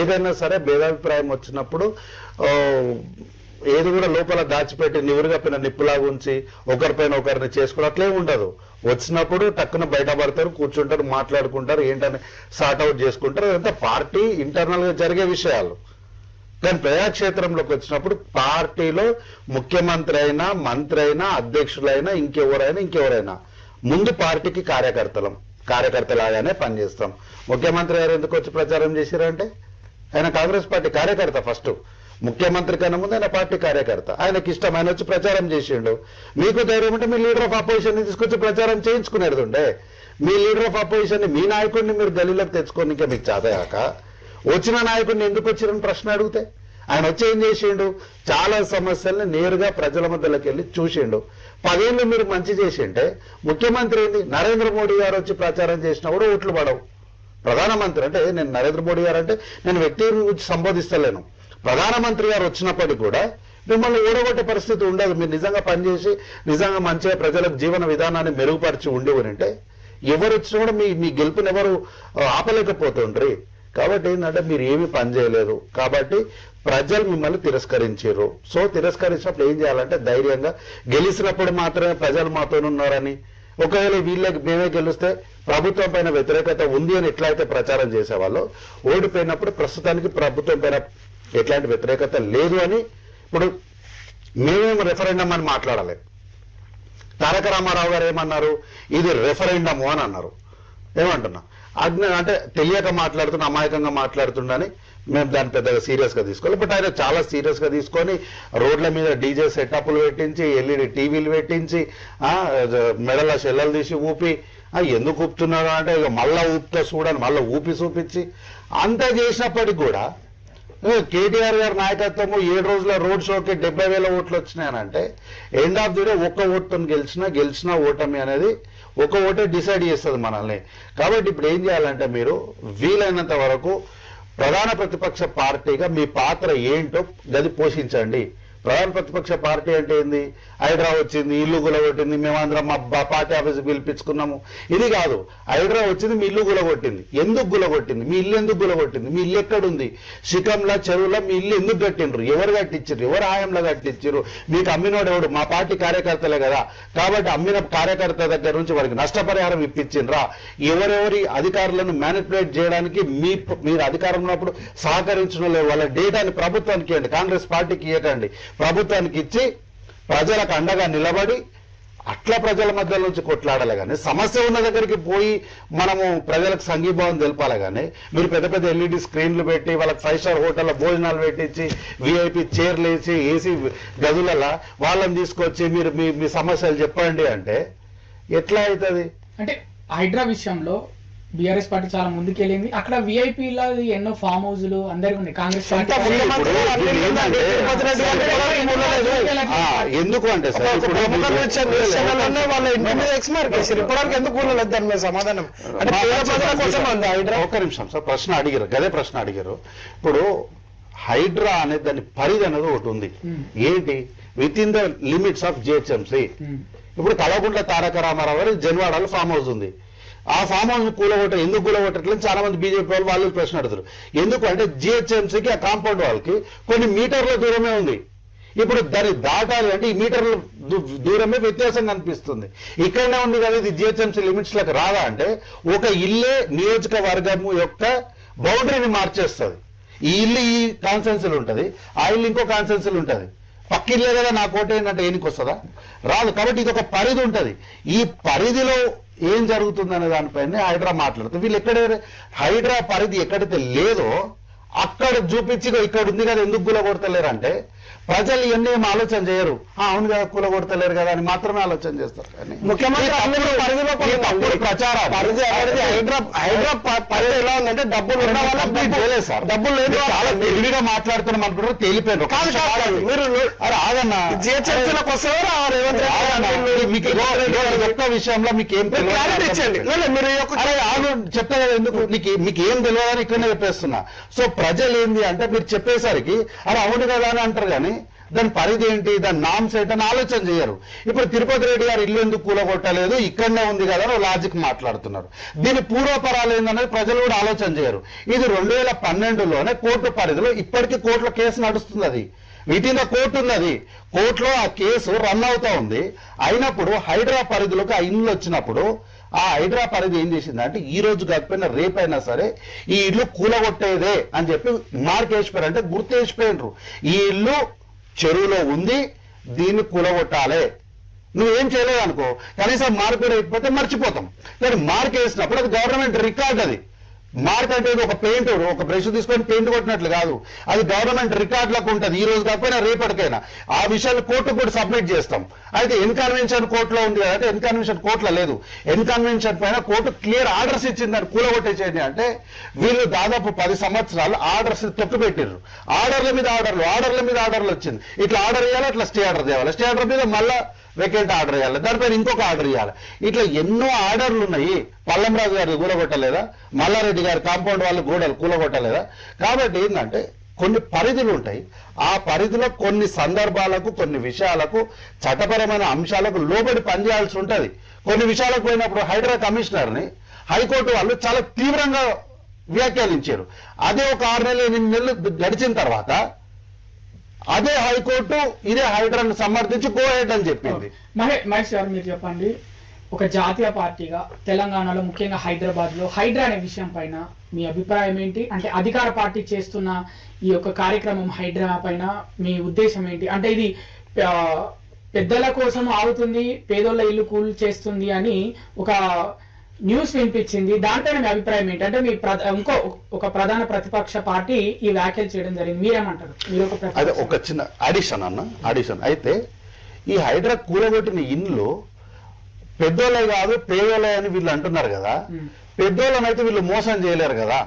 ఏదైనా సరే భేదాభిప్రాయం వచ్చినప్పుడు ఏది కూడా లోపల దాచిపెట్టి నివురుగప్పిన నిప్పులాగా ఉంచి ఒకరిపైన ఒకరిని చేసుకోవడం అట్లే ఉండదు. వచ్చినప్పుడు టక్కున బయటపడతారు, కూర్చుంటారు, మాట్లాడుకుంటారు, ఏంటని సార్ట్ అవుట్ చేసుకుంటారు. అదంతా పార్టీ ఇంటర్నల్ గా జరిగే విషయాలు. కానీ ప్రజాక్షేత్రంలోకి వచ్చినప్పుడు పార్టీలో ముఖ్యమంత్రి అయినా, మంత్రి అయినా, అధ్యక్షులైనా, ఇంకెవరైనా ముందు పార్టీకి కార్యకర్తలం, కార్యకర్తలాగానే పనిచేస్తాం. ముఖ్యమంత్రి గారు ఎందుకు వచ్చి ప్రచారం చేశారంటే ఆయన కాంగ్రెస్ పార్టీ కార్యకర్త. ఫస్ట్ ముఖ్యమంత్రి కన్నా ముందు ఆయన పార్టీ కార్యకర్త. ఆయనకి ఇష్టం, ఆయన వచ్చి ప్రచారం చేసిండు. మీకు ధైర్యం ఉంటే మీ లీడర్ ఆఫ్ అపోజిషన్ ని తీసుకొచ్చి ప్రచారం చేయించుకునేది ఉండే. మీ లీడర్ ఆఫ్ అపోజిషన్ ని, మీ నాయకుడిని మీరు గల్లీలోకి తెచ్చుకొని ఇంకా మీకు చేతయాక వచ్చిన నాయకుడిని ఎందుకు వచ్చిరని ప్రశ్న అడిగితే ఆయన వచ్చి ఏం చేసిండు? చాలా సమస్యల్ని నేరుగా ప్రజల మధ్యలోకి వెళ్ళి చూసిండు. 10 ఏళ్ళు మీరు మంచి చేసింటే ముఖ్యమంత్రి ఏంది? నరేంద్ర మోడీ గారు వచ్చి ప్రచారం చేసినా కూడా ఓట్లు పడవు. ప్రధానమంత్రి అంటే నేను నరేంద్ర మోడీ గారు అంటే నేను వ్యక్తిని గురించి సంబోధిస్తలేను. ప్రధానమంత్రి గారు వచ్చినప్పటికీ కూడా మిమ్మల్ని ఓడగొట్టే పరిస్థితి ఉండదు. మీరు నిజంగా పనిచేసి నిజంగా మంచిగా ప్రజలకు జీవన విధానాన్ని మెరుగుపరిచి ఉండేవారంటే ఎవరు వచ్చినా కూడా మీ గెలుపుని ఎవరు ఆపలేకపోతుండ్రి. కాబట్టి ఏంటంటే మీరు ఏమీ పని చేయలేదు. కాబట్టి ప్రజలు మిమ్మల్ని తిరస్కరించారు. సో తిరస్కరించినప్పుడు ఏం చేయాలంటే ధైర్యంగా గెలిచినప్పుడు మాత్రమే ప్రజలు మాతో ఉన్నారని, ఒకవేళ వీళ్ళకి మేమే గెలిస్తే ప్రభుత్వం పైన వ్యతిరేకత ఉంది అని ఎట్లయితే ప్రచారం చేసేవాళ్ళు, ఓడిపోయినప్పుడు ప్రస్తుతానికి ప్రభుత్వం పైన ఎట్లాంటి వ్యతిరేకత లేదు అని ఇప్పుడు మేమేం రెఫరెండం అని మాట్లాడాలి. తారక రామారావు గారు ఏమన్నారు? ఇది రెఫరెండము అని అన్నారు. ఏమంటున్నా అంటే తెలియక మాట్లాడుతున్నా, అమాయకంగా మాట్లాడుతుండని మేము దాన్ని పెద్దగా సీరియస్ గా తీసుకోవాలి. బట్ ఆయన చాలా సీరియస్ గా తీసుకొని రోడ్ల మీద డీజే సెటప్లు పెట్టించి, ఎల్ఈడి టీవీలు పెట్టించి, మెడల షెల్లలు తీసి ఊపి, ఎందుకు ఊపుతున్నాడు అంటే ఇక మళ్ళా ఊపుతో చూడని మళ్ళీ ఊపి చూపించి అంతా చేసినప్పటికి కూడా కేటీఆర్ గారి నాయకత్వము 7 రోజుల రోడ్ షోకి 70,000 ఓట్లు వచ్చినాయనంటే ఎండ్ ఆఫ్ ది డే ఒక్క ఓటుతో గెలిచినా ఓటమి అనేది ఒక ఓటే డిసైడ్ చేస్తుంది మనల్ని. కాబట్టి ఇప్పుడు ఏం చేయాలంటే మీరు వీలైనంత వరకు ప్రధాన ప్రతిపక్ష పార్టీగా మీ పాత్ర ఏంటో గది పోషించండి. ప్రధాన ప్రతిపక్ష పార్టీ అంటే ఏంది? హైడ్రా వచ్చింది, ఇల్లు గులగొట్టింది, మేమందరం మా పార్టీ ఆఫీస్ పిలిపించుకున్నాము, ఇది కాదు. హైడ్రా వచ్చింది, మీ ఇల్లు గులగొట్టింది. ఎందుకు గులగొట్టింది? మీ ఇల్లు ఎందుకు గులగొట్టింది? మీ ఇల్లు ఎక్కడుంది? శిఖంలో చెరువులో మీ ఇల్లు ఎందుకు కట్టిండ్రు? ఎవరు కట్టించారు? ఎవరు హాయంలో కట్టించారు? మీకు అమ్మినోడు ఎవడు? మా పార్టీ కార్యకర్తలే కదా. కాబట్టి అమ్మిన కార్యకర్త దగ్గర నుంచి వారికి నష్టపరిహారం ఇప్పించిండ్రా? ఎవరెవరి అధికారులను మ్యానిపులేట్ చేయడానికి మీరు అధికారంలో ఉన్నప్పుడు సహకరించిన వాళ్ళ డేటాని ప్రభుత్వానికి ఇవ్వండి, కాంగ్రెస్ పార్టీకి ఇవ్వకండి. ప్రభుత్వానికి ఇచ్చి ప్రజలకు అండగా నిలబడి అట్లా ప్రజల మధ్య నుంచి కొట్లాడాలి. కానీ సమస్య ఉన్న దగ్గరికి పోయి మనము ప్రజలకు సంఘీభావం తెలపాలి. కానీ మీరు పెద్ద పెద్ద ఎల్ఈడి స్క్రీన్లు పెట్టి వాళ్ళకి 5 స్టార్ హోటల్లో భోజనాలు పెట్టించి విఐపి చైర్లు వేసి ఏసీ గదులలో వాళ్ళని తీసుకొచ్చి మీరు మీ సమస్యలు చెప్పండి అంటే ఎట్లా అవుతుంది? అంటే హైడ్రా విషయంలో బీఆర్ఎస్ పార్టీ చాలా ముందుకెళ్ళింది. అక్కడ విఐపీల ఎన్నో ఫామ్ హౌస్లు అందరికి ఉన్నాయి. కాంగ్రెస్ పార్టీ ఎందుకు అంటే సార్ సమాధానం ఒక్క నిమిషం సార్, ప్రశ్న అడిగారు, గదే ప్రశ్న అడిగారు. ఇప్పుడు హైడ్రా అనే దాని పరిధి అనేది ఒకటి ఉంది. ఏంటి? With in the limits of GHMC. ఇప్పుడు కలవకుంట్ల తారక రామారావు గారు జన్వాడలో ఫామ్ హౌస్ ఉంది. ఆ ఫామ్ హౌస్ ఎందుకు కూలగొట్టట్లేదు చాలా మంది బీజేపీ వాళ్ళు ప్రశ్న అడుగుతారు. ఎందుకు అంటే జిహెచ్ఎంసీకి ఆ కాంపౌండ్ వాళ్ళకి కొన్ని మీటర్ల దూరమే ఉంది. ఇప్పుడు దాన్ని దాటాలి అంటే ఈ మీటర్ల దూరమే వ్యత్యాసం కనిపిస్తుంది. ఇక్కడనే ఉంది కదా, ఇది జిహెచ్ఎంసీ లిమిట్స్ లకు రాదా అంటే ఒక ఇల్లే నియోజకవర్గము యొక్క బౌండరీని మార్చేస్తుంది. ఈ ఇల్లు ఈ కాన్సెన్సీలు ఉంటుంది, ఆ ఇల్లు ఇంకో కాన్సెన్సీలు ఉంటుంది. పక్కిల్లే కదా నా కోట ఏంటంటే ఏనికి వస్తుందా? రాదు. కాబట్టి ఇది ఒక పరిధి ఉంటుంది. ఈ పరిధిలో ఏం జరుగుతుందనే దానిపైన హైడ్రా మాట్లాడుతుంది. వీళ్ళు హైడ్రా పరిధి ఎక్కడైతే లేదో అక్కడ చూపించి ఇక్కడ ఉంది కదా ఎందుకు కూలగొడతలేరు అంటే ప్రజలు ఇవన్నీ ఏం ఆలోచన చేయరు. అవును కదా కూలగొడతలేరు కదా అని మాత్రమే ఆలోచన చేస్తారు. కానీ ముఖ్యమంత్రి ప్రచారం హైడ్రా పరిధి ఎలా ఉందంటే డబ్బులు ఉన్న వాళ్ళ సార్ డబ్బులు లేదు చాలా తెలివిగా మాట్లాడుతున్నాం అనుకుంటారు, తేలిపోయారు. మీరు ఆగన్నా జిహెచ్ఎంసీలకు వస్తారు మీకు ఒక్క విషయంలో మీకు ఏం క్లారిటీ ఇచ్చండి. మీరు చెప్తా కదా ఎందుకు మీకు ఏం తెలియదని ఇక్కడనే చెప్పేస్తున్నా. సో ప్రజలు ఏంది అంటే మీరు చెప్పేసరికి అరే అవును కదా అని అంటారు, కానీ దాని పరిధి ఏంటి, దాని నామ్స్ ఏంటని ఆలోచన చేయరు. ఇప్పుడు తిరుపతి రెడ్డి గారు ఇల్లు ఎందుకు కూలగొట్టలేదు, ఇక్కడనే ఉంది కదా లాజిక్ మాట్లాడుతున్నారు. దీని పూర్వపరాలు ఏందనేది ప్రజలు కూడా ఆలోచన చేయరు. ఇది 2012లోనే కోర్టు పరిధిలో ఇప్పటికీ కోర్టులో కేసు నడుస్తుంది. అది వీటిలో కోర్టు ఉన్నది, కోర్టులో ఆ కేసు రన్ అవుతా ఉంది. అయినప్పుడు హైడ్రా పరిధిలోకి ఆ ఇల్లు వచ్చినప్పుడు ఆ హైడ్రా పరిధి ఏం చేసిందంటే ఈ రోజు కాకపోయినా రేపైనా సరే ఈ ఇల్లు కూలగొట్టేదే అని చెప్పి మార్క్ వేసిపోయారు, అంటే గుర్తు వేసిపోయినరు. ఈ ఇల్లు చెరువులో ఉంది, దీన్ని కూలగొట్టాలి. నువ్వేం చేయలేదు అనుకో, కనీసం మార్క్ కూడా వేయకపోతే మర్చిపోతాం. కానీ మార్క్ వేసినప్పుడు అది గవర్నమెంట్ రికార్డ్. అది మార్క్ అంటే ఒక పెయింట్, ఒక బ్రష్ తీసుకొని పెయింట్ కొట్టినట్లు కాదు, అది గవర్నమెంట్ రికార్డులకు ఉంటుంది. ఈ రోజు కాకపోయినా రేపటికైనా ఆ విషయాలు కోర్టుకు కూడా సబ్మిట్ చేస్తాం. అయితే ఎన్కన్వెన్షన్ కోర్టులో ఉంది కదా, అంటే ఎన్కన్వెన్షన్ కోర్టులో లేదు. ఎన్కన్వెన్షన్ పైన కోర్టు క్లియర్ ఆర్డర్స్ ఇచ్చిందని కూలగొట్టేసేయండి అంటే వీళ్ళు దాదాపు 10 సంవత్సరాలు ఆర్డర్స్ తొక్కుపెట్టారు. ఆర్డర్ల మీద ఆర్డర్లు వచ్చింది. ఇట్లా ఆర్డర్ ఇవ్వాలి, అట్లా స్టే ఆర్డర్ తేవాలి, స్టే ఆర్డర్ మీద మళ్ళా వెకెంట్ ఆర్డర్ ఇవ్వాలి, దానిపైన ఇంకొక ఆర్డర్ ఇవ్వాలి. ఇట్లా ఎన్నో ఆర్డర్లు ఉన్నాయి. పల్లంరాజు గారు కూలగొట్టలేదా, మల్లారెడ్డి గారి కాంపౌండ్ వాళ్ళు గోడలు కూలగొట్టలేదా? కాబట్టి ఏంటంటే కొన్ని పరిధులు ఉంటాయి. ఆ పరిధిలో కొన్ని సందర్భాలకు, కొన్ని విషయాలకు, చట్టపరమైన అంశాలకు లోబడి పనిచేయాల్సి ఉంటుంది. కొన్ని విషయాలకు పోయినప్పుడు హైడ్రా కమిషనర్ని హైకోర్టు వాళ్ళు చాలా తీవ్రంగా వ్యాఖ్యానించారు. అదే ఒక 6 నెలలు 8 నెలలు గడిచిన తర్వాత అదే హైకోర్టు ఇదే హైడ్రాను సమర్థించి గో హెడ్ అని చెప్పింది. మహేష్ గారు మీరు చెప్పండి, ఒక జాతీయ పార్టీగా తెలంగాణలో ముఖ్యంగా హైదరాబాద్ లో హైడ్రా అనే విషయం పైన మీ అభిప్రాయం ఏంటి? అంటే అధికార పార్టీ చేస్తున్న ఈ యొక్క కార్యక్రమం హైడ్రా పైన మీ ఉద్దేశం ఏంటి? అంటే ఇది పెద్దల కోసం ఆగుతుంది, పేదోళ్ళ ఇల్లు కూల్ చేస్తుంది అని ఒక న్యూస్ వినిపించింది. దానిపైన మీ అభిప్రాయం ఏంటి? అంటే మీ ఒక ప్రధాన ప్రతిపక్ష పార్టీ ఈ వ్యాఖ్యలు చేయడం జరిగింది, మీరేమంటారు? మీరు అదే ఒక చిన్న అడిషన్ అయితే ఈ హైడ్రా కూలగొట్టిన ఇండ్లు పెద్దోళ్ళే కాదు పేదోళ్ళే అని వీళ్ళు అంటున్నారు కదా. పెద్దోళ్ళని అయితే వీళ్ళు మోసం చేయలేరు కదా.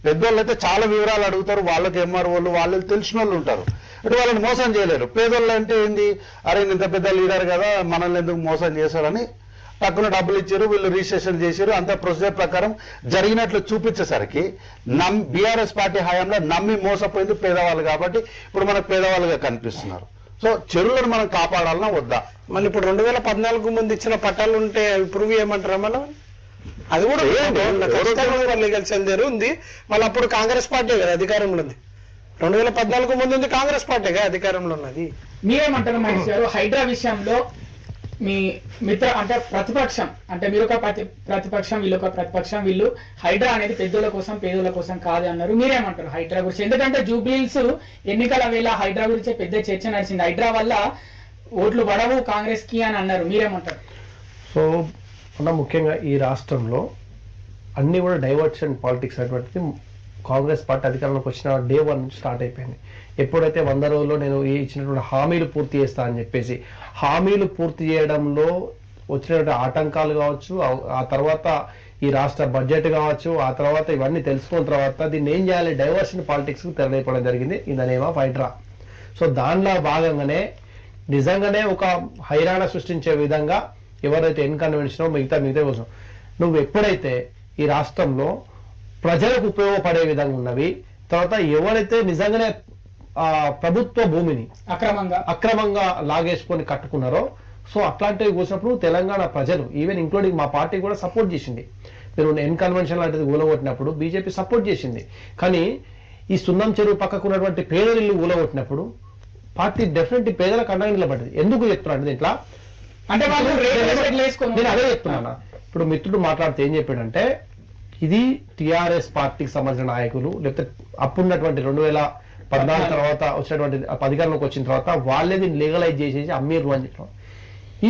పెద్దోళ్ళు అయితే చాలా వివరాలు అడుగుతారు, వాళ్ళకి ఎంఆర్ఓలు వాళ్ళు తెలిసిన వాళ్ళు ఉంటారు, అంటే వాళ్ళని మోసం చేయలేరు. పేదోళ్ళు అంటే ఏంది, అరే ఇంత పెద్ద లీడర్ కదా మనల్ని ఎందుకు మోసం చేశారని తక్కువ డబ్బులు ఇచ్చారు, వీళ్ళు రిజిస్ట్రేషన్ చేశారు, అంత ప్రొసీజర్ ప్రకారం జరిగినట్లు చూపించేసరికి బీఆర్ఎస్ పార్టీ హయాంలో నమ్మి మోసపోయింది పేదవాళ్ళు. కాబట్టి ఇప్పుడు మనకు పేదవాళ్ళుగా కనిపిస్తున్నారు. సో చెరువులను మనం కాపాడాలన్నా వద్దా? మళ్ళీ ఇప్పుడు 2014 ముందు ఇచ్చిన పట్టాలు ఉంటే అవి ప్రూవ్ చేయమంటారా? మనం అది కూడా లీగల్ సెల్ ఉంది. మళ్ళీ అప్పుడు కాంగ్రెస్ పార్టీ కదా అధికారంలో ఉంది. 2014 ముందు ఉంది కాంగ్రెస్ పార్టీగా అధికారంలో ఉన్నది. మీరేమంటారు మహేష్ గారు? హైడ్రా విషయంలో మీ మిత్ర అంటే ప్రతిపక్షం, అంటే మీరు ఒక ప్రతిపక్షం, వీళ్ళు ఒక ప్రతిపక్షం, వీళ్ళు హైడ్రా అనేది పెద్దోళ్ళ కోసం పేదోళ్ళ కోసం కాదు అన్నారు. మీరేమంటారు హైడ్రా గురించి? ఎందుకంటే జూబ్లీహిల్స్ ఎన్నికల వేళ హైడ్రా గురించి పెద్ద చర్చ నడిచింది. హైడ్రా వల్ల ఓట్లు పడవు కాంగ్రెస్ కి అని అన్నారు, మీరేమంటారు? సో మన ముఖ్యంగా ఈ రాష్ట్రంలో అన్ని కూడా డైవర్షన్ పాలిటిక్స్ అనేటువంటిది కాంగ్రెస్ పార్టీ అధికారంలోకి వచ్చిన డే 1 స్టార్ట్ అయిపోయింది. ఎప్పుడైతే 100 రోజుల్లో నేను ఇచ్చినటువంటి హామీలు పూర్తి చేస్తా అని చెప్పేసి హామీలు పూర్తి చేయడంలో వచ్చినటువంటి ఆటంకాలు కావచ్చు, ఆ తర్వాత ఈ రాష్ట్ర బడ్జెట్ కావచ్చు, ఆ తర్వాత ఇవన్నీ తెలుసుకున్న తర్వాత దీన్ని ఏం చేయాలి, డైవర్షన్ పాలిటిక్స్ కు తెరలేపడం జరిగింది in the name of HYDRAA. So దానిలో భాగంగానే నిజంగానే ఒక హైరాణ సృష్టించే విధంగా ఎవరైతే ఇన్కన్వెన్షన్ మిగతా కోసం నువ్వు ఎప్పుడైతే ఈ రాష్ట్రంలో ప్రజలకు ఉపయోగపడే విధంగా ఉన్నవి, తర్వాత ఎవరైతే నిజంగానే ప్రభుత్వ భూమిని అక్రమంగా లాగేసుకొని కట్టుకున్నారో, సో అట్లాంటివి కూసినప్పుడు తెలంగాణ ప్రజలు ఈవెన్ ఇంక్లూడింగ్ మా పార్టీ కూడా సపోర్ట్ చేసింది. మీరు కన్వెన్షన్ లాంటిది ఊలగొట్టినప్పుడు బీజేపీ సపోర్ట్ చేసింది. కానీ ఈ సున్నం చెరువు పక్కకు ఉన్నటువంటి పేదల ఇల్లు ఊలగొట్టినప్పుడు పార్టీ డెఫినెట్లీ పేదలకు అండగా నిలబడ్డది. ఎందుకు చెప్తున్నాను దీంట్లో అంటే నేను అదే చెప్తున్నాను. ఇప్పుడు మిత్రుడు మాట్లాడితే ఏం చెప్పాడంటే ఇది టిఆర్ఎస్ పార్టీకి సంబంధించిన నాయకులు, లేకపోతే అప్పుడున్నటువంటి 2014 తర్వాత వచ్చినటువంటి అధికారంలోకి వచ్చిన తర్వాత వాళ్ళే దీన్ని లీగలైజ్ చేసేసి అమ్మీరు అని చెప్పడం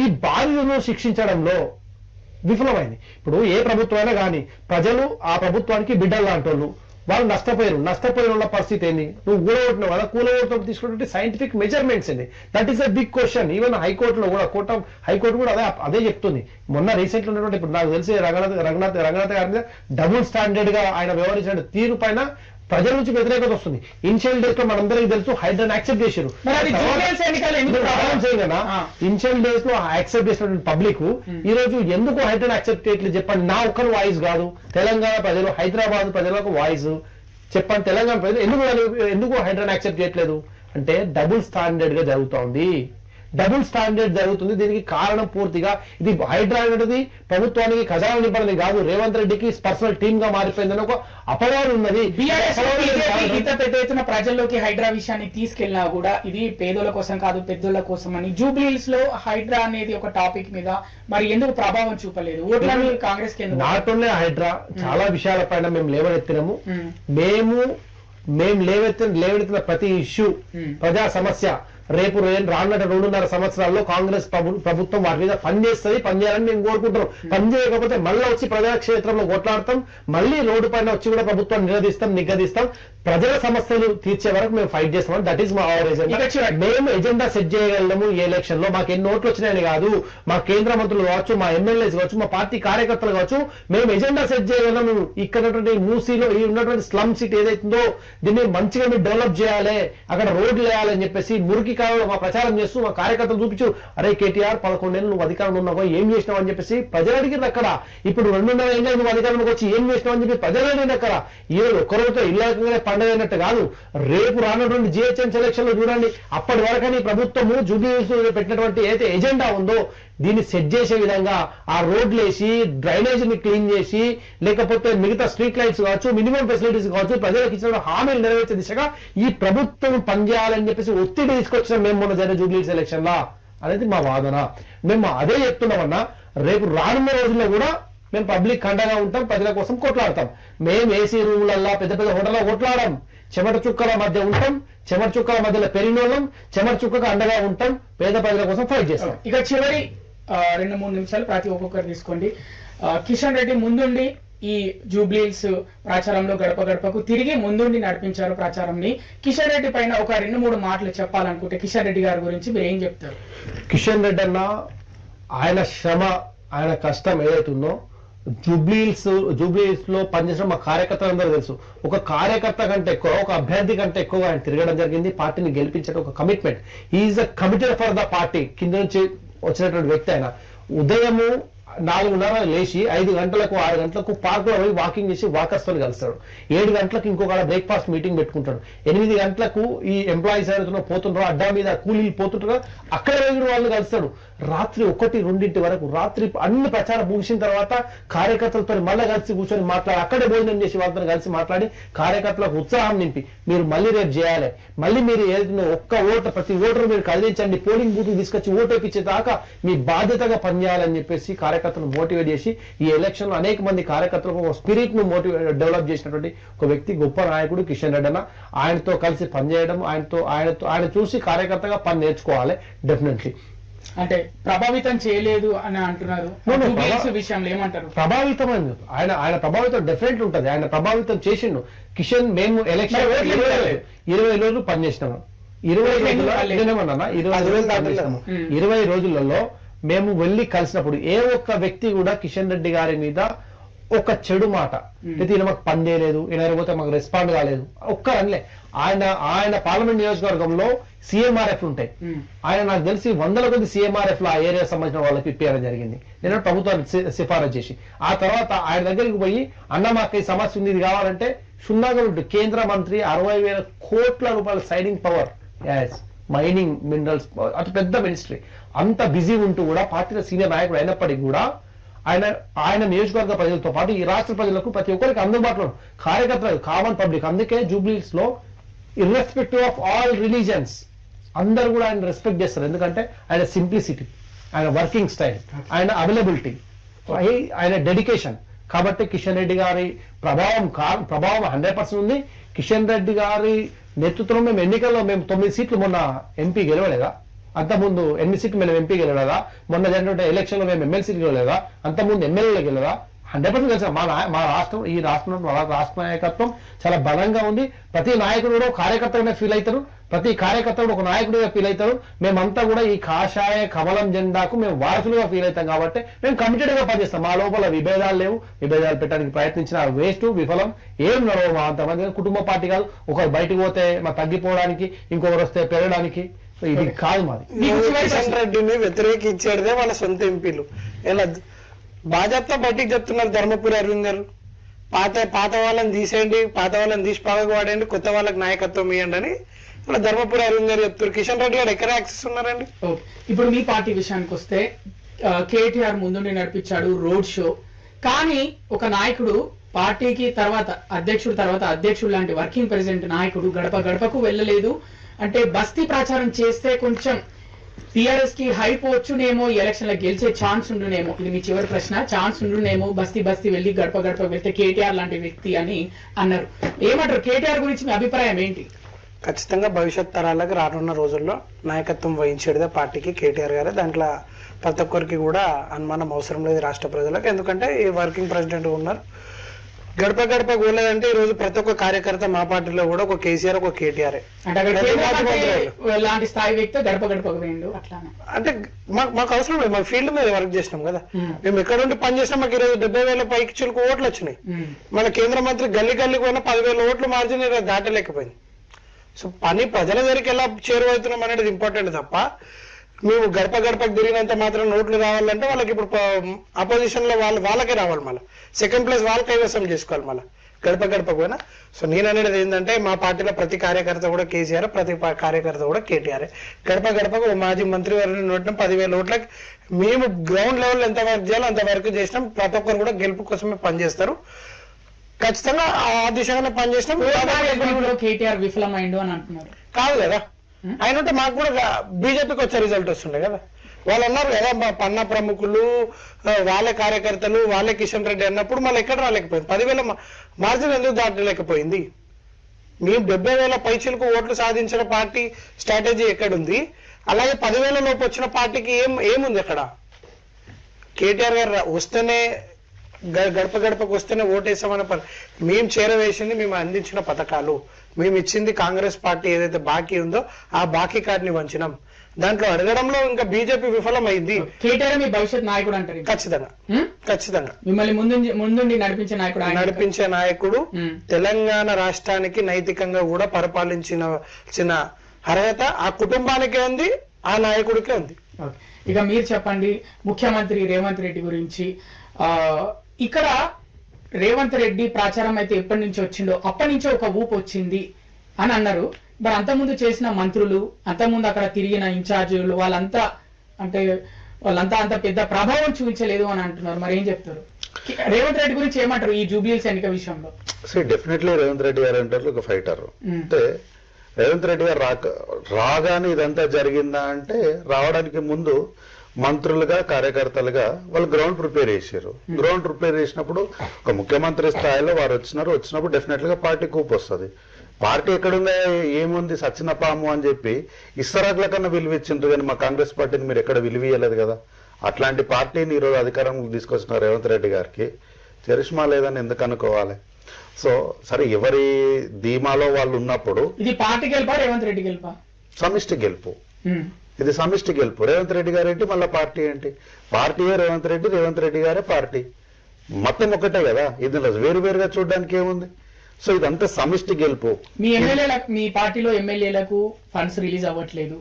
ఈ బాధ్యతను శిక్షించడంలో విఫలమైంది. ఇప్పుడు ఏ ప్రభుత్వమైనా కానీ ప్రజలు ఆ ప్రభుత్వానికి బిడ్డలు లాంటి వాళ్ళు నష్టపోయిన పరిస్థితి ఏంది? నువ్వు కూలగొట్టిన వాళ్ళ కూలగొట్టడం తీసుకున్నటువంటి సైంటిఫిక్ మెజర్మెంట్స్ ఏంది? That is a big question. Even హైకోర్టులో కూడా హైకోర్టు కూడా అదే చెప్తుంది. మొన్న రీసెంట్ ఉన్నటువంటి ఇప్పుడు నాకు తెలిసి రంగనాథ్ గారి మీద డబుల్ స్టాండర్డ్ గా ఆయన వ్యవహరించిన తీరు పైన ప్రజల నుంచి వ్యతిరేకత వస్తుంది. ఇనిషియల్ డేస్ లో మనందరికీ తెలుసు హైడ్రాన్ యాక్సెప్ట్ చేశారు. ఇనిషియల్ డేస్ లో యాక్సెప్ట్ చేసినటువంటి పబ్లిక్ ఈ రోజు ఎందుకు హైడ్రాన్ యాక్సెప్ట్ చేయట్లేదు చెప్పండి. నా ఒక్కరు వాయిస్ కాదు, తెలంగాణ ప్రజలు, హైదరాబాద్ ప్రజలకు వాయిస్ చెప్పండి. తెలంగాణ ప్రజలు ఎందుకు హైడ్రాన్ యాక్సెప్ట్ చేయట్లేదు అంటే డబుల్ స్టాండర్డ్ గా జరుగుతోంది. దీనికి కారణం పూర్తిగా ఇది హైడ్రా అనేది ప్రభుత్వానికి ఖజానా నింపడం కాదు, రేవంత్ రెడ్డికి పర్సనల్ టీమ్ గా మారిపోయిందని ఒక అపవాదం ఉన్నది. పెద్ద ఎత్తున ప్రజల్లోకి హైడ్రా విషయాన్ని తీసుకెళ్లినా కూడా ఇది పేదోళ్ళ కోసం కాదు పెద్దోళ్ళ కోసం అని జూబ్లీహిల్స్ లో హైడ్రా అనేది ఒక టాపిక్ మీద మరి ఎందుకు ప్రభావం చూపలేదు? ఓట్లను కాంగ్రెస్ కి నాట్ ఓన్లీ హైడ్రా, చాలా విషయాల పైన మేము లేవనెత్తినాము. మేము లేవనెత్తిన ప్రతి ఇష్యూ ప్రజా సమస్య రేపు రానున్న 2.5 సంవత్సరాల్లో కాంగ్రెస్ ప్రభుత్వం వాటి మీద పనిచేయాలని మేము కోరుకుంటున్నాం. పని చేయకపోతే మళ్ళీ వచ్చి ప్రజాక్షేత్రంలో కొట్లాడతాం, మళ్ళీ రోడ్డు పైన వచ్చి కూడా ప్రభుత్వాన్ని నిగదిస్తాం, ప్రజల సమస్యలు తీర్చే వరకు మేము ఫైట్ చేస్తాం. దట్ ఈస్ మా అవర్ ఎజెండా. మేము ఎజెండా సెట్ చేయగలము ఈ ఎలక్షన్ లో. మాకు ఎన్ని ఓట్లు వచ్చినాయని కాదు, మా కేంద్ర మంత్రులు కావచ్చు, మా ఎమ్మెల్యేస్ కావచ్చు, మా పార్టీ కార్యకర్తలు కావచ్చు, మేము ఎజెండా సెట్ చేయగలము. ఇక్కడ మూసీలో ఈ ఉన్నటువంటి స్లమ్ సిటీ ఏదైతుందో దీన్ని మంచిగా మీరు డెవలప్ చేయాలి, అక్కడ రోడ్లు వేయాలని చెప్పేసి మురికి కాలంలో మా ప్రచారం చేస్తూ మా కార్యకర్తలు చూపించు, అరే కేటీఆర్ 11 ఏళ్ళు నువ్వు అధికారంలో ఉన్నావు, ఏం చేసినావు అని చెప్పేసి ప్రజలు అడిగింది అక్కడ. ఇప్పుడు 2.5 ఏళ్ళు నువ్వు అధికారంలోకి వచ్చి ఏం చేసినావు అని చెప్పి ప్రజలు అడిగింది అక్కడ. ఈ రోజు ఒక్కరోజుతో ఇల్లాకంగానే పండుగ అయినట్టు కాదు, రేపు రానటువంటి జిహెచ్ఎంసీ ఎలక్షన్ లో చూడండి, అప్పటి వరకని ప్రభుత్వము జూబ్లీహిల్స్ పెట్టినటువంటి ఏదైతే ఎజెండా ఉందో దీన్ని సెట్ చేసే విధంగా ఆ రోడ్లు వేసి డ్రైనేజీని క్లీన్ చేసి, లేకపోతే మిగతా స్ట్రీట్ లైట్స్ కావచ్చు, మినిమం ఫెసిలిటీస్ కావచ్చు, ప్రజలకు ఇచ్చిన హామీలు నెరవేర్చే దిశగా ఈ ప్రభుత్వం పనిచేయాలని చెప్పేసి ఒత్తిడి తీసుకొచ్చిన మేము మొన్న జరిగిన జూబ్లీహిల్స్ ఎలక్షన్ లా అనేది మా వాదన. మేము అదే చెప్తున్నామన్నా, రేపు రానున్న రోజుల్లో కూడా మేము పబ్లిక్ అండగా ఉంటాం, ప్రజల కోసం కొట్లాడతాం. మేము ఏసీ రూములల్లా పెద్ద పెద్ద హోటల్లో కొట్లాడాం, చెమట చుక్కల మధ్య ఉంటాం, చెమట చుక్కల మధ్యలో పెరిగినోళ్ళం, చెమట చుక్కకు అండగా ఉంటాం, పేద ప్రజల కోసం ఫైట్ చేస్తాం. ఇక చివరి 2-3 నిమిషాలు ప్రతి ఒక్కొక్కరు తీసుకోండి. కిషన్ రెడ్డి ముందుండి ఈ జూబ్లీహిల్స్ ప్రచారంలో గడప గడపకు తిరిగి ముందుండి నడిపించారు ప్రచారంని. కిషన్ రెడ్డి పైన ఒక 2-3 మాటలు చెప్పాలనుకుంటే కిషన్ రెడ్డి గారి గురించి మీరు ఏం చెప్తారు? కిషన్ రెడ్డి అన్న ఆయన శ్రమ, ఆయన కష్టం ఏదైతుందో జూబ్లీహిల్స్ లో పనిచేసిన మా కార్యకర్తలందరూ తెలుసు. ఒక కార్యకర్త కంటే ఎక్కువ, ఒక అభ్యర్థి కంటే ఎక్కువగా ఆయన తిరగడం జరిగింది. పార్టీని గెలిపించడం ఒక commitment. Is a committed for the party. కింద నుంచి వచ్చినటువంటి వ్యక్తి ఆయన. ఉదయము 4:30 లేచి 5 గంటలకు 6 గంటలకు పార్క్ లో పోయి వాకింగ్ చేసి వాకర్స్ తో కలుస్తాడు. 7 గంటలకు ఇంకొక బ్రేక్ఫాస్ట్ మీటింగ్ పెట్టుకుంటాడు. 8 గంటలకు ఈ ఎంప్లాయీస్ ఎవరైతే పోతుంటారో అడ్డా మీద కూలీలు పోతుంటారో అక్కడ వాళ్ళు కలుస్తాడు. రాత్రి 1-2 వరకు, రాత్రి అన్ని ప్రచారం ముగిసిన తర్వాత కార్యకర్తలతో మళ్ళీ కలిసి కూర్చొని మాట్లాడి, అక్కడే భోజనం చేసి వాళ్ళతో కలిసి మాట్లాడి కార్యకర్తలకు ఉత్సాహం నింపి, మీరు మళ్ళీ రేపు చేయాలి, మళ్ళీ మీరు ఏదైనా ఒక్క ఓటు ప్రతి ఓటరు మీరు కదిలించండి, పోలింగ్ బూత్ తీసుకొచ్చి ఓటు వేయించే దాకా మీ బాధ్యతగా పనిచేయాలని చెప్పేసి కార్యకర్తలను మోటివేట్ చేసి ఈ ఎలక్షన్ లో అనేక మంది కార్యకర్తలకు ఒక స్పిరిట్ ను డెవలప్ చేసినటువంటి ఒక వ్యక్తి, గొప్ప నాయకుడు కిషన్ రెడ్డి అన్న. ఆయనతో కలిసి పనిచేయడం, ఆయన చూసి కార్యకర్తగా పని నేర్చుకోవాలి డెఫినెట్లీ. అంటే ప్రభావితం చేయలేదు అని అంటున్నారు. విషయంలో ఏమంటారు? ప్రభావితం అని ఆయన ప్రభావితం డెఫినెట్లీ ఉంటది. ఆయన ప్రభావితం చేసిండు కిషన్. మేము ఎలక్షన్ 20 రోజులు పనిచేసినాము. 20 రోజులలో మేము వెళ్ళి కలిసినప్పుడు ఏ ఒక్క వ్యక్తి కూడా కిషన్ రెడ్డి గారి మీద ఒక చెడు మాట, అయితే ఈయన మాకు పని చేయలేదు, ఈయన పోతే మాకు రెస్పాండ్ కాలేదు ఒక్కరనిలే. ఆయన పార్లమెంట్ నియోజకవర్గంలో CMRF ఉంటాయి. ఆయన నాకు తెలిసి 100 కొద్ది CMRF లో ఆ ఏరియా సంబంధించిన వాళ్ళకి ఇప్పించడం జరిగింది. నేను ప్రభుత్వాన్ని సిఫారసు చేసి ఆ తర్వాత ఆయన దగ్గరికి పోయి, అన్న మాకు ఈ సమస్య ఉంది, ఇది కావాలంటే సున్నాగా ఉంటుంది. కేంద్ర మంత్రి 60,000 కోట్ల రూపాయల సైనింగ్ పవర్, మైనింగ్ మినరల్స్, అటు పెద్ద మినిస్ట్రీ, అంత బిజీ ఉంటూ కూడా పార్టీలో సీనియర్ నాయకుడు అయినప్పటికీ కూడా ఆయన నియోజకవర్గ ప్రజలతో పాటు ఈ రాష్ట్ర ప్రజలకు ప్రతి ఒక్కరికి అందుబాటులో కార్యకర్తలు, కామన్ పబ్లిక్. అందుకే జూబ్లీహిల్స్ లో ఇర్రెస్పెక్టివ్ ఆఫ్ ఆల్ రిలీజన్స్ అందరూ కూడా ఆయన రెస్పెక్ట్ చేస్తారు. ఎందుకంటే ఆయన సింప్లిసిటీ, ఆయన వర్కింగ్ స్టైల్, ఆయన అవైలబిలిటీ, ఆయన డెడికేషన్. కాబట్టి కిషన్ రెడ్డి గారి ప్రభావం 100% ఉంది. కిషన్ రెడ్డి గారి నేతృత్వంలో మేము ఎన్నికల్లో 9 సీట్లు మొన్న ఎంపీ గెలవలేదా? అంతకుముందు 8 సీట్లు మేము ఎంపీ గెలవలేదా? మొన్న జరిగిన ఎలక్షన్ లో మేము ఎమ్మెల్సీ గెలవలేదా? అంతకుముందు ఎమ్మెల్యేలు గెలవలేదా? 100% తెలుసా. మా రాష్ట్రం, ఈ రాష్ట్ర నాయకత్వం చాలా బలంగా ఉంది. ప్రతి నాయకుడు కూడా కార్యకర్తగానే ఫీల్ అవుతారు, ప్రతి కార్యకర్త కూడా ఒక నాయకుడిగా ఫీల్ అవుతారు. మేమంతా కూడా ఈ కాషాయ కమలం జెండాకు మేము వారసులుగా ఫీల్ అవుతాం. కాబట్టి మేము కమిటెడ్ గా పనిచేస్తాం. మా లోపల విభేదాలు లేవు. విభేదాలు పెట్టడానికి ప్రయత్నించిన వేస్ట్, విఫలం, ఏం నడవు. మా అంతమంది కుటుంబ పార్టీ కాదు. ఒకరు బయటకు పోతే మా తగ్గిపోవడానికి, ఇంకొకరు వస్తే పెరగడానికి. ఇది కాదు మాది. కిషన్ రెడ్డిని వ్యతిరేకించేదే వాళ్ళ సొంత ఎంపీలు. ఎలా భాజపా బయటికి చెప్తున్నారు ధర్మపురి అరవింద్ గారు, పాత వాళ్ళని తీసేయండి, పాత వాళ్ళని తీసి పగకు వాడండి, కొత్త వాళ్ళకి నాయకత్వం ఇవ్వండి అని అలా ధర్మపురి అరవింద్ గారు చెప్తారు. కిషన్ రెడ్డి గారు ఎక్కడ యాక్సెస్ ఉన్నారండి? ఇప్పుడు మీ పార్టీ విషయానికి వస్తే కేటీఆర్ ముందుండి నడిపించాడు రోడ్ షో. కానీ ఒక నాయకుడు పార్టీకి అధ్యక్షుడు అధ్యక్షుడు లాంటి వర్కింగ్ ప్రెసిడెంట్ నాయకుడు గడప గడపకు వెళ్ళలేదు అంటే బస్తీ ప్రచారం చేస్తే కొంచెం టిఆర్ఎస్ కి హైప్ వచ్చునేమో, ఈ ఎలక్షన్ లో గెలిచే ఛాన్స్ ఉండునేమో. ఇది మీ చివరి ప్రశ్న. ఛాన్స్ ఉండునేమో బస్తీ వెళ్ళి గడప వెళ్తే కేటీఆర్ లాంటి వ్యక్తి అని అన్నారు. ఏమంటారు? కేటీఆర్ గురించి మీ అభిప్రాయం ఏంటి? ఖచ్చితంగా భవిష్యత్ తరాలకు రానున్న రోజుల్లో నాయకత్వం వహించేదే పార్టీకి కేటీఆర్ గారే. దాంట్లో ప్రతి ఒక్కరికి కూడా అనుమానం అవసరం లేదు రాష్ట్ర ప్రజలకు. ఎందుకంటే ఈ వర్కింగ్ ప్రెసిడెంట్ ఉన్నారు. గడప గడప పోలేదంటే ఈ రోజు ప్రతి ఒక్క కార్యకర్త మా పార్టీలో కూడా ఒక కేసీఆర్ ఒక కేటీఆర్ అంటే అక్కడ లాంటి స్థాయి వ్యక్తి గడప గడపకు పోయిండు అట్లానే. అంటే మాకు అవసరం లేదు, మా ఫీల్డ్ మీద వర్క్ చేసినాం కదా. మేము ఎక్కడ ఉండి పని చేసినా మాకు ఈరోజు 70,000 పైకి చిలుకు ఓట్లు వచ్చినాయి. మన కేంద్ర మంత్రి గల్లీ గల్లీకి పోయినా 10,000 ఓట్లు మార్జిన్ దాటలేకపోయింది. సో పని ప్రజల దగ్గరికి ఎలా చేరువవుతున్నాం అనేది ఇంపార్టెంట్ తప్ప మేము గడప గడపకు తిరిగినంత మాత్రం నోట్లు రావాలంటే వాళ్ళకి ఇప్పుడు అపోజిషన్ లో వాళ్ళకే రావాలి. మళ్ళీ సెకండ్ ప్లేస్ వాళ్ళు కైవసం చేసుకోవాలి మళ్ళీ గడప గడపకు పోయినా. సో నేను అనేది ఏంటంటే మా పార్టీలో ప్రతి కార్యకర్త కూడా కేసీఆర్, ప్రతి కార్యకర్త కూడా కేటీఆర్. గడప గడపకు మాజీ మంత్రి వారిని నోటిన 10,000 ఓట్లకి మేము గ్రౌండ్ లెవెల్ ఎంత వర్క్ చేయాలో అంత వర్క్ చేసినాం. ప్రతి ఒక్కరు కూడా గెలుపు కోసమే పనిచేస్తారు. ఖచ్చితంగా ఆ దిశగానే పనిచేసినాం. కేటీఆర్ విఫలమైండు అని అంటున్నారు. కాదు కదా, ఆయన ఉంటే మాకు కూడా బీజేపీకి వచ్చే రిజల్ట్ వస్తుండే కదా. వాళ్ళు అన్నారు కదా మా పన్నా ప్రముఖులు వాళ్ళే కార్యకర్తలు వాళ్ళే కిషన్ రెడ్డి అన్నప్పుడు మళ్ళీ ఎక్కడ రాలేకపోయింది. 10,000 మార్జిన్ ఎందుకు దాటలేకపోయింది? మేము 70,000 పైచీలకు ఓట్లు సాధించిన పార్టీ స్ట్రాటజీ ఎక్కడుంది? అలాగే 10,000 లోపు వచ్చిన పార్టీకి ఏముంది అక్కడ? కేటీఆర్ గారు వస్తేనే గడప గడపకు వస్తేనే ఓటేసామన్న మేము చేరవేసింది, మేము అందించిన పథకాలు, మేము ఇచ్చింది కాంగ్రెస్ పార్టీ ఏదైతే బాకీ ఉందో ఆ బాకీ కార్డుని వంచినాం. దాంట్లో అడగడంలో ఇంకా బీజేపీ విఫలమైంది. కేటీఆర్ మీ భవిష్యత్ నాయకుడు అంటారు. ఖచ్చితంగా మిమ్మల్ని ముందుండి నడిపించే నాయకుడు తెలంగాణ రాష్ట్రానికి నైతికంగా కూడా పరిపాలించిన అర్హత ఆ కుటుంబానికే ఉంది, ఆ నాయకుడికే ఉంది. ఇక మీరు చెప్పండి, ముఖ్యమంత్రి రేవంత్ రెడ్డి గురించి. ఇక్కడ రేవంత్ రెడ్డి ప్రచారం అయితే ఎప్పటి నుంచి వచ్చిందో అప్పటి నుంచే ఒక ఊపు వచ్చింది అని అన్నారు. మరి అంతకుముందు చేసిన మంత్రులు, అంతకుముందు అక్కడ తిరిగిన ఇన్ఛార్జీలు వాళ్ళంతా అంత పెద్ద ప్రభావం చూపించలేదు అని అంటున్నారు. మరి ఏం చెప్తారు? రేవంత్ రెడ్డి గురించి ఏమంటారు ఈ జూబ్లీహిల్స్ ఎన్నిక విషయంలో? డెఫినెట్లీ రేవంత్ రెడ్డి గారు అంటారు ఒక ఫైటర్. అంటే రేవంత్ రెడ్డి గారు రాగానే ఇదంతా జరిగిందా అంటే రావడానికి ముందు మంత్రులుగా కార్యకర్తలుగా వాళ్ళు గ్రౌండ్ ప్రిపేర్ చేశారు. గ్రౌండ్ ప్రిపేర్ చేసినప్పుడు ఒక ముఖ్యమంత్రి స్థాయిలో వారు వచ్చినప్పుడు డెఫినెట్ గా పార్టీ కూపు వస్తుంది. పార్టీ ఎక్కడుందా ఏముంది సచిన పాము అని చెప్పి ఇస్తరాకుల కన్నా విలువ ఇచ్చిండ్రు, కానీ మా కాంగ్రెస్ పార్టీని మీరు ఎక్కడ విలువ ఇవ్వలేదు కదా. అట్లాంటి పార్టీని ఈరోజు అధికారంలోకి తీసుకొచ్చిన రేవంత్ రెడ్డి గారికి చరిష్మా లేదని ఎందుకు అనుకోవాలి? సో సరే, ఎవరి ధీమాలో వాళ్ళు ఉన్నప్పుడు ఇది పార్టీ గెలుపా రేవంత్ రెడ్డి గెలుపా? సమిష్టి గెలుపు. ఇది సమిష్టి గెలుపు. రేవంత్ రెడ్డి గారు ఏంటి, మళ్ళీ పార్టీ ఏంటి? పార్టీయే రేవంత్ రెడ్డి గారే పార్టీ, మొత్తం ఒకటే కదా. ఇది వేరువేరుగా చూడడానికి ఏముంది? సో ఇదంతా సమిష్టి గెలుపు. మీ పార్టీలో ఎమ్మెల్యేలకు ఫండ్స్ రిలీజ్ అవ్వట్లేదు,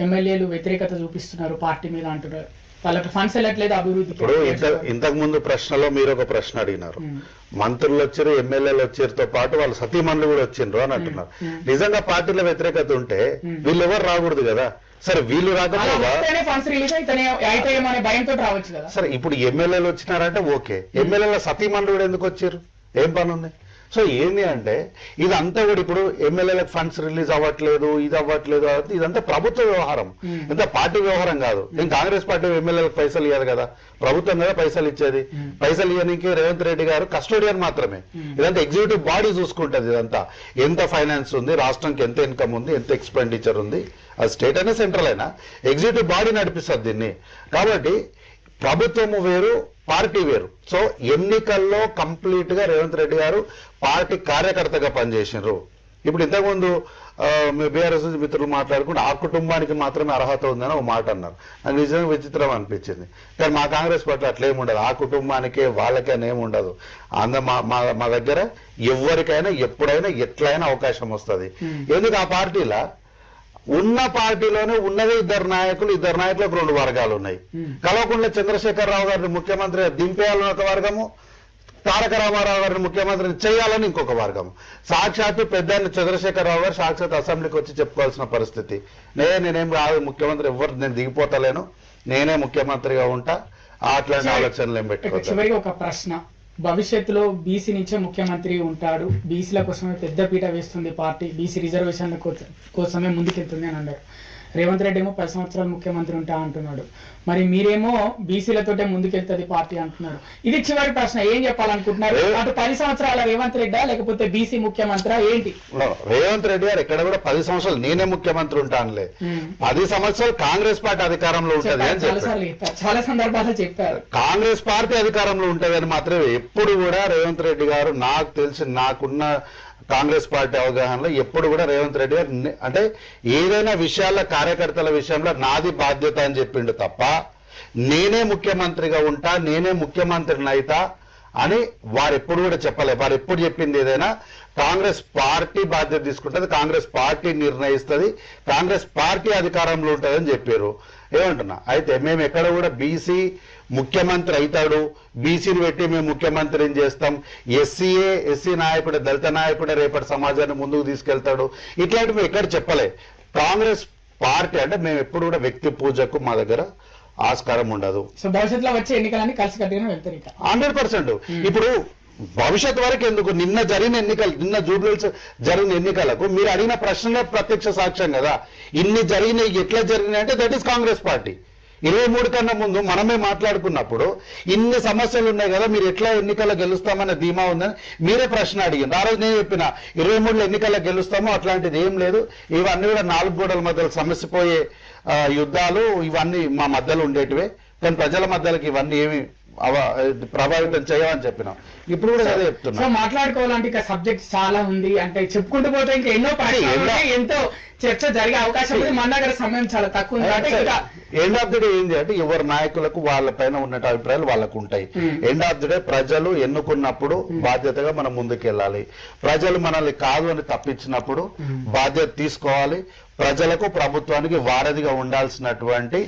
ఎమ్మెల్యేలు వ్యతిరేకత చూపిస్తున్నారు పార్టీ మీద అంటున్నారు, వాళ్ళకి ఫండ్స్ వెళ్ళట్లేదు అభివృద్ధి. ఇప్పుడు ఇంతకు ముందు ప్రశ్నలో మీరు ఒక ప్రశ్న అడిగినారు, మంత్రులు వచ్చారు ఎమ్మెల్యేలు వచ్చారుతో పాటు వాళ్ళ సతీమణులు కూడా వచ్చిండ్రు అని అంటున్నారు. నిజంగా పార్టీలో వ్యతిరేకత ఉంటే వీళ్ళు ఎవరు రాకూడదు కదా. సరే, వీళ్ళు రాకపోగా సరే, ఇప్పుడు ఎమ్మెల్యేలు వచ్చినారంటే ఓకే, ఎమ్మెల్యేల సతీమణులు కూడా ఎందుకు వచ్చారు? ఏం పని ఉంది? సో ఏంది అంటే ఇదంతా కూడా ఇప్పుడు ఎమ్మెల్యేలకు ఫండ్స్ రిలీజ్ అవ్వట్లేదు, ఇది అవ్వట్లేదు, ఇదంతా ప్రభుత్వ వ్యవహారం, ఇంత పార్టీ వ్యవహారం కాదు. నేను కాంగ్రెస్ పార్టీ ఎమ్మెల్యేలకు పైసలు ఇవ్వదు కదా, ప్రభుత్వం కదా పైసలు ఇచ్చేది. పైసలు ఇవ్వడానికి రేవంత్ రెడ్డి గారు కస్టోడియన్ మాత్రమే. ఇదంతా ఎగ్జిక్యూటివ్ బాడీ చూసుకుంటది. ఇదంతా ఎంత ఫైనాన్స్ ఉంది, రాష్ట్రానికి ఎంత ఇన్కమ్ ఉంది, ఎంత ఎక్స్పెండిచర్ ఉంది, అది స్టేట్ అయినా సెంట్రల్ అయినా ఎగ్జిక్యూటివ్ బాడీ నడిపిస్తుంది దీన్ని. కాబట్టి ప్రభుత్వము వేరు, పార్టీ వేరు. సో ఎన్నికల్లో కంప్లీట్ గా రేవంత్ రెడ్డి గారు పార్టీ కార్యకర్తగా పనిచేసినారు. ఇప్పుడు ఇంతకుముందు బీఆర్ఎస్ మిత్రులు మాట్లాడుకుంటే ఆ కుటుంబానికి మాత్రమే అర్హత ఉందని ఒక మాట అన్నారు. నాకు నిజంగా విచిత్రం అనిపించింది. కానీ మా కాంగ్రెస్ పార్టీ అట్లేముండదు, ఆ కుటుంబానికే వాళ్ళకే ఏముండదు. మా దగ్గర ఎవరికైనా ఎప్పుడైనా ఎట్లయినా అవకాశం వస్తుంది. ఎందుకు ఆ పార్టీలా ఉన్న పార్టీలోనే ఉన్నదే ఇద్దరు నాయకులకు 2 వర్గాలు ఉన్నాయి. కల్వకుంట్ల చంద్రశేఖరరావు గారిని ముఖ్యమంత్రి దింపేయాలని ఒక వర్గము, తారక రామారావు గారిని ముఖ్యమంత్రిని చేయాలని ఇంకొక వర్గం. సాక్షాత్తు పెద్దాన్ని చంద్రశేఖరరావు గారు సాక్షాత్ అసెంబ్లీకి వచ్చి చెప్పుకోవాల్సిన పరిస్థితి, నేనేం కాదు ముఖ్యమంత్రి, నేను దిగిపోతలేను, నేనే ముఖ్యమంత్రిగా ఉంటా, అట్లాంటి ఆలోచనలు ఏం పెట్టుకోవచ్చు. ఒక ప్రశ్న, భవిష్యత్తులో బీసీ నుంచే ముఖ్యమంత్రి ఉంటాడు, బీసీల కోసమే పెద్ద పీట వేస్తుంది పార్టీ, బీసీ రిజర్వేషన్ల కోసమే ముందుకెళ్తుంది అని అన్నారు. రేవంత్ రెడ్డి ఏమో 10 సంవత్సరాలు ముఖ్యమంత్రి ఉంటా అంటున్నాడు. మరి మీరేమో బీసీలతోటే ముందుకెళ్తుంది పార్టీ అంటున్నారు. ఇది చివరి ప్రశ్న, ఏం చెప్పాలనుకుంటున్నారు? అటు 10 సంవత్సరాల రేవంత్ రెడ్డా లేకపోతే బీసీ ముఖ్యమంత్రి ఏంటి? రేవంత్ రెడ్డి గారు ఎక్కడ కూడా 10 సంవత్సరాలు నేనే ముఖ్యమంత్రి ఉంటానులే, 10 సంవత్సరాలు కాంగ్రెస్ పార్టీ అధికారంలో ఉంటది అని చెప్పారు. చాలా సందర్భాల్లో చెప్పారు. కాంగ్రెస్ పార్టీ అధికారంలో ఉంటది అని మాత్రమే ఎప్పుడు కూడా రేవంత్ రెడ్డి గారు, నాకు తెలిసి నాకున్న కాంగ్రెస్ పార్టీ అవగాహనలో ఎప్పుడు కూడా రేవంత్ రెడ్డి గారు అంటే ఏదైనా విషయాల్లో కార్యకర్తల విషయంలో నాది బాధ్యత అని చెప్పిండు తప్ప నేనే ముఖ్యమంత్రిగా ఉంటా, నేనే ముఖ్యమంత్రిని అయితా అని వారు ఎప్పుడు కూడా చెప్పలేదు. వారు ఎప్పుడు చెప్పింది ఏదైనా కాంగ్రెస్ పార్టీ బాధ్యత తీసుకుంటుంది, కాంగ్రెస్ పార్టీ నిర్ణయిస్తుంది, కాంగ్రెస్ పార్టీ అధికారంలో ఉంటుందని చెప్పారు. ఏమంటున్నా అయితే మేము ఎక్కడ కూడా బీసీ ముఖ్యమంత్రి అవుతాడు, బీసీని పెట్టి మేము ముఖ్యమంత్రిని చేస్తాం, ఎస్సీ నాయకుడే, దళిత నాయకుడే రేపటి సమాజాన్ని ముందుకు తీసుకెళ్తాడు, ఇట్లాంటివి ఎక్కడ చెప్పలే. కాంగ్రెస్ పార్టీ అంటే మేము ఎప్పుడు కూడా వ్యక్తి పూజకు మా దగ్గర ఆస్కారం ఉండదు. సో భవిష్యత్తులో వచ్చే ఎన్నికలన్నీ కలిసి కట్టుగానే వెళ్తారు 100%. ఇప్పుడు భవిష్యత్ వరకు ఎందుకు, నిన్న జరిగిన ఎన్నికలు, నిన్న జూబ్లీహిల్స్ జరిగిన ఎన్నికలకు మీరు అడిగిన ప్రశ్నలే ప్రత్యక్ష సాక్ష్యం కదా. ఇన్ని జరిగినాయి, ఎట్లా జరిగినాయి అంటే దట్ ఈస్ కాంగ్రెస్ పార్టీ. 23 కన్నా ముందు మనమే మాట్లాడుకున్నప్పుడు ఇన్ని సమస్యలు ఉన్నాయి కదా, మీరు ఎట్లా ఎన్నికల్లో గెలుస్తామనే ధీమా ఉందని మీరే ప్రశ్న అడిగింది. ఆ రోజు నేను చెప్పిన 23లో ఎన్నికల్లో గెలుస్తామో అట్లాంటిది ఏం లేదు, ఇవన్నీ కూడా 4 గోడల మధ్యలో సమస్యపోయే యుద్ధాలు ఇవన్నీ మా మధ్యలో ఉండేటివే, కానీ ప్రజల మధ్యలోకి ఇవన్నీ ఏమి ప్రభావితం చేయమని చెప్పినాం. ఇప్పుడు కూడా అదే చెప్తున్నా. సో మాట్లాడుకోవాలంటే ఇంకా సబ్జెక్ట్ చాలా ఉంది, అంటే చెప్పుకుంటూ పోతే ఇంకా ఎన్నో ఎంతో చర్చ జరిగే అవకాశం ఉంది. మన దగ్గర సమయం చాలా తక్కువ ఉంది. ఎండ్ ఆఫ్ ది డే ఏంటి అంటే ఎవరి నాయకులకు వాళ్ళ పైన ఉన్న అభిప్రాయాలు వాళ్ళకు ఉంటాయి. ఎండ్ ఆఫ్ ది డే ప్రజలు ఎన్నుకున్నప్పుడు బాధ్యతగా మనం ముందుకెళ్ళాలి. ప్రజలు మనల్ని కాదు అని తప్పించినప్పుడు బాధ్యత తీసుకోవాలి. ప్రజలకు ప్రభుత్వానికి వారధిగా ఉండాల్సినటువంటి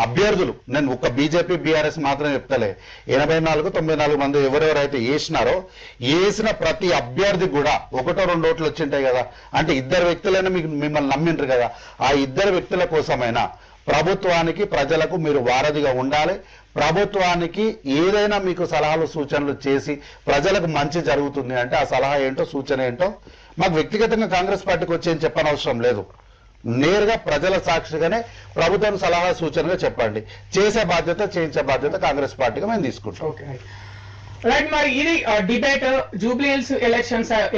అభ్యర్థులు, నేను ఒక బీజేపీ బీఆర్ఎస్ మాత్రం చెప్తలే, 84-94 మంది ఎవరెవరైతే వేసినారో వేసిన ప్రతి అభ్యర్థి కూడా 1-2 ఓట్లు వచ్చింటాయి కదా, అంటే 2 వ్యక్తులైనా మిమ్మల్ని నమ్మిండ్రు కదా, ఆ 2 వ్యక్తుల కోసమైనా ప్రభుత్వానికి ప్రజలకు మీరు వారధిగా ఉండాలి. ప్రభుత్వానికి ఏదైనా మీకు సలహాలు సూచనలు చేసి ప్రజలకు మంచి జరుగుతుంది అంటే ఆ సలహా ఏంటో సూచన ఏంటో మాకు వ్యక్తిగతంగా కాంగ్రెస్ పార్టీకి వచ్చి ఏం చెప్పనవసరం లేదు. నేరుగా ప్రజల సాక్షిగానే ప్రభుత్వం సలహా సూచనగా చెప్పండి. చేసే బాధ్యత, చేయించే బాధ్యత కాంగ్రెస్ పార్టీగా మేము తీసుకుంటాం. రైట్, మరి ఇది డిబేట్. జూబ్లీహిల్స్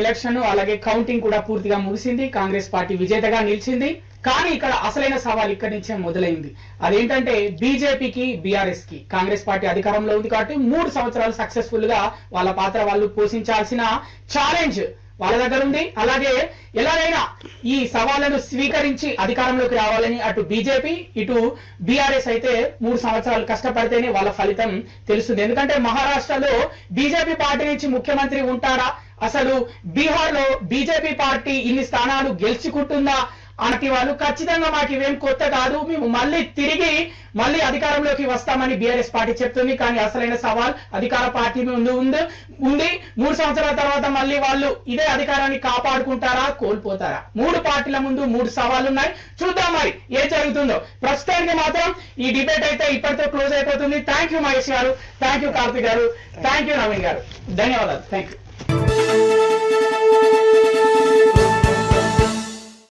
ఎలక్షన్ అలాగే కౌంటింగ్ కూడా పూర్తిగా ముగిసింది. కాంగ్రెస్ పార్టీ విజేతగా నిలిచింది. కానీ ఇక్కడ అసలైన సవాల్ ఇక్కడి నుంచే మొదలైంది. అదేంటంటే బీజేపీకి, బీఆర్ఎస్ కి. కాంగ్రెస్ పార్టీ అధికారంలో ఉంది కాబట్టి 3 సంవత్సరాలు సక్సెస్ఫుల్ గా వాళ్ళ పాత్ర వాళ్ళు పోషించాల్సిన ఛాలెంజ్ వాళ్ళ దగ్గర ఉంది. అలాగే ఎలాగైనా ఈ సవాళ్లను స్వీకరించి అధికారంలోకి రావాలని అటు బీజేపీ ఇటు బీఆర్ఎస్ అయితే 3 సంవత్సరాలు కష్టపడితేనే వాళ్ళ ఫలితం తెలుస్తుంది. ఎందుకంటే మహారాష్ట్రలో బీజేపీ పార్టీ నుంచి ముఖ్యమంత్రి ఉంటారా, అసలు బీహార్ లో బీజేపీ పార్టీ ఇన్ని స్థానాలు గెలుచుకుంటుందా అంటే వాళ్ళు ఖచ్చితంగా మాకు ఇవేం కొత్త కాదు, మేము మళ్ళీ అధికారంలోకి వస్తామని బీఆర్ఎస్ పార్టీ చెప్తుంది. కానీ అసలైన సవాల్ అధికార పార్టీ ముందు ఉంది. 3 సంవత్సరాల తర్వాత మళ్ళీ వాళ్ళు ఇదే అధికారాన్ని కాపాడుకుంటారా, కోల్పోతారా? 3 పార్టీల ముందు 3 సవాళ్లు ఉన్నాయి. చూద్దాం మరి ఏం జరుగుతుందో. ప్రస్తుతానికి మాత్రం ఈ డిబేట్ అయితే ఇప్పటితో క్లోజ్ అయిపోతుంది. థ్యాంక్ యూ మహేష్ గారు, థ్యాంక్ యూ కార్తిక్ గారు, థ్యాంక్ యూ నవీన్ గారు, ధన్యవాదాలు. Thank you.